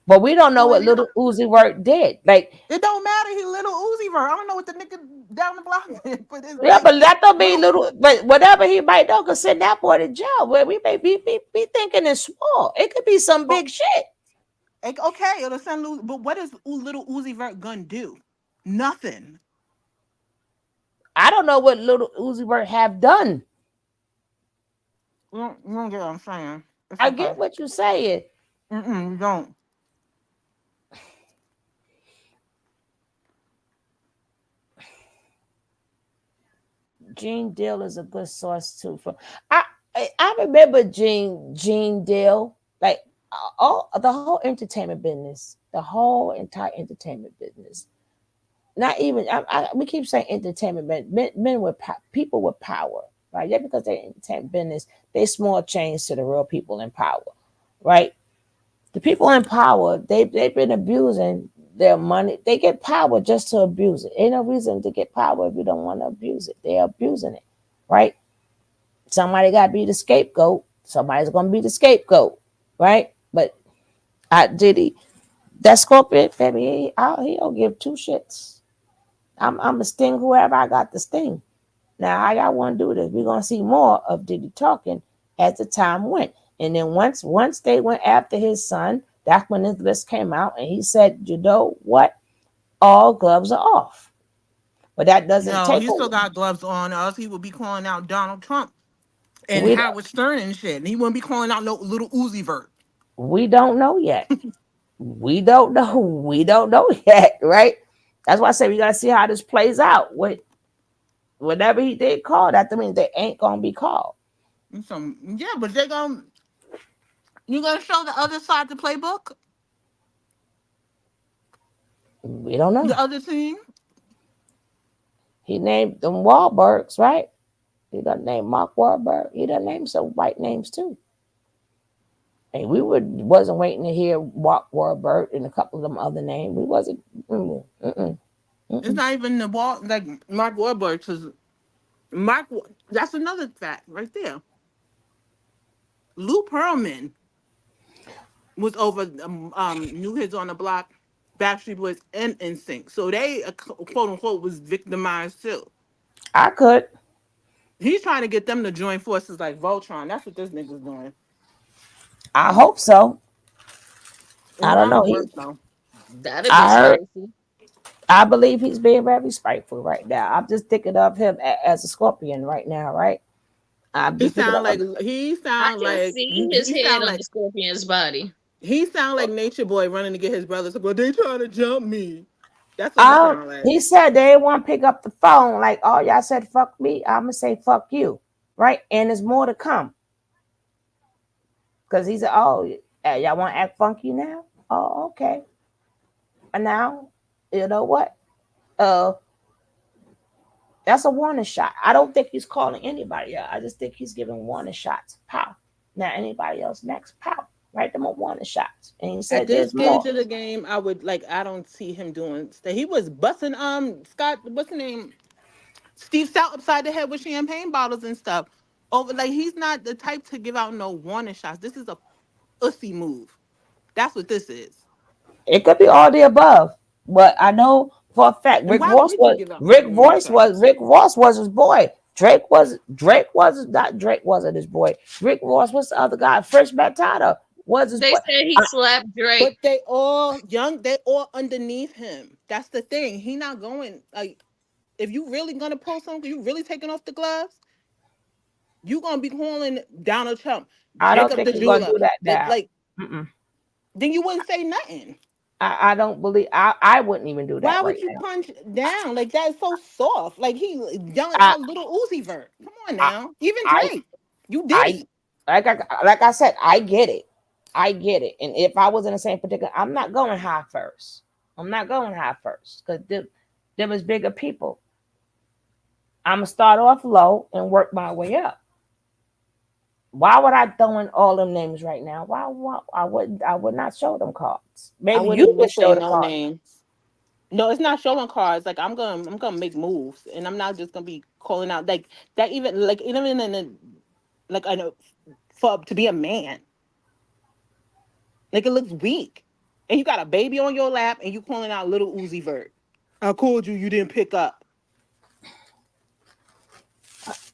But we don't know what little Uzi Vert did. Like it don't matter. He little Uzi Vert. I don't know what the nigga down the block did, but it's yeah, but that don't mean little. But whatever he might do, could send that boy to jail. Where we may be thinking it's small. It could be some big shit. Okay, it'll send Uzi, but what does little Uzi Vert gun do? Nothing. I don't know what little Uzi Vert have done. You don't get what I'm saying. I get what you're saying. You don't. Gene Deal is a good source too. I remember Gene Deal, like all the whole entertainment business, the whole entire entertainment business not even we keep saying entertainment, but men with people with power, right? Yeah, because they entertainment business, they small change to the real people in power, right? The people in power, they've been abusing their money. They get power just to abuse it. Ain't no reason to get power if you don't want to abuse it. They're abusing it, right? Somebody got to be the scapegoat. Somebody's gonna be the scapegoat, right? But I Diddy, that Scorpion, baby, he don't give two shits. I'm a sting whoever I got to sting. Now, how y'all want to do this? We're gonna see more of Diddy talking as the time went, and then once they went after his son, that's when his list came out, and he said, "You know what? All gloves are off." But that doesn't No, take he away. still got gloves on, or else he would be calling out Donald Trump and We Howard Stern and shit. And he wouldn't be calling out no little Uzi Vert. we don't know yet. We don't know. We don't know yet, right? That's why I say we gotta see how this plays out. Whatever he did call, that means they ain't gonna be called. Yeah, but you gonna show the other side the playbook? We don't know. The other team? He named them Wahlbergs, right? He done named Mark Wahlberg. He done named some white names too. And we wasn't waiting to hear Mark Wahlberg and a couple of them other names. We wasn't. It's not even the wall like Mark Wahlberg, because that's another fact right there. Lou Pearlman was over New Kids on the Block, Backstreet Boys, and NSYNC. So they quote unquote was victimized too. I could. He's trying to get them to join forces like Voltron. That's what this nigga's doing. I hope so. It's I don't not know. gonna work though. That'd be I heard. spicy. I believe he's being very spiteful right now. I'm just thinking of him as a scorpion right now, right? I'm He just thinking sound of like him. I can see his he head sound on like the scorpion's body. he sound like Nature Boy running to get his brothers. But they trying to jump me. That's what he sound like. He said they want to pick up the phone. Like, oh, y'all said fuck me. I'm gonna say fuck you, right? And there's more to come because he said, oh, y'all want to act funky now? Oh, okay. And now, you know what? Uh, that's a warning shot. I don't think he's calling anybody out. I just think he's giving warning shots. Pow. Now anybody else next? Pow. Write them a warning shots. And he At said, this there's more. stage of the game, I would like. I don't see him doing. He was busting Scott. What's the name? Steve Stout upside the head with champagne bottles and stuff. Over like he's not the type to give out no warning shots. This is a pussy move. That's what this is. It could be all the above, but I know for a fact And why would he give out no warning shots? Rick Ross was his boy. Drake was not Drake wasn't his boy. Rick Ross was the other guy. Fresh Batata was his They boy. said he slapped But Drake. they all young. They all underneath him. That's the thing. He not going like. If you really gonna pull something, you really taking off the gloves. You gonna be calling Donald Trump, I don't Jacob think the he's gonna jeweler. do that That now. like Mm-mm. then you wouldn't say nothing. I don't believe I wouldn't even do that Why right would you now. punch down? Like that's so soft. Like he yelling I out little Uzi Vert. Come on I now. Even I Drake. You I Diddy. like I said, I get it. I get it. And if I was in the same particular, I'm not going high first. I'm not going high first because there was bigger people. I'm gonna start off low and work my way up. Why would I throw in all them names right now? Why I would not show them cards. I Maybe wouldn't you even would say show the no card. names. No, it's not showing cards. Like I'm gonna make moves, and I'm not just gonna be calling out like that. Even in a like I know for to be a man, like it looks weak, and you got a baby on your lap, and you calling out little Uzi Vert. I called you, you didn't pick up.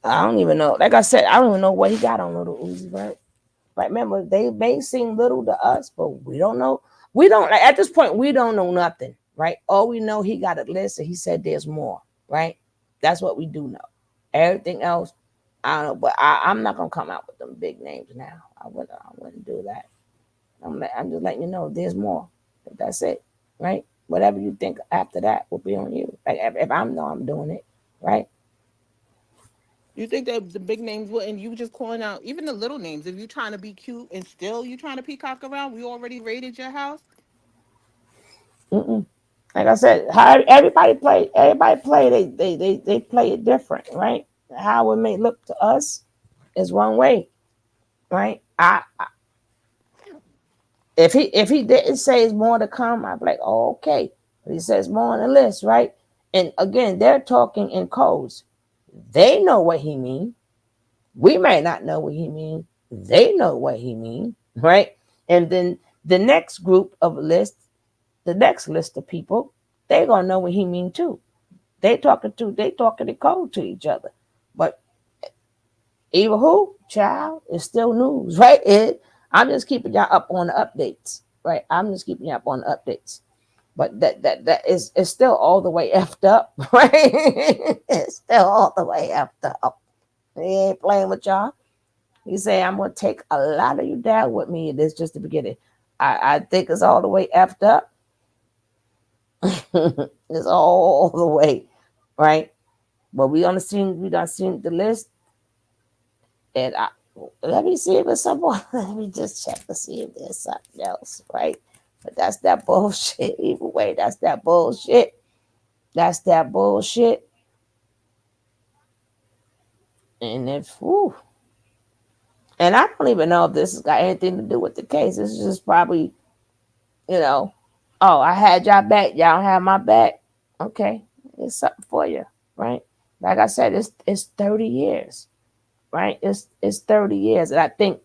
I don't even know. Like I said, I don't even know what he got on Little Uzi Vert. Like, remember, they may seem little to us, but we don't know. We don't like at this point. We don't know nothing, right? All we know, he got a list, and he said there's more, right? That's what we do know. Everything else, I don't know. But I'm not gonna come out with them big names now. I wouldn't do that. I'm just letting you know there's more. But that's it, right? Whatever you think after that will be on you. Like if I know I'm doing it, right? You think that the big names would, and you just calling out even the little names. If you trying to be cute and still you trying to peacock around, we already raided your house. Mm-mm. Like I said, how everybody play, they play it different, right? How it may look to us is one way, right? If he didn't say it's more to come, I'd be like, oh, okay. But he says more on the list, right? And again, they're talking in codes. They know what he mean. We may not know what he mean. They know what he mean, right? And then the next group of list, the next list of people, they gonna know what he mean too. They talking in code to each other. But either who, child, is still news, right? I'm just keeping y'all up on the updates, right? I'm just keeping y'all up on the updates. But that is it's still all the way effed up, right? It's still all the way effed up. He ain't playing with y'all. He say, I'm gonna take a lot of you down with me. This just the beginning. I think it's all the way effed up. It's all the way, right? But we done seen the list. And let me see if it's someone. Let me just check to see if there's something else, right? But that's that bullshit. Either way, that's that bullshit. That's that bullshit. And and I don't even know if this has got anything to do with the case. This is just probably, oh, I had y'all back. Y'all don't have my back. Okay, it's something for you, right? Like I said, it's 30 years, right? It's 30 years, and I think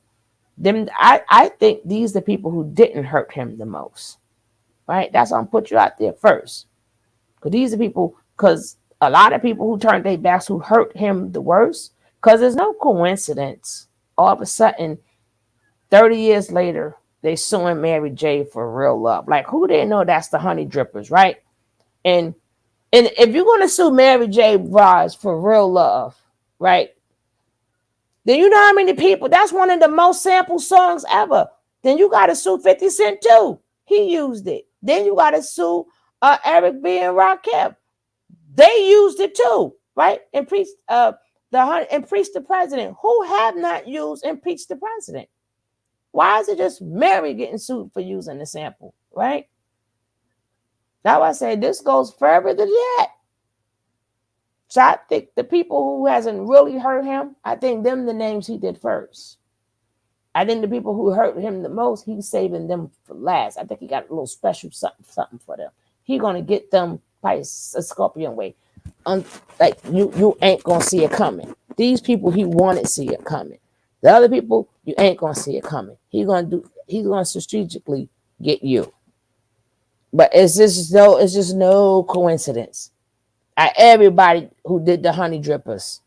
I think these are the people who didn't hurt him the most, right? That's why I'm put you out there first, because these are people. Because a lot of people who turned their backs who hurt him the worst. Because there's no coincidence. All of a sudden, 30 years later, they suing Mary J for real love. Like, who didn't know that's the honey drippers, right? And if you're gonna sue Mary J. Blige for real love, right? Then you know how many people, that's one of the most sampled songs ever. Then you gotta sue 50 Cent too. He used it. Then you gotta sue Eric B. and Rakim. They used it too, right? Impeach impeach the president. Who have not used impeach the president? Why is it just Mary getting sued for using the sample, right? Now I say this goes further than that. So I think the people who hasn't really hurt him, I think them the names he did first. I think the people who hurt him the most, he's saving them for last. I think he got a little special something for them. He gonna get them by a scorpion way. Like you ain't gonna see it coming. These people he wanted to see it coming. The other people you ain't gonna see it coming. He's gonna strategically get you. But it's just no coincidence. Everybody who did the honey drippers,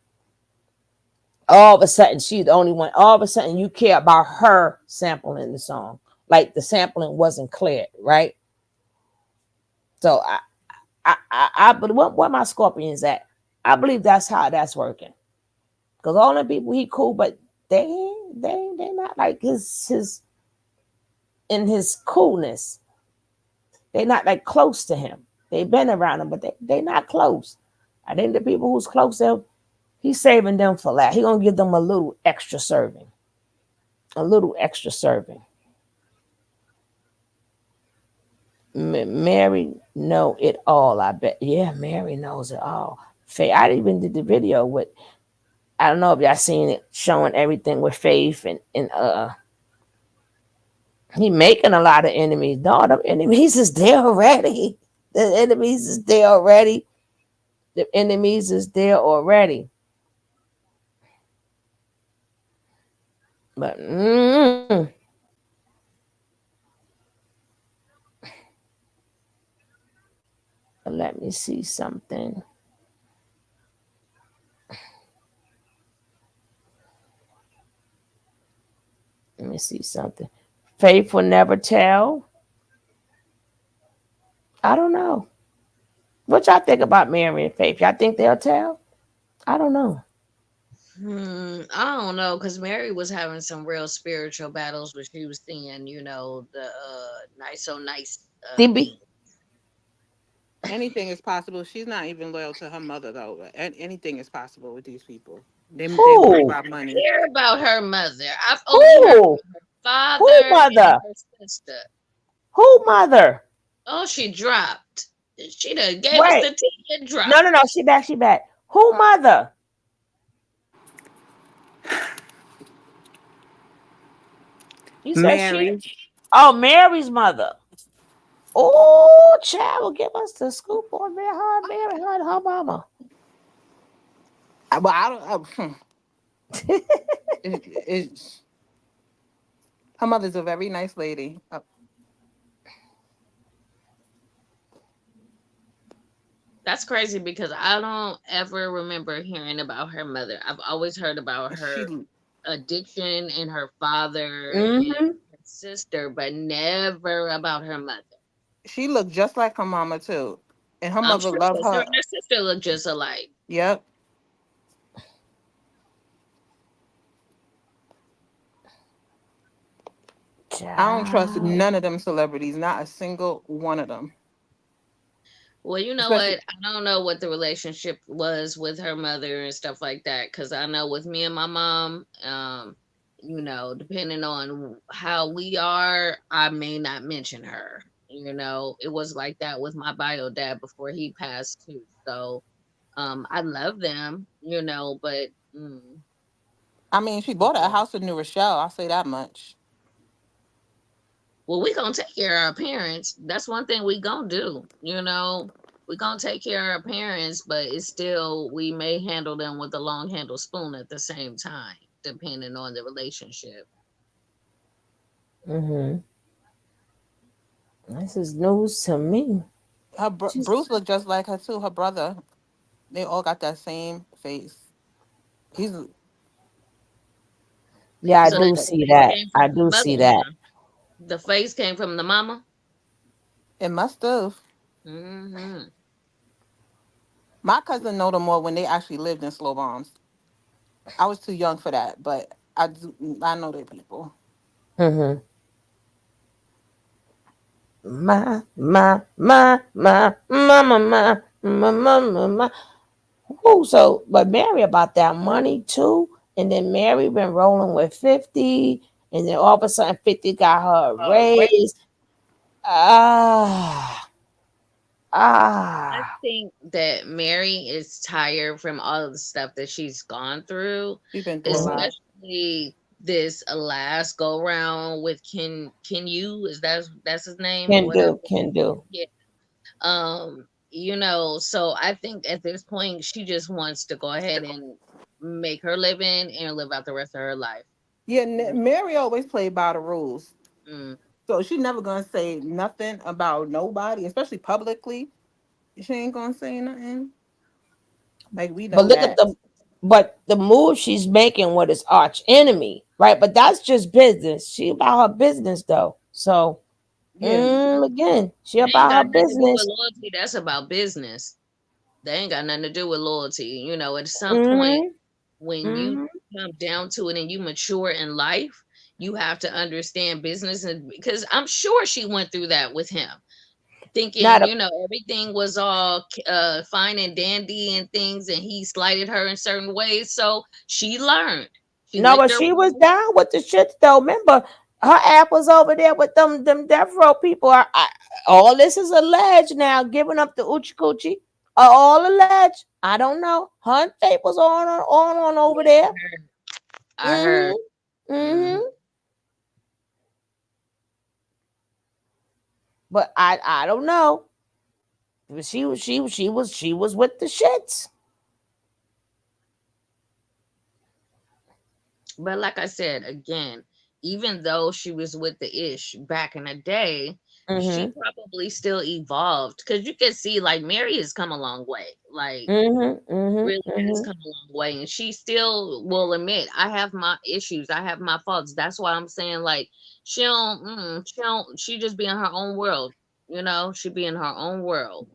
all of a sudden she's the only one. All of a sudden you care about her sampling the song, like the sampling wasn't cleared, right? So but what my scorpions at? I believe that's how that's working. Because all the people he cool, but they're not like his in his coolness. They're not like close to him. They've been around him, but they not close. I think the people who's close to him, he's saving them for last. He's gonna give them a little extra serving. A little extra serving. Mary know it all, I bet. Yeah, Mary knows it all. I even did the video with, I don't know if y'all seen it, showing everything with Faith and he making a lot of enemies. No, the enemies is there already. The enemies is there already. The enemies is there already. But let me see something. Let me see something. Faith will never tell. I don't know. What y'all think about Mary and Faith? Y'all think they'll tell? I don't know. I don't know, because Mary was having some real spiritual battles when she was seeing, the nice so nice DB. Anything is possible. She's not even loyal to her mother though. Anything is possible with these people. They worry about money. Care about her mother. I've only heard about her father Who mother? and her sister. Who mother? Oh, she dropped. She done gave us Wait. the tea and drop. No. She back. Who mother? You said she. Mary. Oh, Mary's mother. Oh, child, will give us the scoop on Mary, her and her mama. Well, I don't. It, her mother's a very nice lady. That's crazy because I don't ever remember hearing about her mother. I've always heard about her addiction and her father and her sister, but never about her mother. She looked just like her mama too, and her I'm mother sure loved because her her. and her sister look just alike. Yep. I don't trust none of them celebrities, not a single one of them. Well, you know Especially, what? I don't know what the relationship was with her mother and stuff like that. Cause I know with me and my mom, depending on how we are, I may not mention her. It was like that with my bio dad before he passed too. So, I love them, but I mean, she bought a house in New Rochelle. I'll say that much. well, we gonna take care of our parents. That's one thing we gonna do. We gonna take care of our parents, but it's still we may handle them with a long handle spoon at the same time, depending on the relationship. This is news to me. Her Bruce looked just like her too. Her brother, they all got that same face. He's Yeah, I So do that see face that. came from I the do mother, see that. huh? The face came from the mama. it must have. Hmm. My cousin know them more when they actually lived in Slow Bombs. I was too young for that, but I know their people. Mm-hmm. My. Who? So, but Mary about that money too, and then Mary been rolling with 50, and then all of a sudden 50 got her a raise. I Ah. think that Mary is tired from all of the stuff that she's gone through, She's been through a lot. especially this last go round with Ken you is that's his name or whatever. Can do. Yeah. So I think at this point she just wants to go ahead and make her living and live out the rest of her life. Yeah, Mary always played by the rules. Mm. So she never gonna say nothing about nobody, especially publicly. She ain't gonna say nothing. Like we But know look at that. the move she's making with his arch enemy, right? But that's just business. She about her business though. So Yeah. again, she They ain't about got her nothing to do with business. loyalty. That's about business. They ain't got nothing to do with loyalty. At some point Mm-hmm. when you Mm-hmm. come down to it and you mature in life, you have to understand business and because I'm sure she went through that with him. Not Thinking, a everything was all fine and dandy and things, and he slighted her in certain ways. So she learned. She No, licked but her. she was down with the shit though. Remember, her app was over there with them death row people. All this is alleged now, giving up the Uchi Coochie. All alleged. I don't know. Her tape was on over there. I heard. Mm-hmm. Mhm. Mm-hmm. But I don't know. But she was with the shits. But like I said, again, even though she was with the ish back in the day, she Mm-hmm. probably still evolved because you can see like Mary has come a long way. Like Mm-hmm. Mm-hmm. really has Mm-hmm. come a long way, and she still will admit, I have my issues, I have my faults. That's why I'm saying like she just be in her own world. She be in her own world.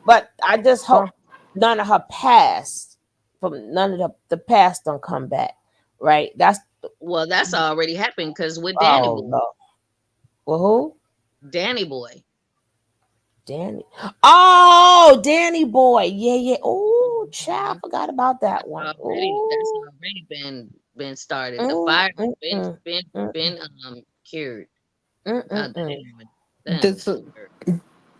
But I just hope Well, none of her past, from none of the past don't come back. Right? That's Well, that's already happened because with Danny oh Boy. no. Well, who? Danny Boy. Danny. Oh, Danny boy. Yeah, yeah. Oh, child, Mhm. forgot about that one. That's Oh. already been started. The Mm, fire mm, been mm, been mm, been cured. mm, That mm, ain't mm. even the been ce- cured.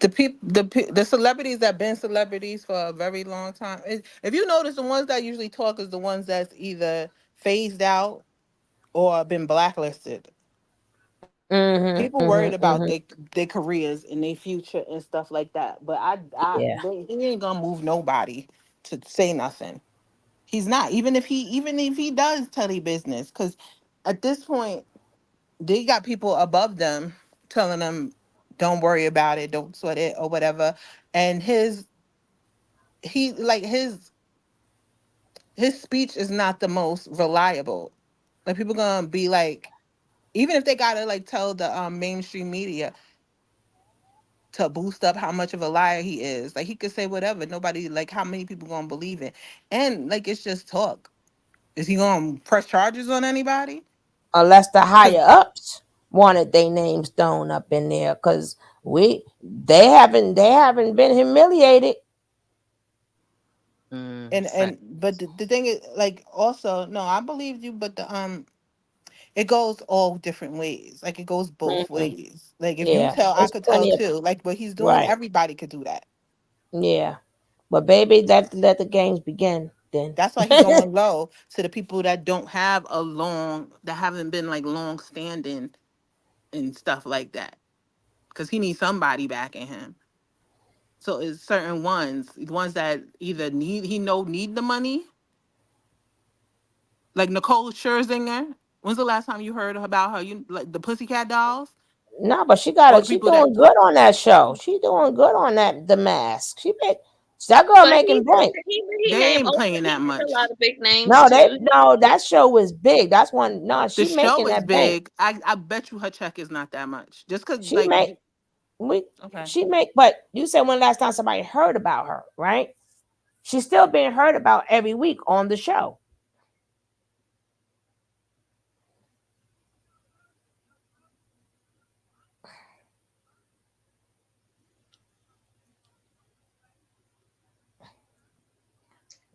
the celebrities that been celebrities for a very long time. If you notice, the ones that usually talk is the ones that's either phased out or been blacklisted. People worried about their careers and their future and stuff like that. But Yeah. he ain't gonna move nobody to say nothing. He's not. Even if he does tell their business, because at this point they got people above them telling them, "Don't worry about it, don't sweat it, or whatever." And his speech is not the most reliable. Like people gonna be like, even if they gotta like tell the mainstream media to boost up how much of a liar he is, like he could say whatever. Nobody like how many people gonna believe it? And like it's just talk. Is he gonna press charges on anybody? Unless the 'Cause- higher ups wanted their names thrown up in there, because they haven't been humiliated. but the thing is, like, also, no, I believe you, but it goes all different ways. Like it goes both ways. Like if you Yeah, tell, I it's could tell plenty of too. Like what he's doing, right. everybody could do that. Yeah, but baby, let the games begin. Then That's why he going low to the people that don't have that haven't been like long standing and stuff like that. Because he needs somebody backing him. So it's certain ones that either need the money, like Nicole Scherzinger. When's the last time you heard about her? You like the Pussycat Dolls, no, but she or got the it. She people that doing good on that show. She doing good on The Mask. That girl But making bank. he they named ain't Oprah. playing He that named a much. lot of big names No, too. that show was big. That's one. No, The she show making is that bank. big. I bet you her check is not that much. Just cause She like make we okay. she make. But you said when last time somebody heard about her, right? She's still being heard about every week on the show.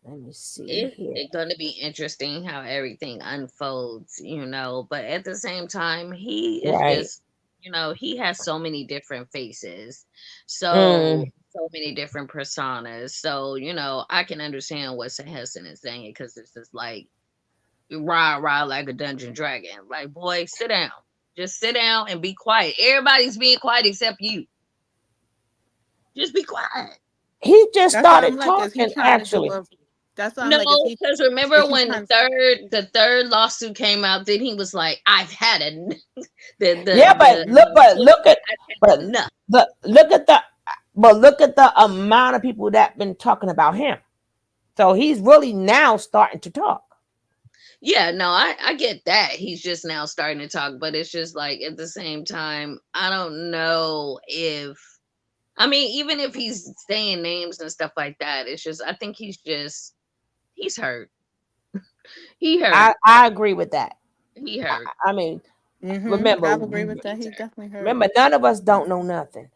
Let me see here. It's going to be interesting how everything unfolds, but at the same time, he is Right. just, he has so many different faces, Mm. so many different personas. So, I can understand what Heston is saying because it's just like rah rah like a dungeon dragon. Like, boy, sit down. Just sit down and be quiet. Everybody's being quiet except you. Just be quiet. He just That's why I'm started like, is he talking, trying to do actually. a? That's why I'm like, No, because remember is he when trying? the third lawsuit came out, then he was like, "I've had it." Yeah, but look at but enough. look at the amount of people that been talking about him. So he's really now starting to talk. Yeah, no, I get that. He's just now starting to talk, but it's just like at the same time, I don't know if I mean, even if he's saying names and stuff like that, it's just I think he's hurt. He hurt. I agree with that. He hurt. I mean, Mm-hmm. I remember, agree with that. He's definitely hurt. remember, none of us don't know nothing,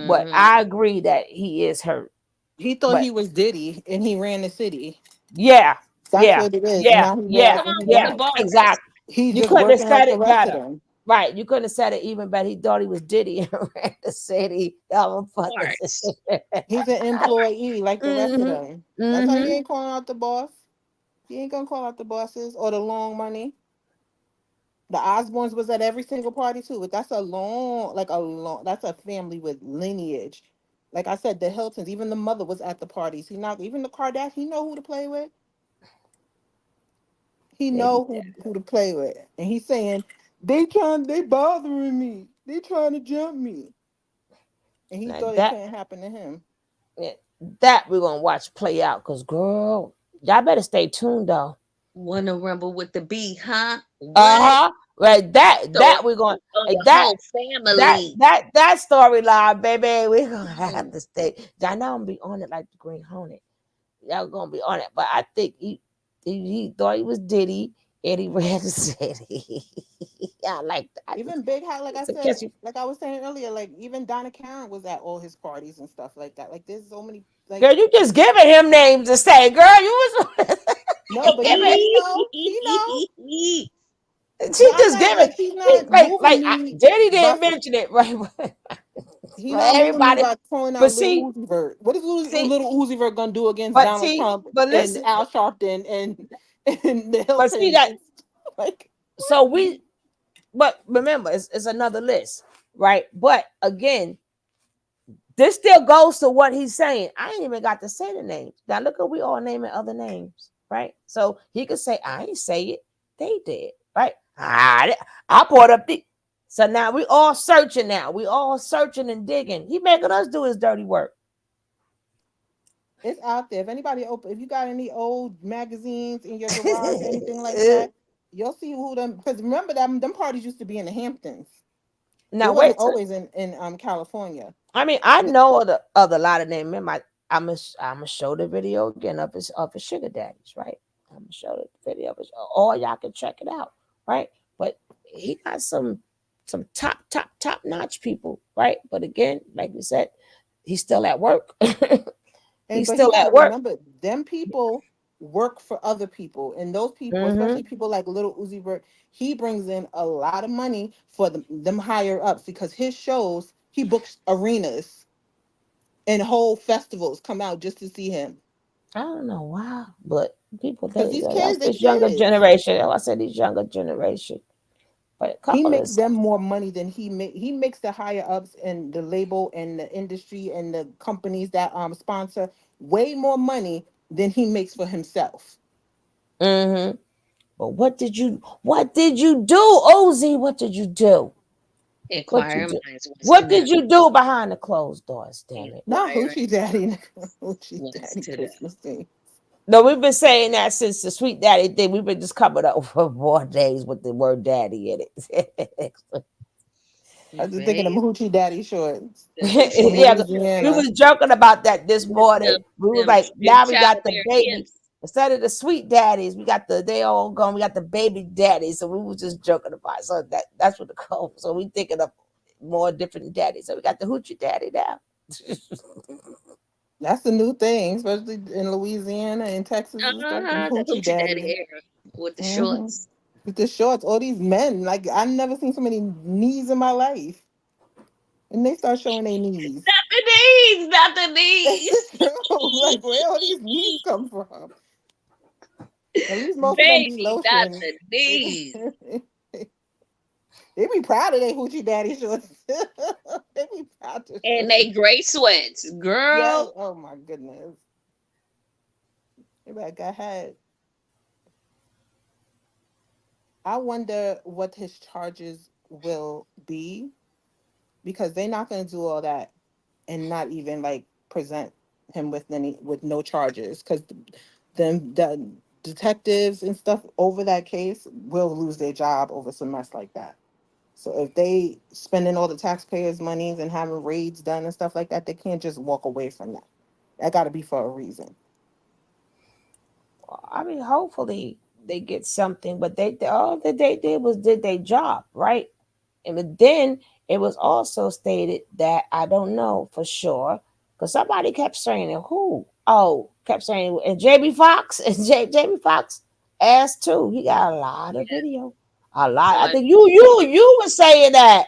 but I agree that he is hurt. He thought But he was Diddy and he ran the city. yeah, That's what it is. And now he Come realizing on with the bars. he's You just couldn't have working said like the it rest of better. them. Right. You couldn't have said it even better. He thought he was Diddy and ran the city. He's an employee like the rest of Mhm. them. That's why he Mhm. ain't calling out the boss. He ain't gonna call out the bosses or the long money. The Osbournes was at every single party too, but that's a family with lineage. Like I said, the Hiltons, even the mother was at the parties. He not even the Kardashians, he know who to play with. He They be know who to play with. And he's saying, they bothering me. They trying to jump me. And he now thought it that couldn't happen to him. that we're gonna watch play out, because girl, y'all better stay tuned though. Wanna rumble with the beat, huh? What? Uh-huh. Right. That we're going On like the that whole that family. that that storyline, baby. We're gonna have to stay. I know I'm gonna be on it like the Green Hornet. Y'all gonna be on it. But I think he thought he was Diddy and he ran the city. I like that. Even Big Hat, like I It's a said, catchy. like I was saying earlier, like even Donna Karen was at all his parties and stuff like that. Like there's so many like Girl, you just giving him names to say, girl, you was no, but giving. he know, he know. She But I'm just not giving. like she's not Like moving me. Diddy didn't Bust mention it, right? He not moving me Everybody, by calling but out see, Little Uzi Vert. What is see, Little Uzi Vert gonna do against but Donald see, Trump but and listen, Al Sharpton and the but see Hiltons? that. Like, So but remember, it's another list, right? But again, this still goes to what he's saying. I ain't even got to say the names. Now look at we all naming other names, right? So he could say, I ain't say it. They did, right? I brought up the. So now we all searching now. We all searching and digging. He making us do his dirty work. it's out there. If anybody if you got any old magazines in your garage or anything like that, you'll see who them. Because remember that them parties used to be in the Hamptons. It Now wasn't wait. always in California. I mean, I know of a lot of names. Remember, I'm gonna show the video again of his sugar daddies, right? I'm gonna show the video of his, or y'all can check it out, right? But he got some top notch people, right? But again, like we said, he's still at work. He's But you still got to at work. remember, them people work for other people, and those people, especially people like Little Uzi Vert, he brings in a lot of money for them higher ups because his shows he books arenas and whole festivals come out just to see him. I don't know why, but people Because these that's kids, they this younger kids. generation. I said these younger generation. But a He couple of makes them more money than he makes the higher ups and the label and the industry and the companies that sponsor way more money than he makes for himself. Mm-hmm. But what did you do, Ozzy? What did you do? Inquiring minds wants to What know. did you do behind the closed doors? Damn it! Not Inquiring Hoochie Daddy, Hoochie wants Daddy to know. Christmas thing. No, we've been saying that since the Sweet Daddy thing. We've been just coming up for more days with the word daddy in it. I was just thinking of Hoochie Daddy shorts The hoochie from Yeah, we Louisiana. was joking about that this morning. We was them like, big now we child got the bear baby. hips. Instead of the sweet daddies, we got they all gone. We got the baby daddies. So we was just joking about it. So that's what the code. So we thinking of more different daddies. So we got the hoochie daddy now. That's the new thing, especially in Louisiana and Texas and stuff. The The Hoochie hoochie daddy Daddy. era with the hmm shorts. With the shorts, all these men, like I've never seen so many knees in my life. And they start showing their knees. Not the knees, not the knees. Like where all these knees come from? At least most of them be Baby, not lotion. the knees. They be proud of their Hoochie Daddy shorts. They be proud to show And their they gray sweats. yeah. Girl, Oh my goodness. They like I had. I wonder what his charges will be because they're not going to do all that and not even like present him with no charges because the detectives and stuff over that case will lose their job over some mess like that. So if they spending all the taxpayers' monies and having raids done and stuff like that, they can't just walk away from that. That got to be for a reason. I mean, hopefully they get something, but all that they did was did their job, right? And then it was also stated that I don't know for sure because somebody kept saying it. Who? Oh, kept saying and JB Fox and JB Fox asked too. He got a lot of video. A lot. I somebody. think you were saying that.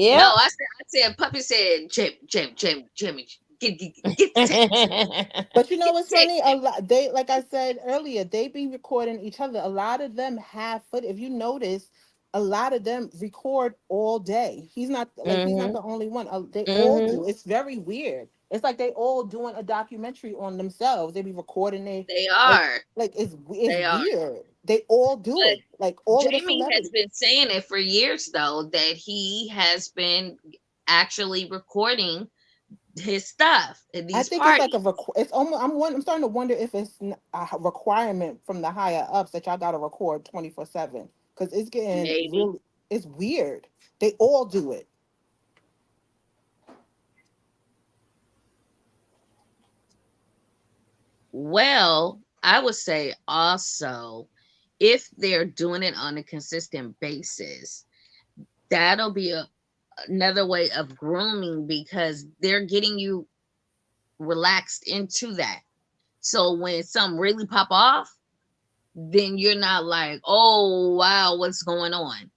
No, Yep. I said, Puppy said, Jimmy, get the text. But you know Get what's the text. funny? A lot they like I said earlier, they be recording each other. A lot of them have foot. If you notice, a lot of them record all day. He's not Mm-hmm. the only one. They all Mm-hmm. do. It's very weird. It's like they all doing a documentary on themselves. They be recording They like are. it's They are. weird. They all do But it. Like all of the Jamie has celebrities. been saying it for years, though, that he has been actually recording his stuff at I these think it's like parties. it's almost. I'm starting to wonder if it's a requirement from the higher ups that y'all got to record 24/7 because it's getting Maybe. really. It's weird. They all do it. Well, I would say also, if they're doing it on a consistent basis, that'll be another way of grooming because they're getting you relaxed into that. So when something really pop off, then you're not like, oh wow, what's going on?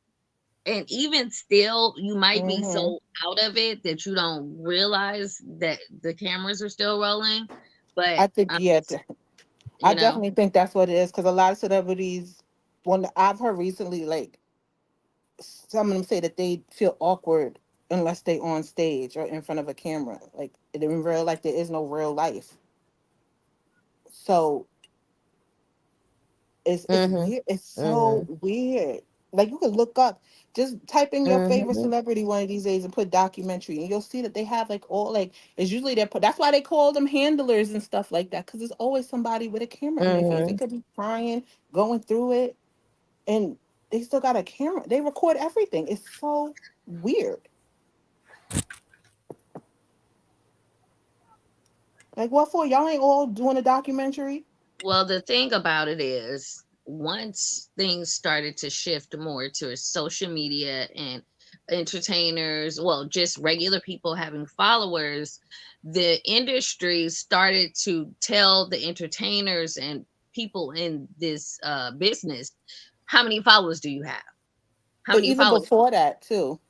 And even still, you might be Mm-hmm. so out of it that you don't realize that the cameras are still rolling. But I think yeah, I you know, definitely think that's what it is because a lot of celebrities, when I've heard recently, like some of them say that they feel awkward unless they on stage or in front of a camera. Like in real life, there is no real life. So it's Mm-hmm. weird. It's so Mm-hmm. weird. Like you could look up, just type in your favorite Mm-hmm. celebrity one of these days and put documentary, and you'll see that they have like all like it's usually their. That's why they call them handlers and stuff like that because there's always somebody with a camera in their face. They Mm-hmm. could be crying, going through it, and they still got a camera. They record everything. It's so weird. Like what for? Y'all ain't all doing a documentary? well, the thing about it is, once things started to shift more to social media and entertainers, well, just regular people having followers, the industry started to tell the entertainers and people in this business, how many followers do you have? How But many even followers? before that too.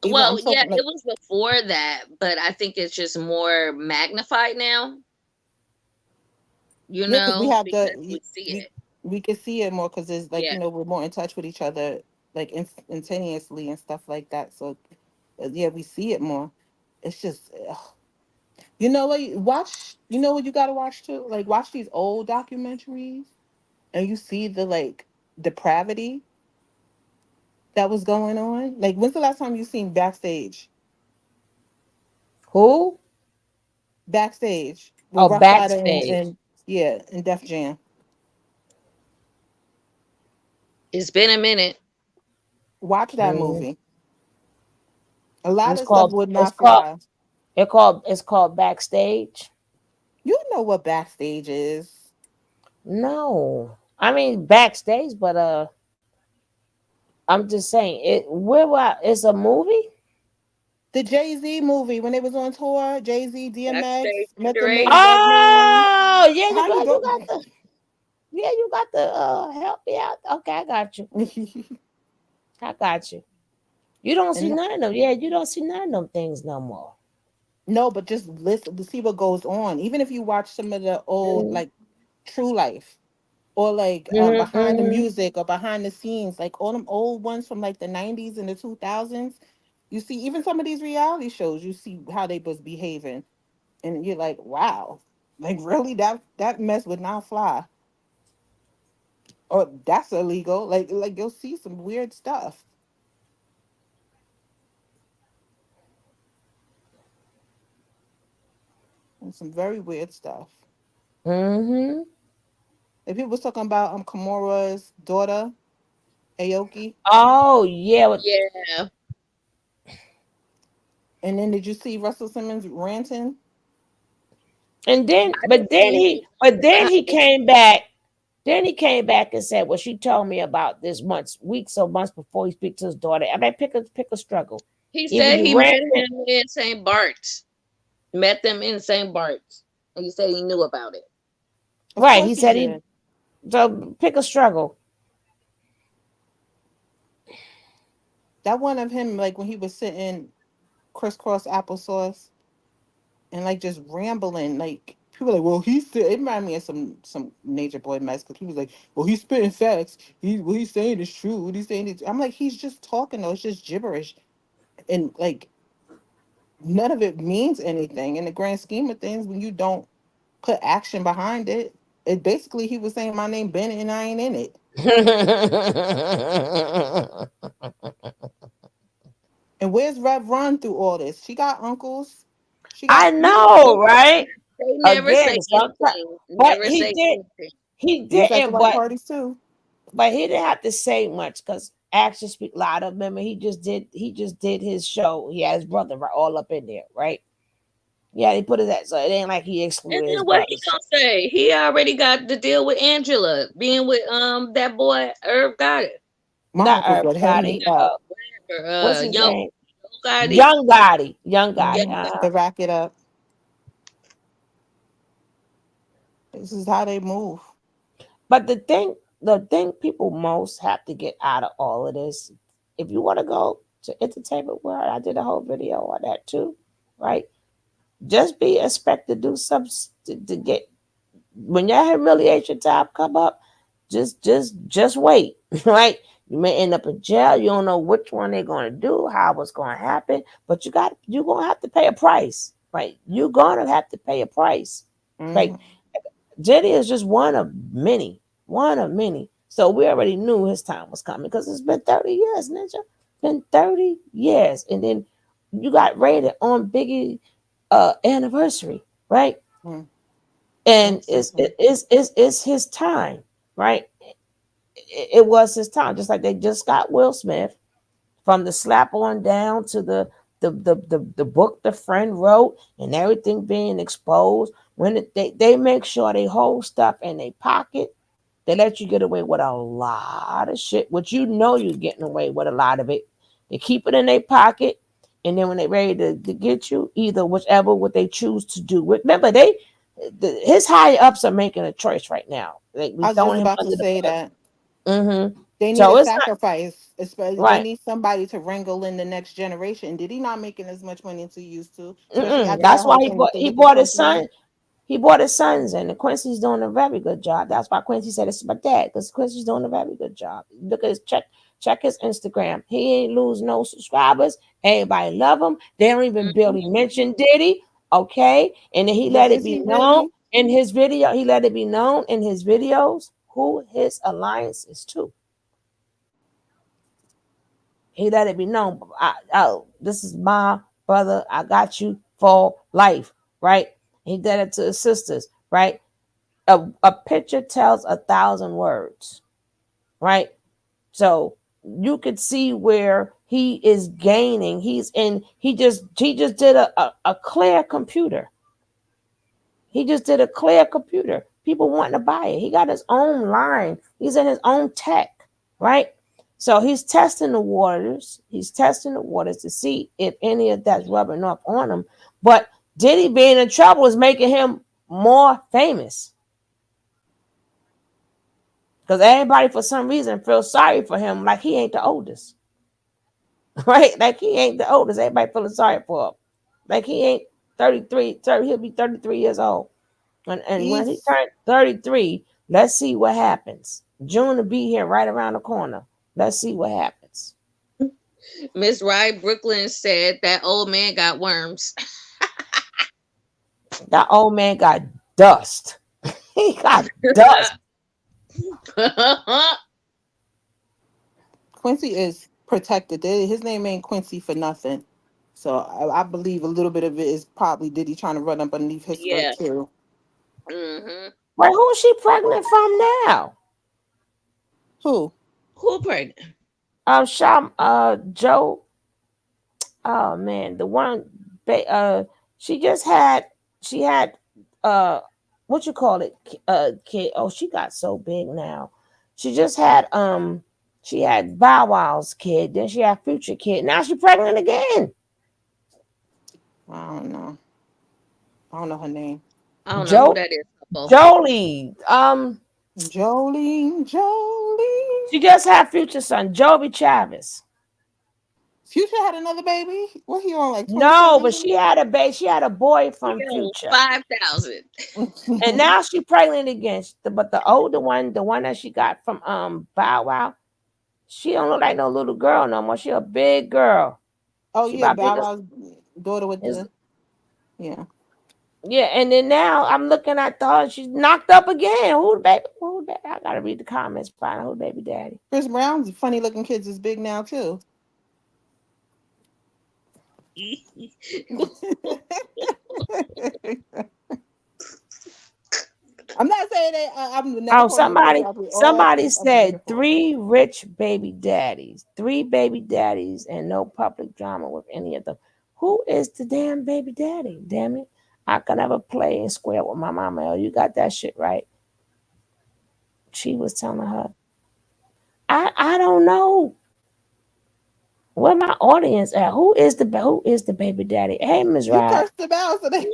Even I'm Well, yeah, talking it like was before that, but I think it's just more magnified now, yeah, because we have because we see it. we can see it more because it's like Yeah. we're more in touch with each other like instantaneously and stuff like that. So yeah, we see it more. It's just you know what watch. You know what you got to watch too. Like watch these old documentaries and you see the like depravity that was going on. Like when's the last time you seen Backstage? Who? Backstage with Oh, Rough Rider backstage. and yeah and Def Jam. It's been a minute. Watch that Mm-hmm. movie. A lot It's of stuff called. would It's not called. fly. It's called backstage. You know what Backstage is. No, I mean backstage, but I'm just saying it. It's a movie. The Jay-Z movie when they was on tour, Jay-Z, Backstage DMX, met the underage. Maybach man. Oh yeah, How you you don't got the yeah, you got the help me out. Okay, I got you. I got you. You don't see and none of them. Yeah, you don't see none of them things no more. no, but just listen to see what goes on. Even if you watch some of the old Mm-hmm. like True Life or like behind the Mm-hmm. music or behind the scenes, like all them old ones from like the 90s and the 2000s, you see even some of these reality shows, you see how they was behaving and you're like, wow, like really that mess would not fly. Or that's illegal. Like you'll see some weird stuff and some very weird stuff. Mm-hmm. And people was talking about Kimura's daughter, Aoki. Oh yeah, Yeah. And then did you see Russell Simmons ranting? and then I didn't see anything but then behind he it. came back. Then he came back and said, "Well, she told me about this weeks or months before he speak to his daughter." I mean, pick a struggle. He Either said you he ran, met him in St. Bart's. Met them in St. Bart's. And he said he knew about it. Of right? He course he said he. did. So pick a struggle. That one of him, like when he was sitting crisscross applesauce and like just rambling, like people like, well, he said it reminded me of some Nature Boy mess because he was like, well, he's spitting facts. What he's saying is true. What he's saying is, I'm like, he's just talking though. It's just gibberish, and like none of it means anything in the grand scheme of things when you don't put action behind it. It basically he was saying my name Bennett and I ain't in it. And where's Rev Run through all this? She got uncles. She I got know, right? They never say Again, sometimes, anything. but Never say anything. he he was at the didn't, white parties too. but he didn't have to say much because actions speak louder. Remember, he just did his show. He had his brother right, all up in there, right? Yeah, he put it that, so it ain't like he And excluded his then what brother. he So, gonna say? He already got the deal with Angela, being with that boy Herb got it. My not uncles Herb would have Gotti. me up. What's his Young name? Gotti. Young Gotti. Young Yeah. Gotti. To rack it up. This is how they move. But the thing people most have to get out of all of this if you want to go to entertainment world, I did a whole video on that too, right? Just be expect to do something to get when your humiliation time come up. Just wait, right? You may end up in jail. You don't know which one they're going to do, how it's going to happen, but you're going to have to pay a price, right? You're going to have to pay a price, right? Diddy is just one of many. So we already knew his time was coming because it's been 30 years, Ninja. Been 30 years. And then you got rated on Biggie anniversary, right? And it's his time, right? It was his time. Just like they just got Will Smith from the slap on down to the book the friend wrote and everything being exposed. When they make sure they hold stuff in their pocket, they let you get away with a lot of shit, which you know you're getting away with a lot of it. They keep it in their pocket, and then when they're ready to get you, either whichever what they choose to do. Remember, his higher ups are making a choice right now. Like we I was just throwing him about to under the say bus. that. Mm-hmm. They need So a it's not sacrifice. Especially, they right. need somebody to wrangle in the next generation. Did he not making as much money as he used to? Especially after that That's why whole thing with the he liquor bought his company. son. He bought his sons in, and Quincy's doing a very good job. That's why Quincy said it's my dad, because Quincy's doing a very good job. Look at his check his Instagram. He ain't lose no subscribers. Everybody love him. They don't even barely mention Diddy. Okay. And then he let it Is be he known really? in his video. He let it be known in his videos who his alliance is to. He let it be known. This is my brother. I got you for life, right? He did it to his sisters, right? A picture tells 1,000 words, right? So you could see where he is gaining. He just did a clear computer. He just did a clear computer. People wanting to buy it. He got his own line. He's in his own tech, right? So he's testing the waters. He's testing the waters to see if any of that's rubbing off on him. But Diddy being in trouble is making him more famous. Because everybody, for some reason, feels sorry for him like he ain't the oldest. Right? Like he ain't the oldest. Everybody feeling sorry for him. Like he ain't 33, he'll be 33 years old. And when he He's turned 33, let's see what happens. June will be here right around the corner. Let's see what happens. Miss Rye Brooklyn said that old man got worms. That old man got dust. He got dust. Quincy is protected. His name ain't Quincy for nothing. So I believe a little bit of it is probably Diddy trying to run up underneath his skirt Yeah. too. Wait, who is she pregnant from now? Who? Who pregnant? Sham, Joe. Oh man, the one. She just had. She had. What you call it? Kid. Oh, she got so big now. She just had. She had Bow Wow's kid. Then she had Future kid. Now she's pregnant again. I don't know. I don't know her name. I don't know who that is. Jolie. Jolie. She just had Future son, Joby Chavis. Future had another baby. What he on, like 20 No, something? but she had a baby. She had a boy from Future. 5,000. And now she's pregnant again. But the older one, the one that she got from Bow Wow, she don't look like no little girl no more. She a big girl. Oh She yeah, about big Bow as Wow's daughter with the yeah. yeah. And then now I'm looking at her. She's knocked up again. Who the baby? Who the baby? I gotta read the comments. Find out who the baby daddy. Chris Brown's funny looking kids is big now too. I'm not saying that I'm never Oh, calling you crazy. All somebody kids are said beautiful. 3 rich baby daddies, 3 baby daddies, and no public drama with any of them. Who is the damn baby daddy? Damn it. I can never play and square with my mama. Oh, you got that shit right. She was telling her. I don't know. Where my audience at? Who is the baby daddy? Hey, Ms. You Rod. cursed them out, so they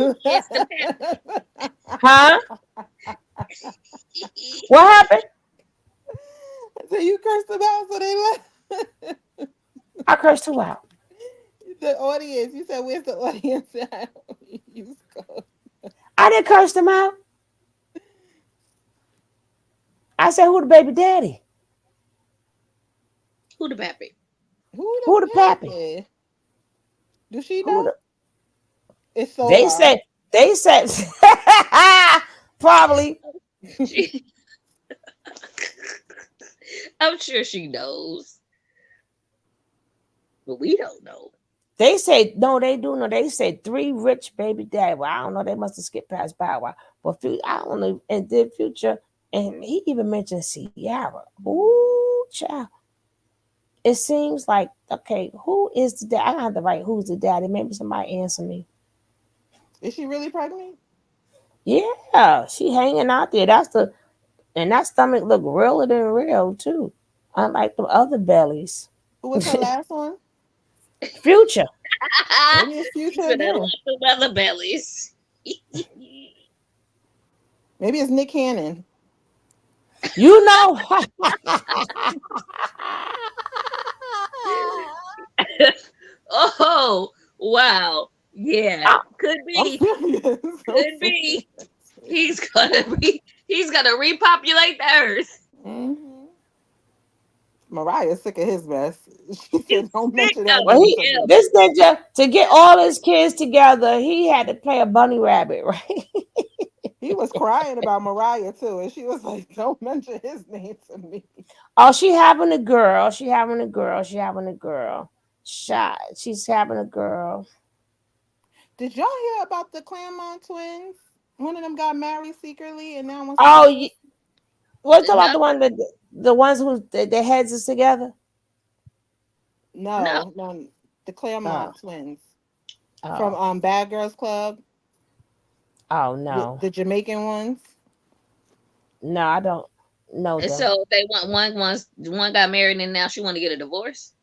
Huh? What happened? so you cursed them out, so they left. I cursed who out? The audience. You said, "Where's the audience at?" You go. I didn't curse them out. I said, who the baby daddy? Who the pappy? Who Who the the pappy? pappy? Do she Who know? the? It's They Solar. said. They said. Probably. She, I'm sure she knows, but we don't know. They say no. They do know. They say three rich baby daddy. Well, I don't know. They must have skipped past Bow Wow. But I don't know. And did Future, and he even mentioned Ciara. Ooh, child. It seems like okay. Who is the dad? I have to write who's the daddy. Maybe somebody answer me. Is she really pregnant? Yeah, she hanging out there. That's the and that stomach look realer than real too. Unlike the other bellies. Who was her last one? Future. Maybe it's She's Future been in again. lots of other bellies. Maybe it's Nick Cannon. You know. Oh, wow. Yeah, could I'm be. serious. I'm Could serious. be. He's gonna repopulate the earth. Mhm. Mariah's sick of his mess. She He's said, "Don't sick mention of that Well, name he to me." him. this ninja to get all his kids together, he had to play a bunny rabbit, right? He was crying about Mariah too, and she was like, "Don't mention his name to me." Oh, she having a girl. She having a girl. She having a girl. Shot. She's having a girl. Did y'all hear about the Claremont twins? One of them got married secretly and now wants to Oh, divorce. what's No, about the one that the ones who their heads is together? no. No, the Oh, Claremont twins from oh, Bad Girls Club, oh the, no, the Jamaican ones. no, I don't know And them. so they want one got married and now she want to get a divorce.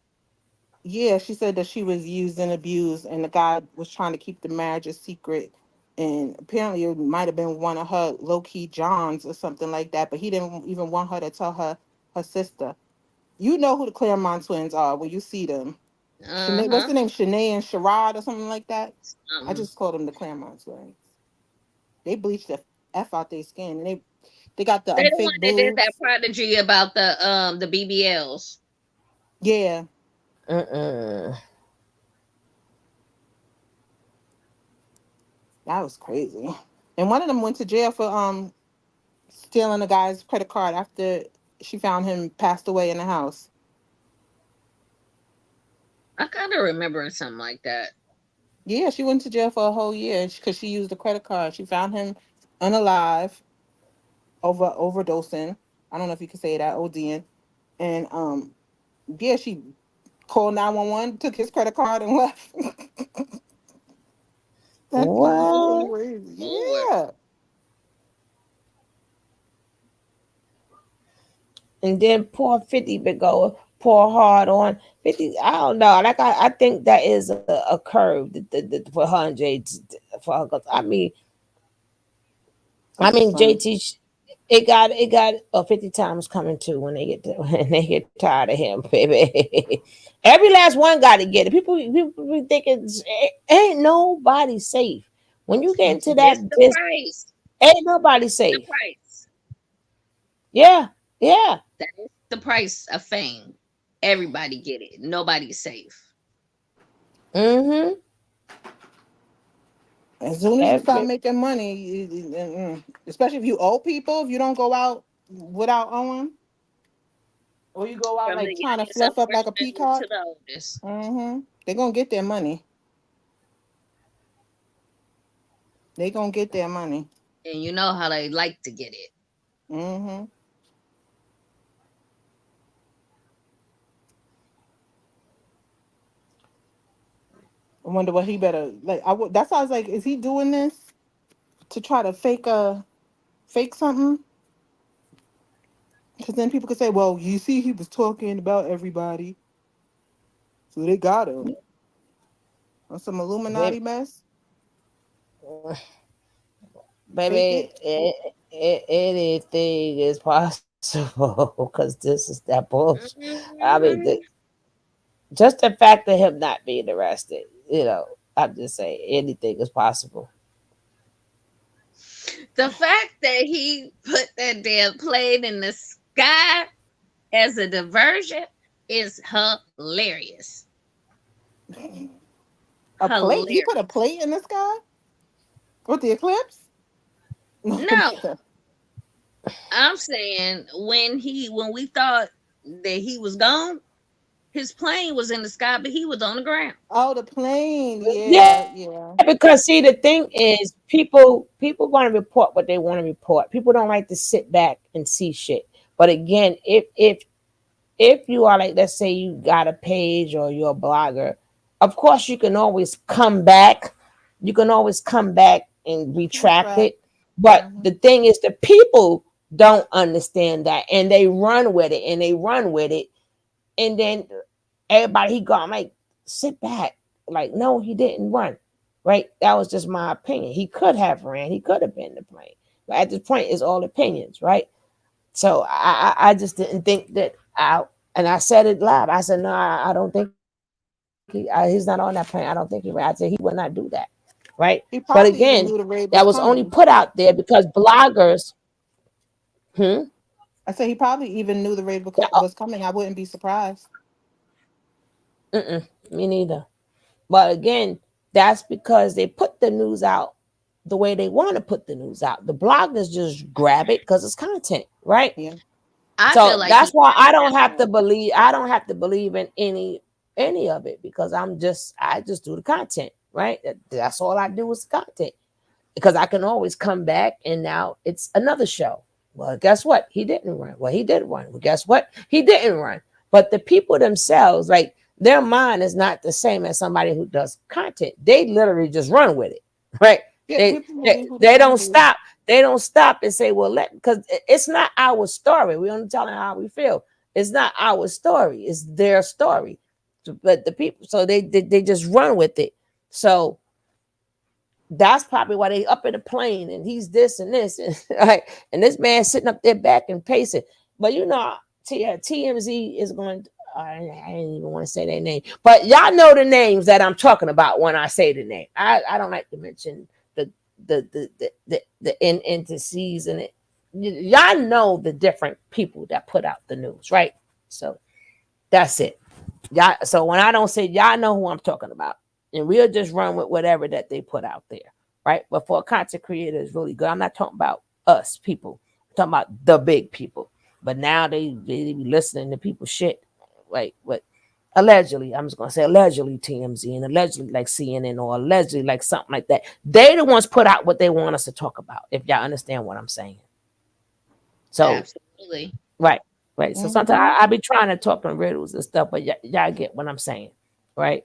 Yeah, she said that she was used and abused, and the guy was trying to keep the marriage a secret. And apparently, it might have been one of her low key Johns or something like that. But he didn't even want her to tell her sister. You know who the Claremont twins are when you see them. Uh Shanae, what's huh. the name? Shanae and Sherrod or something like that. I Um, just call them the Claremont twins. They bleached the f out their skin, and they got the they the one fake that did that boobs. prodigy about the BBLs. Yeah, Mm-mm. that was crazy. And one of them went to jail for stealing a guy's credit card after she found him passed away in the house. I kind of remember something like that. Yeah, she went to jail for a whole year because she used a credit card. She found him unalive over overdosing. I don't know if you could say that, ODing. And yeah, she called 911, took his credit card and left. That shit was so What? crazy. Lord. Yeah. And then poor 50 been go pour hard on 50. I don't know. Like I think that is a curve for her and JT for her. 'Cause I It's just mean funny. JT. It got 50 times coming too when they get when they get tired of him, baby. Every last one got to get it. People be thinking ain't nobody safe when you get into It's that the business. price. Ain't nobody The safe. price. Yeah, yeah. That is the price of fame. Everybody get it. Nobody's safe. Mm-hmm. As soon as you start Every making money, especially if you owe people, if you don't go out without owing, or you go out From the like trying to youngest, fluff up like a unfortunately, to peacock, the oldest. they're gonna get their money. They gonna get their money. And you know how they like to get it. hmm I wonder what he better like. That's why I was like, is he doing this to try to fake something? Because then people could say, well, you see, he was talking about everybody, so they got him on some Illuminati baby, mess. Fake baby, it. anything is possible because this is that bullshit. I mean, Mhm. Just the fact of him not being arrested, I'm just saying anything is possible. The fact that he put that damn plane in the sky as a diversion is hilarious. A plate? He put a Hilarious. plate in the sky with the eclipse? No, I'm saying when we thought that he was gone, his plane was in the sky, but he was on the ground. Oh, the plane. Yeah, Yeah, yeah. because see, the thing is, people want to report what they want to report. People don't like to sit back and see shit. But again, if you are like, let's say you got a page or you're a blogger, of course you can always come back. You can always come back and retract Retract. it. But Mm-hmm. the thing is, the people don't understand that, and they run with it, and they run with it, and then everybody he got, I'm like, sit back. Like, no, he didn't run. Right? That was just my opinion. He could have ran. He could have been the plane. But at this point, it's all opinions, right? So I just didn't think that and I said it loud. I said, no, I don't think he's not on that plane. I don't think he ran. I said he would not do that, right? He But probably even again, knew the raid was that was only coming. put out there because bloggers. I said he probably even knew the raid Yeah, was coming. I wouldn't be surprised. me neither. But again, that's because they put the news out the way they want to put the news out. The bloggers just grab it because it's content, right? Yeah. I feel So like that's he why I don't have to believe. I don't have to believe in any of it because I just do the content, right? That's all I do is content because I can always come back and now it's another show. Well, guess what? He didn't run. Well, he did run. Well, guess what? He didn't run. But the people themselves, like their mind is not the same as somebody who does content. They literally just run with it, right? Yeah, They people they, believe who they they want don't to. stop. They don't stop and say, well, because it's not our story. We only telling how we feel. It's not our story. It's their story. But the people, so they just run with it. So that's probably why they up in the plane and he's this and this and right, and this man sitting up there back and pacing. But TMZ is going. I didn't even want to say their name, but y'all know the names that I'm talking about when I say the name. I don't like to mention the entities and it. Y'all know the different people that put out the news, right? So that's it. Y'all. So when I don't say, y'all know who I'm talking about, and we'll just run with whatever that they put out there, right? But for a content creator, is really good. I'm not talking about us people. I'm talking about the big people. But now they be listening to people shit, like what allegedly. I'm just gonna say allegedly TMZ and allegedly like CNN or allegedly like something like that. They the ones put out what they want us to talk about. If y'all understand what I'm saying. So absolutely. right. Right. So sometimes Mm-hmm. I be trying to talk in riddles and stuff, but y'all get what I'm saying. Right.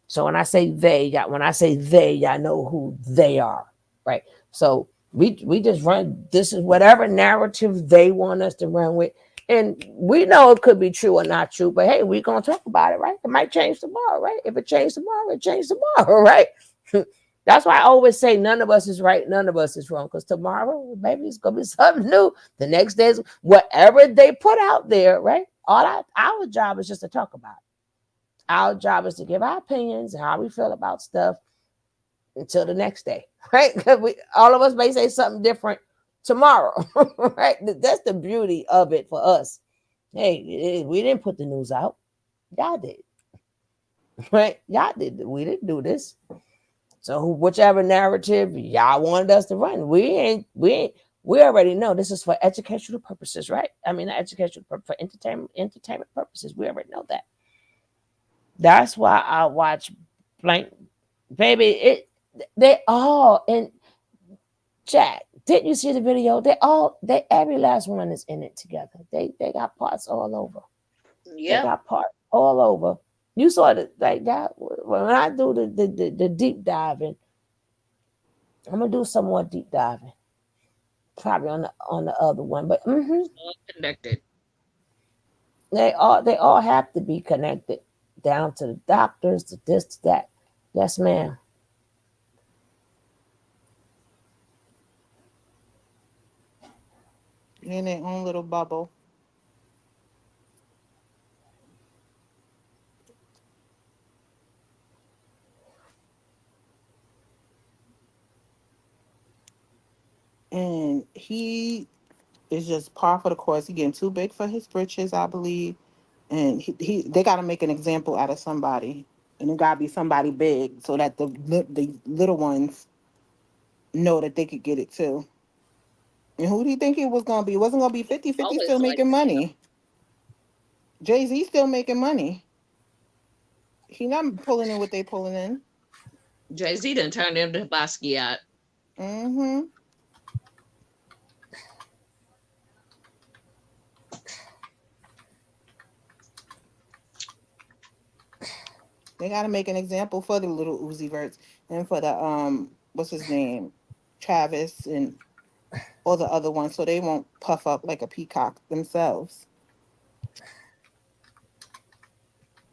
So when I say they, y'all know who they are. Right. So we just run, this is whatever narrative they want us to run with. And we know it could be true or not true, but hey, we're gonna talk about it, right? It might change tomorrow, right? If it changed tomorrow, it changed tomorrow, right? That's why I always say none of us is right, none of us is wrong. Because tomorrow, maybe it's gonna be something new. The next day is whatever they put out there, right? Our job is just to talk about it. Our job is to give our opinions and how we feel about stuff until the next day, right? Because all of us may say something different tomorrow, right? That's the beauty of it for us. Hey, we didn't put the news out. Y'all did, right? Y'all did. We didn't do this. So whichever narrative y'all wanted us to run, we already know this is for educational purposes, right? I mean, not educational for entertainment purposes. We already know that. That's why I watch blank baby. They all in chat. Didn't you see the video? They every last one is in it together. They got parts all over. They Yep. got parts all over. You saw it like that when I do the deep diving. I'm gonna do some more deep diving, probably on the other one. But All connected. they all have to be connected down to the doctors, to this, to that. Yes, ma'am. In their own little bubble. and he is just par for the course. He getting too big for his britches, I believe, and they got to make an example out of somebody, and it got to be somebody big so that the little ones know that they could get it too. And who do you think it was gonna be? It wasn't gonna be 50. 50 Always still like making money. Jay-Z still making money. He not pulling in what they pulling in. Jay-Z done turned into Basquiat. Mm-hmm. They gotta make an example for the little Uzi Verts and for the what's his name? Travis and all the other ones so they won't puff up like a peacock themselves.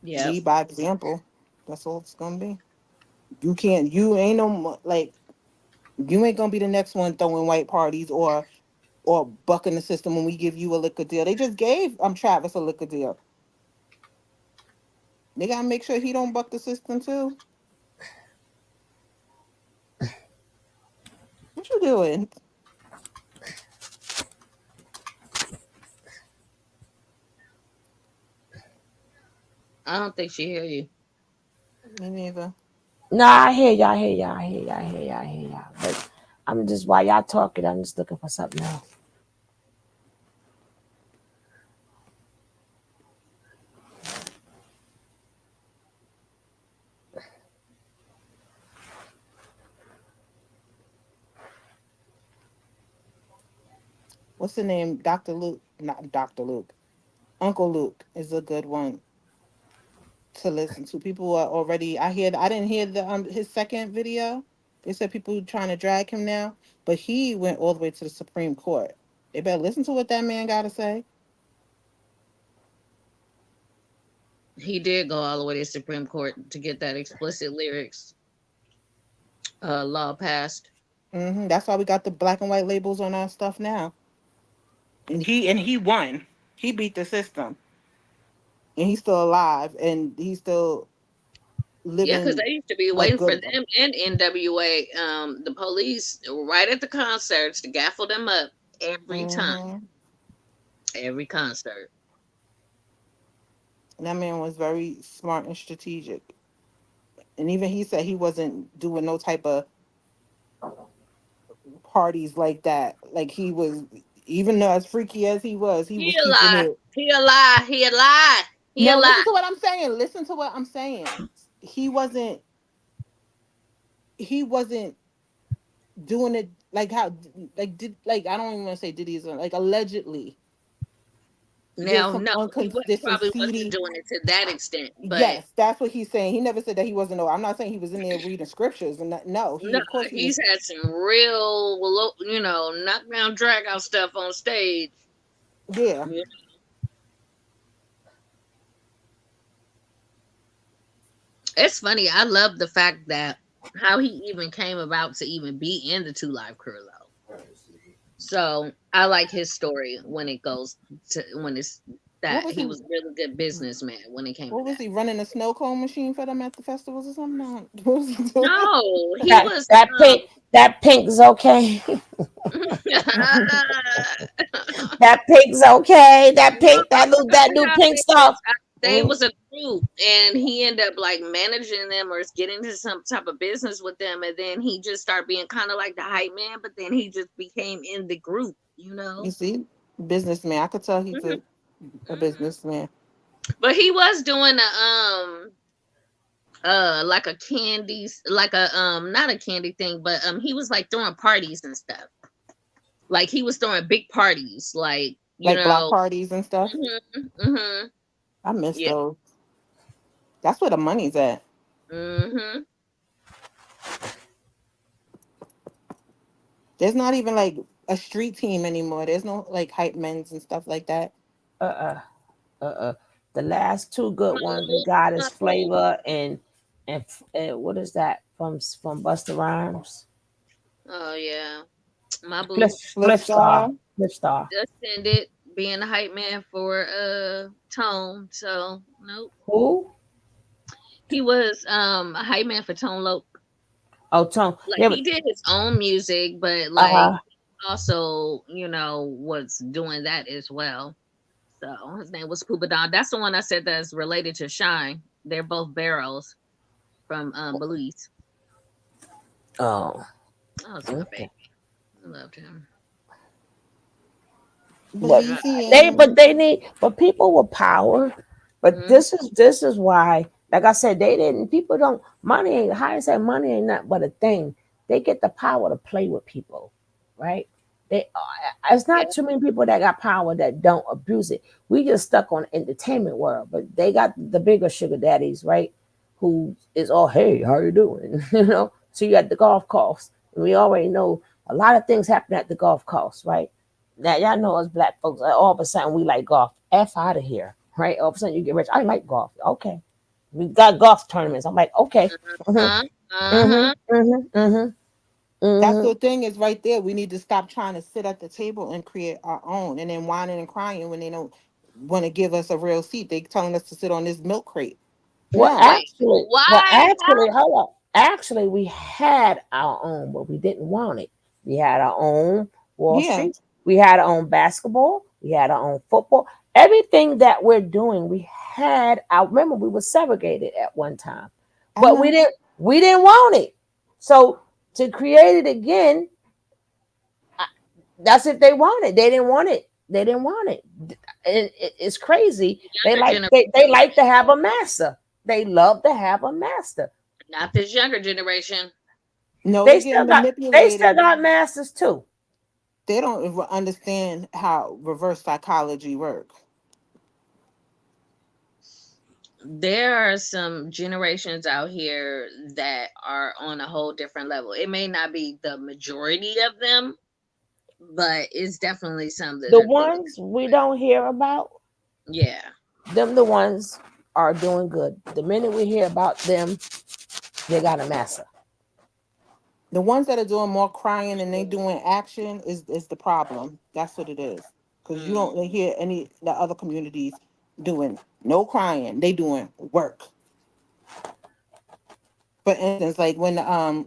Yep. Lead by example. That's all it's gonna be. You ain't no like you ain't gonna be the next one throwing white parties or bucking the system when we give you a liquor deal. They just gave Travis a liquor deal. They gotta make sure he don't buck the system too. What you doing? I don't think she hear you. Me neither. No, I hear y'all, I hear y'all, I hear y'all, I hear y'all, I hear y'all. But I'm just while y'all talking, I'm just looking for something else. What's the name? Dr. Luke. Not Dr. Luke. Uncle Luke is a good one to listen to. People are already I didn't hear the his second video. They said people trying to drag him now, but he went all the way to the Supreme Court. They better listen to what that man got to say. He did go all the way to Supreme Court to get that explicit lyrics law passed. That's why we got the black and white labels on our stuff now. And he won. He beat the system, and he's still alive, and he's still Yeah, because living they used to be a waiting for good one. them and NWA, the police, right at the concerts to gaffle them up every time, hmm every concert. And that man was very smart and strategic. And even he said he wasn't doing no type of parties like that. Like he was, even though as freaky as he He was a keeping lie. it. He a lie. He a lie. He a No, listen lie. to what I'm saying. Listen to what I'm saying. He wasn't. He wasn't doing it like how like did like I don't even want to say did he's like allegedly. Now, no, There's some probably wasn't seedy. doing it to that extent, but Yes, that's what he's saying. He never said that he wasn't. No, I'm not saying he was in there reading scriptures and no. He no, of course he he's was. had some real, knockdown, drag out stuff on stage. Yeah. Yeah. It's funny. I love the fact that how he even came about to even be in the Two Live Crew, though. So I like his story when it goes to when it's What that was he he? was a really good businessman when it came to What was that. he running a snow cone machine for them at the festivals or something? No. What was he doing? No, he That was. that pink that pink's okay. That pink's okay. That No, pink that new how pink stuff. they was a group, and he ended up like managing them or getting into some type of business with them, and then he just started being kind of like the hype man, but then he just became in the group, You see, businessman. I could tell he's Mhm. a businessman. But he was doing like a like a not a candy thing, but he was like throwing parties and stuff. Like he was throwing big parties, like Like block parties and stuff. mhm, I miss yeah, those. That's where the money's at. mhm. There's not even like a street team anymore. There's no like hype men's and stuff like that. Uh The last two good ones they got is Flavor and what is that from Busta Rhymes? Oh yeah, my Flip boo. Flip Star. Flip Star. Ascended being a hype man for Tone. So nope. Who? He was a hype man for Tone Loc. Oh, Tone. Like Yeah, but he did his own music, but like uh-huh. also, was doing that as well. So his name was Poopa Don. That's the one I said that's related to Shine. They're both Barrows from Belize. Oh, That was my baby. I loved him. but Belizean. they need but people with power. But Mhm. this is why, like I said, they didn't. People don't. Money ain't. How I say, money ain't nothing but a thing. They get the power to play with people, right? They. It's Yeah. not too many people that got power that don't abuse it. We just stuck on entertainment world, but they got the bigger sugar daddies, right? Who is all, hey, how you doing? So you got the golf course. And we already know a lot of things happen at the golf course, right? Now y'all know us black folks. All of a sudden we like golf. F out of here, right? All of a sudden you get rich. I like golf. Okay, we got golf tournaments. I'm like, okay, Uh-huh. Uh-huh. That's the thing is right there. We need to stop trying to sit at the table and create our own, and then whining and crying when they don't want to give us a real seat. They telling us to sit on this milk crate. Well, No, Wait, actually, well, why? actually, hold up. Actually, we had our own, but we didn't want it. We had our own Wall yeah, Street. We had our own basketball. We had our own football. Everything that we're doing, we had. I remember we were segregated at one time, I but we know. didn't. We didn't want it. So to create it again, that's if they want it. They didn't want it. They didn't want it. And it's crazy. They Younger like generation, they like to have a master. They love to have a master. not this younger generation. No, They they still getting got they still manipulated. got masters too. They don't even understand how reverse psychology work. There are some generations out here that are on a whole different level. It may not be the majority of them, but it's definitely some that The are thinking. ones we don't hear about, Yeah. them the ones are doing good. The minute we hear about them, they got a master. The ones that are doing more crying than they doing action is the problem. That's what it is. Because you don't hear any the other communities doing no crying. They doing work. For instance, like when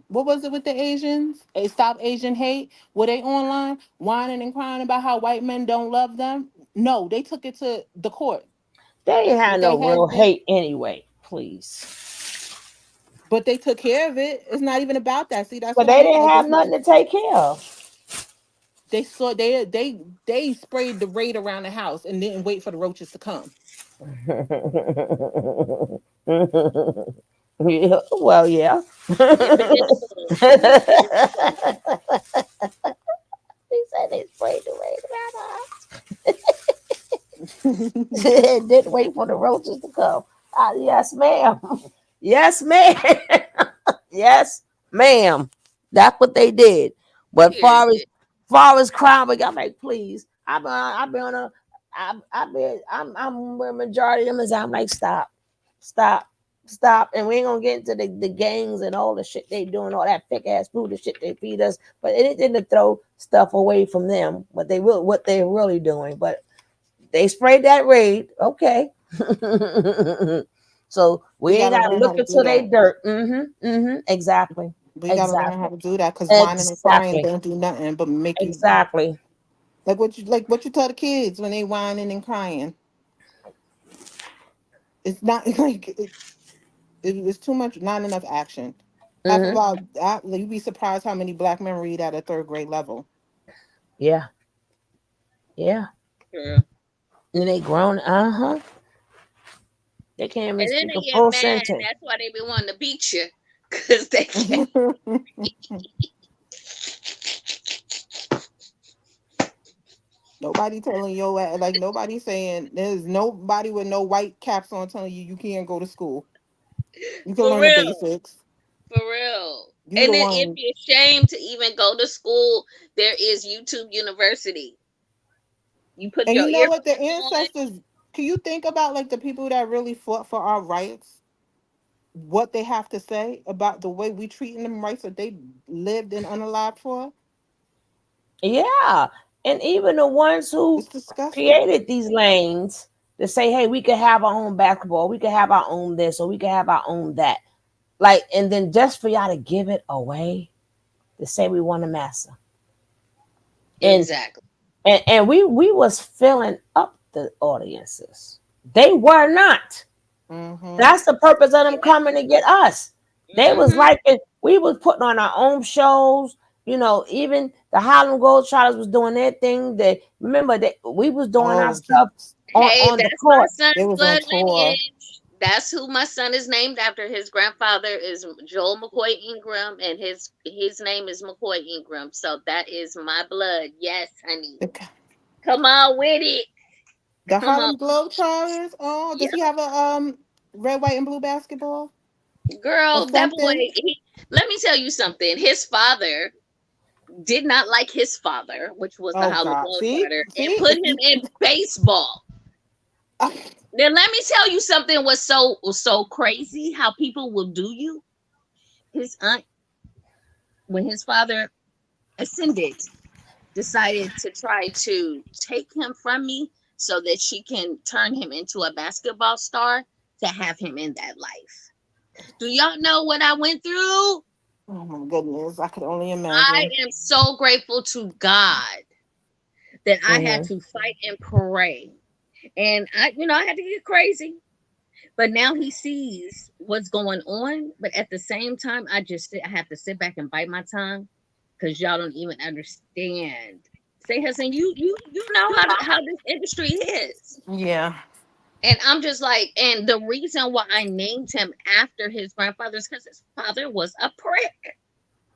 what was it with the Asians? Stop Asian hate. Were they online whining and crying about how white men don't love them? No, they took it to the court They ain't with had no their real husband, hate anyway. Please, but they took care of it. It's not even about that. See, that's but what I they mean. didn't Like have it's nothing to take care of. they saw they sprayed the raid around the house and didn't wait for the roaches to come. Yeah, well, yeah. He Nip it in the bud. Nip it in the bud. said they sprayed the rain around. Didn't wait for the roaches to come. Yes, ma'am. Yes, ma'am. Yes, ma'am. That's what they did. But Period. far as crime, but I'm like, please. I've been on a I've been I'm where majority of them is. I'm like, stop, stop. And we ain't gonna get into the gangs and all the shit they doing, all that thick ass food, the shit they feed us. But anything to throw stuff away from them, what they're really doing. But they sprayed that raid, okay. So we We ain't gotta gotta learn how look to do into their that. dirt. Exactly. We gotta learn how Exactly. to do that because whining and crying Exactly. don't do nothing but make you Exactly. like what you tell the kids when they whining and crying. It's not it's too much, not enough action. Half of hmm our you'd be surprised how many black men read at a third grade level. Yeah. Yeah. True. And they grown. They can't even And then speak they a get full mad. sentence. That's why they be wanting to beat you. Because they can't. Nobody telling you like nobody saying there's nobody with no white caps on telling you you can't go to school. You can For learn the real. basics. For real. You And the then if one. you're ashamed to even go to school, there is YouTube University. You put And your you know what? The earphones on. ancestors, can you think about like the people that really fought for our rights? What they have to say about the way we treating them rights that they lived and unalived for? Yeah. And even the ones who It's disgusting. created these lanes to say, hey, we could have our own basketball, we could have our own this, or we could have our own that. Like, and then just for y'all to give it away to say we want a master. Exactly. And we was filling up the audiences. They were not. That's the purpose of them coming to get us. They was like it. We was putting on our own shows. Even the Harlem Globetrotters was doing their thing. They remember that we was doing our stuff Hey, on the that's my court. son's blood lineage. That's who my son is named after. His grandfather is Joel McCoy Ingram, and his name is McCoy Ingram. So that is my blood. Yes, honey. Come on with it. The Come on. Harlem Globetrotters. Oh, does Yep. he have a red, white, and blue basketball? Girl, Or that boy. something? Let me tell you something. His father did not like his father, which was the Oh Harlem God. See? Globetrotter, and See? put him in baseball. Then let me tell you something was so crazy how people will do you. His aunt, when his father ascended, decided to try to take him from me so that she can turn him into a basketball star to have him in that life. Do y'all know what I went through? Oh my goodness. I could only I imagine. am so grateful to God that I had to fight and pray. And I had to get crazy. But now he sees what's going on. But at the same time, I have to sit back and bite my tongue because y'all don't even understand. Say, Hassan, you know how this industry is. Yeah. And I'm just like, and the reason why I named him after his grandfather is because his father was a prick.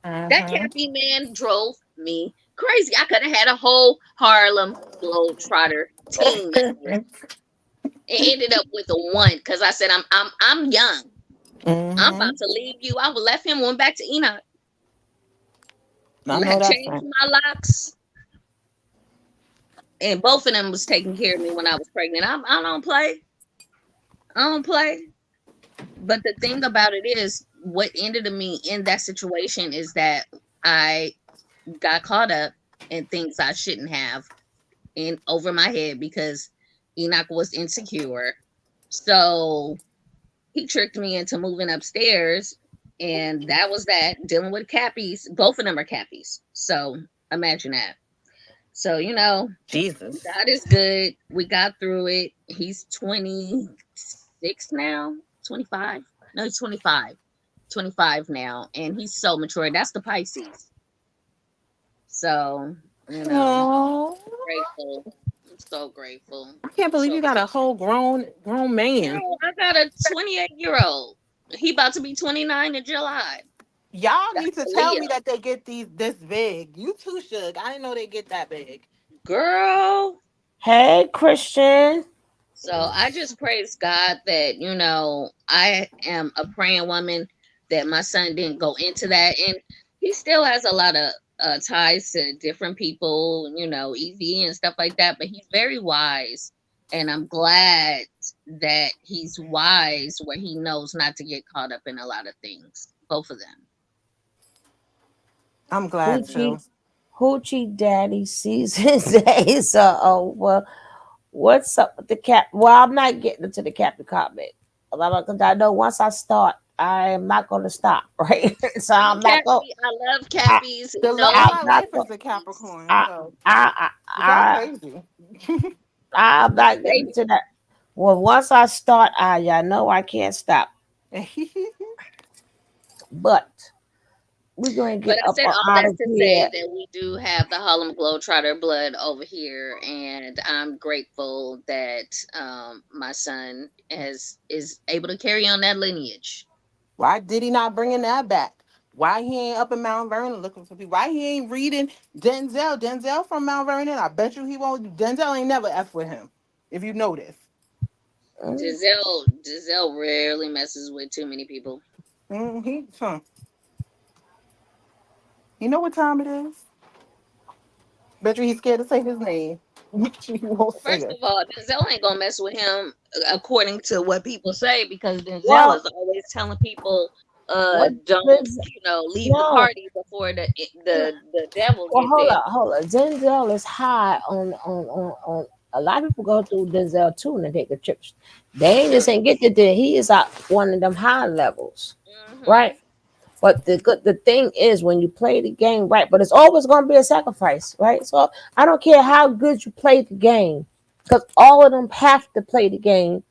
That cappy man drove me crazy. I could have had a whole Harlem Globetrotter team member. It ended up with a one because I said I'm young. I'm about to leave you. I would left him, went back to Enoch. I know that's Changed right. my locks. And both of them was taking care of me when I was pregnant. I don't play. I don't play. But the thing about it is, what ended me in that situation is that I got caught up in things I shouldn't have in over my head because Enoch was insecure. So he tricked me into moving upstairs, and that was that. Dealing with Cappies, both of them are Cappies. So imagine that. So Jesus. God is good. We got through it. He's 26 now, 25. No, he's 25. 25 now, and he's so mature. That's the Pisces. So Oh, grateful. I'm so grateful. I can't believe you got a whole grown man. Girl, I got a 28-year-old. He about to be 29 in July. Y'all That's need to a tell me Leo. that they get these this big. You too, Suge. I didn't know they get that big. Girl. Hey, Christian. So I just praise God that, I am a praying woman, that my son didn't go into that. And he still has a lot of ties to different people, EV and stuff like that. But he's very wise. And I'm glad that he's wise where he knows not to get caught up in a lot of things. Both of them. I'm glad too. Hoochie Daddy seasons days are over. What's up with the cap? Well, I'm not getting into the Captain comment. Because I know once I start, I am not going to stop, right? So I'm not going. I love Cappies. The love of I'm my not life going. is a Capricorn. I, So I, y'all I, crazy. I'm not getting Baby. to that. Well, once I start, y'all know I can't stop. But we're going to But get I up said or all out that of to say here. that we do have the Harlem Globetrotter blood over here, and I'm grateful that my son is able to carry on that lineage. Why did he not bringing that back? Why he ain't up in Mount Vernon looking for people? Why he ain't reading Denzel? Denzel from Mount Vernon. I bet you he won't. Denzel ain't never F with him. If you notice. Giselle rarely messes with too many people. You know what time it is? Bet you he's scared to say his name. He won't say First it. of all, Denzel ain't gonna mess with him according to what people say, because Denzel Well, is always telling people, what don't is leave the no? party before the devil Well, get there. hold up. Denzel is high on. A lot of people go through Denzel too, and they take the trips. They just ain't get to there. He is at one of them high levels, right? But the thing is, when you play the game right, but it's always going to be a sacrifice, right? So I don't care how good you play the game, because all of them have to play the game.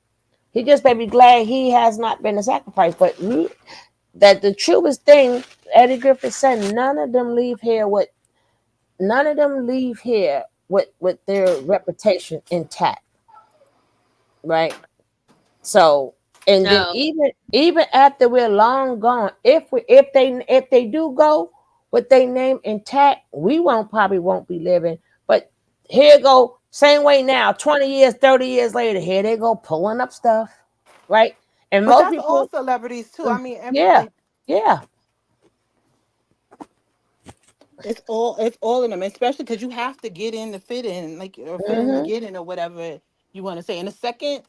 He just may be glad he has not been a sacrifice. But that the truest thing, Eddie Griffith said, none of them leave here with their reputation intact, right? So, and then No. even after we're long gone, if they do go with their name intact, we won't be living. But here go same way now, 20 years, 30 years later, here they go pulling up stuff, right? And But most that's all people, celebrities too. I mean, yeah, like yeah. it's all in them, especially because you have to get in to fit in, like or fit in to Hmm. get in or whatever you want to say. And the second,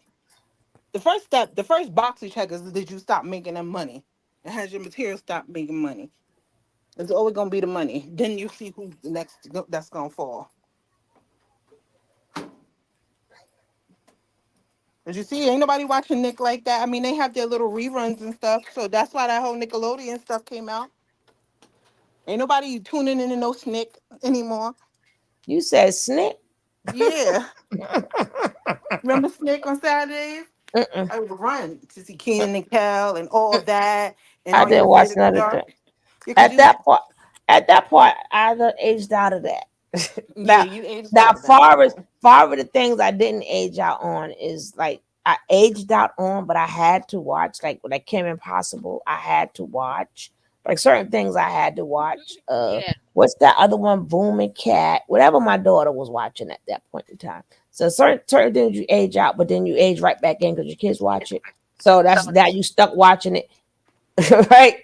the first step, the first box you check is did you stop making them money? And has your material stopped making money? It's always gonna be the money. Then you see who the next that's gonna fall. As you see, ain't nobody watching Nick like that. I mean, they have their little reruns and stuff, so that's why that whole Nickelodeon stuff came out. Ain't nobody tuning in to no Snick anymore. You said Snick. Yeah, remember Snick on Saturdays? Mm-mm. I would run to see Keenan and Kel and all of that, and I Are You didn't watch Afraid of the none of that. Dark? Yeah, because At you, that point, I done aged out of that. yeah, now, you aged now, out of that. far as the things I didn't age out on is like I aged out on, but I had to watch. Like Kim Impossible, I had to watch. Like certain things I had to watch. Yeah. What's that other one? Boom and Cat. Whatever my daughter was watching at that point in time. So certain things you age out, but then you age right back in because your kids watch it. So that's that you stuck watching it, right?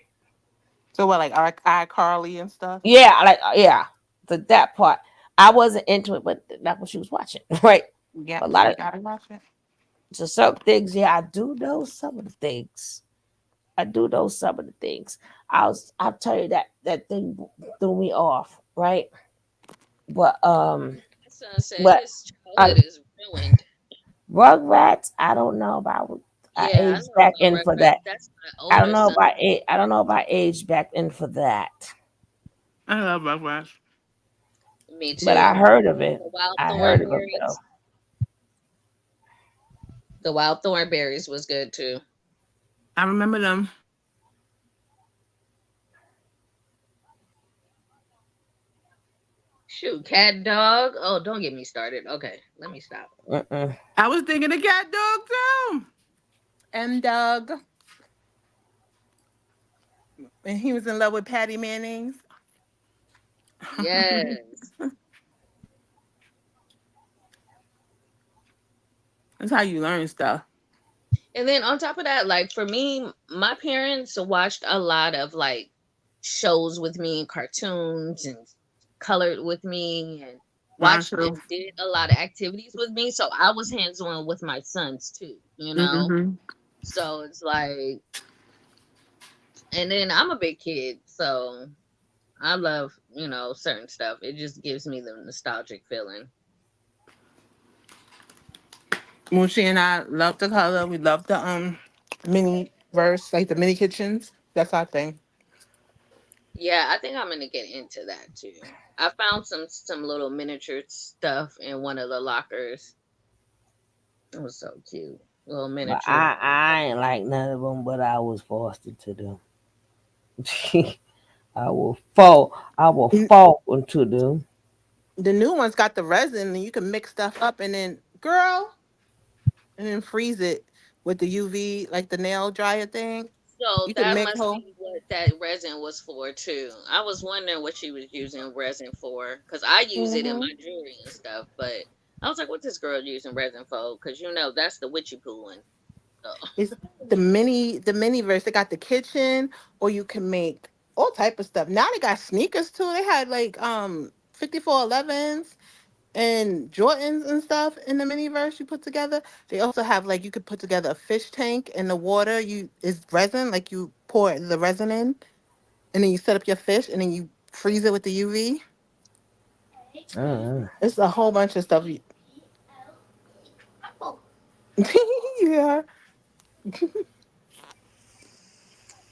So what, like iCarly and stuff? Yeah, yeah. So that part, I wasn't into it, but that's what she was watching, right? Yeah, But a so lot you of gotta watch it. so some things, yeah, I do know some of the things. I do know some of the things. I'll tell you that thing threw me off, right? But My son said but his I childhood is ruined. Rugrats, I don't know about. I Yeah, I aged know back about in for Rugrats. that. That's my I don't older know son. about I don't know about age back in for that. I love Rugrats. Me But I too. heard of it. The wild I heard of it though. thornberries. The wild thornberries was good too. I remember them. Shoot, cat dog. Oh, don't get me started. Okay, let me stop. Mm-mm. I was thinking of Cat Dog too. And Doug. And he was in love with Patty Mayonnaise. Yes. That's how you learn stuff. And then on top of that, like for me, my parents watched a lot of like shows with me, cartoons, and colored with me, and Mine watched too. and did a lot of activities with me. So I was hands on with my sons too, you know? Mm-hmm. So it's like, and then I'm a big kid. So I love, certain stuff. It just gives me the nostalgic feeling. Moochie and I love the color. We love the mini verse, like the mini kitchens. That's our thing. Yeah, I think I'm gonna get into that too. I found some little miniature stuff in one of the lockers. It was so cute. Little But miniature. I ain't like none of them, but I was forced into them. I will fall into them. The new ones got the resin and you can mix stuff up and then girl and then freeze it with the UV, like the nail dryer thing. So You can that mix must whole. be what that resin was for too. I was wondering what she was using resin for because I use it in Hmm. my jewelry and stuff. But I was like, "What this girl using resin for?" Because that's the witchy poo one. So. It's the mini verse. They got the kitchen, or you can make all type of stuff. Now they got sneakers too. They had like 5411s and Jordans and stuff in the mini verse you put together. They also have like you could put together a fish tank and the water you is resin, like you pour the resin in and then you set up your fish and then you freeze it with the UV. Mm. It's a whole bunch of stuff. Yeah.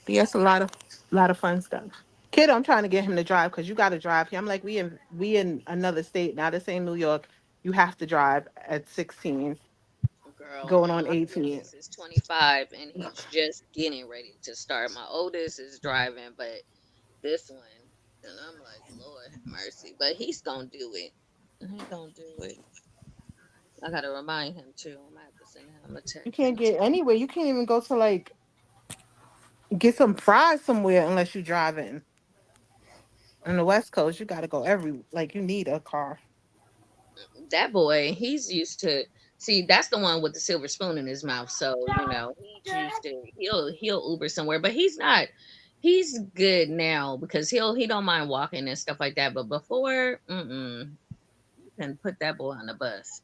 Yes, a lot of. A lot of fun stuff. Kid, I'm trying to get him to drive because you got to drive here. I'm like, we in another state now. This ain't New York. You have to drive at 16, Girl, going on my 18. youngest is 25 and he's just getting ready to start. My oldest is driving, but this one, and I'm like, Lord have mercy. But he's gonna do it. He gonna do it. I gotta remind him too. I'm gonna have to send him a You text can't and get anywhere. You can't even go to like get some fries somewhere unless you're driving. On the West Coast, you got to go like you need a car. that boy, he's used to see that's the one with the silver spoon in his mouth. So, he's used to he'll Uber somewhere, but he's good now because he don't mind walking and stuff like that. But before, you can put that boy on the bus.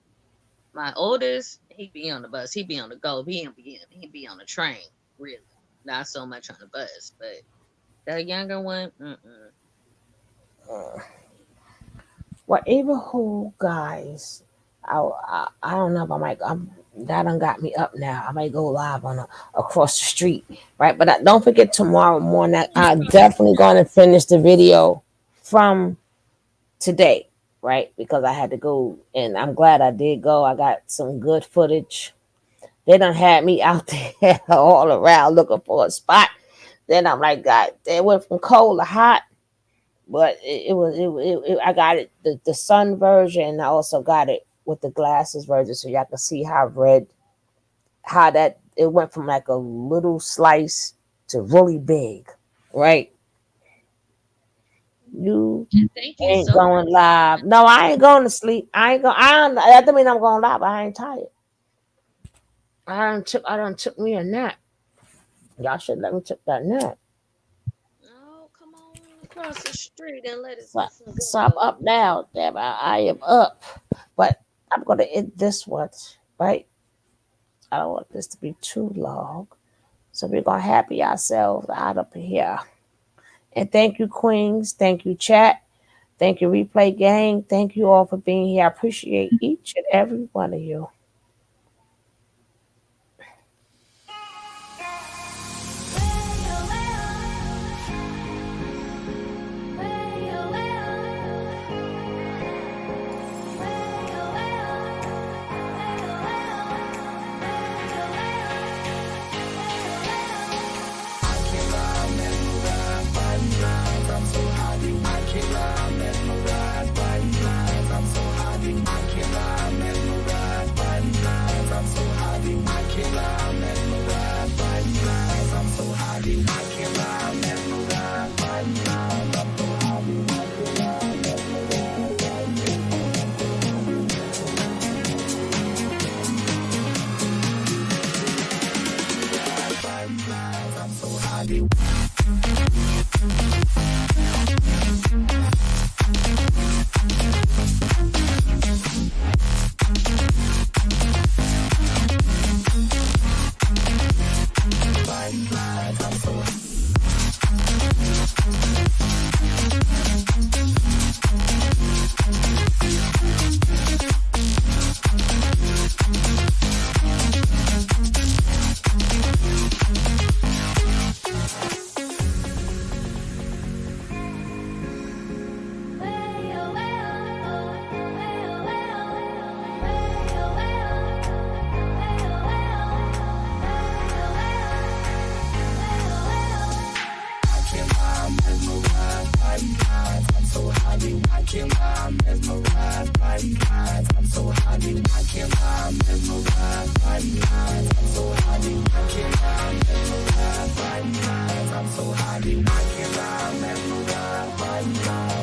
My oldest, he be on the bus, he be on the go, he be on the train, really. Not so much on the bus, but that younger one, Well, even who guys, I don't know if I might. That done got me up now. I might go live on across the street, right? But don't forget tomorrow morning. I'm definitely going to finish the video from today, right? Because I had to go, and I'm glad I did go. I got some good footage. They done had me out there all around looking for a spot. Then I'm like, God, they went from cold to hot. But I got it the sun version, and I also got it with the glasses version, so y'all can see how that it went from like a little slice to really big, right? You thank you ain't so going much. live. No, I ain't going to sleep. I ain't going. That doesn't mean I'm going live. I ain't tired. I done took me a nap. Y'all should let me take that nap. Oh, come on across the street and let us So, get some good so I'm love. up now. Damn, I am up. But I'm gonna end this one, right? I don't want this to be too long. So we're gonna happy ourselves out up here. And thank you, Queens. Thank you, chat. Thank you, Replay Gang. Thank you all for being here. I appreciate each and every one of you. I'm so happy, I can't lie, mesmerized by you.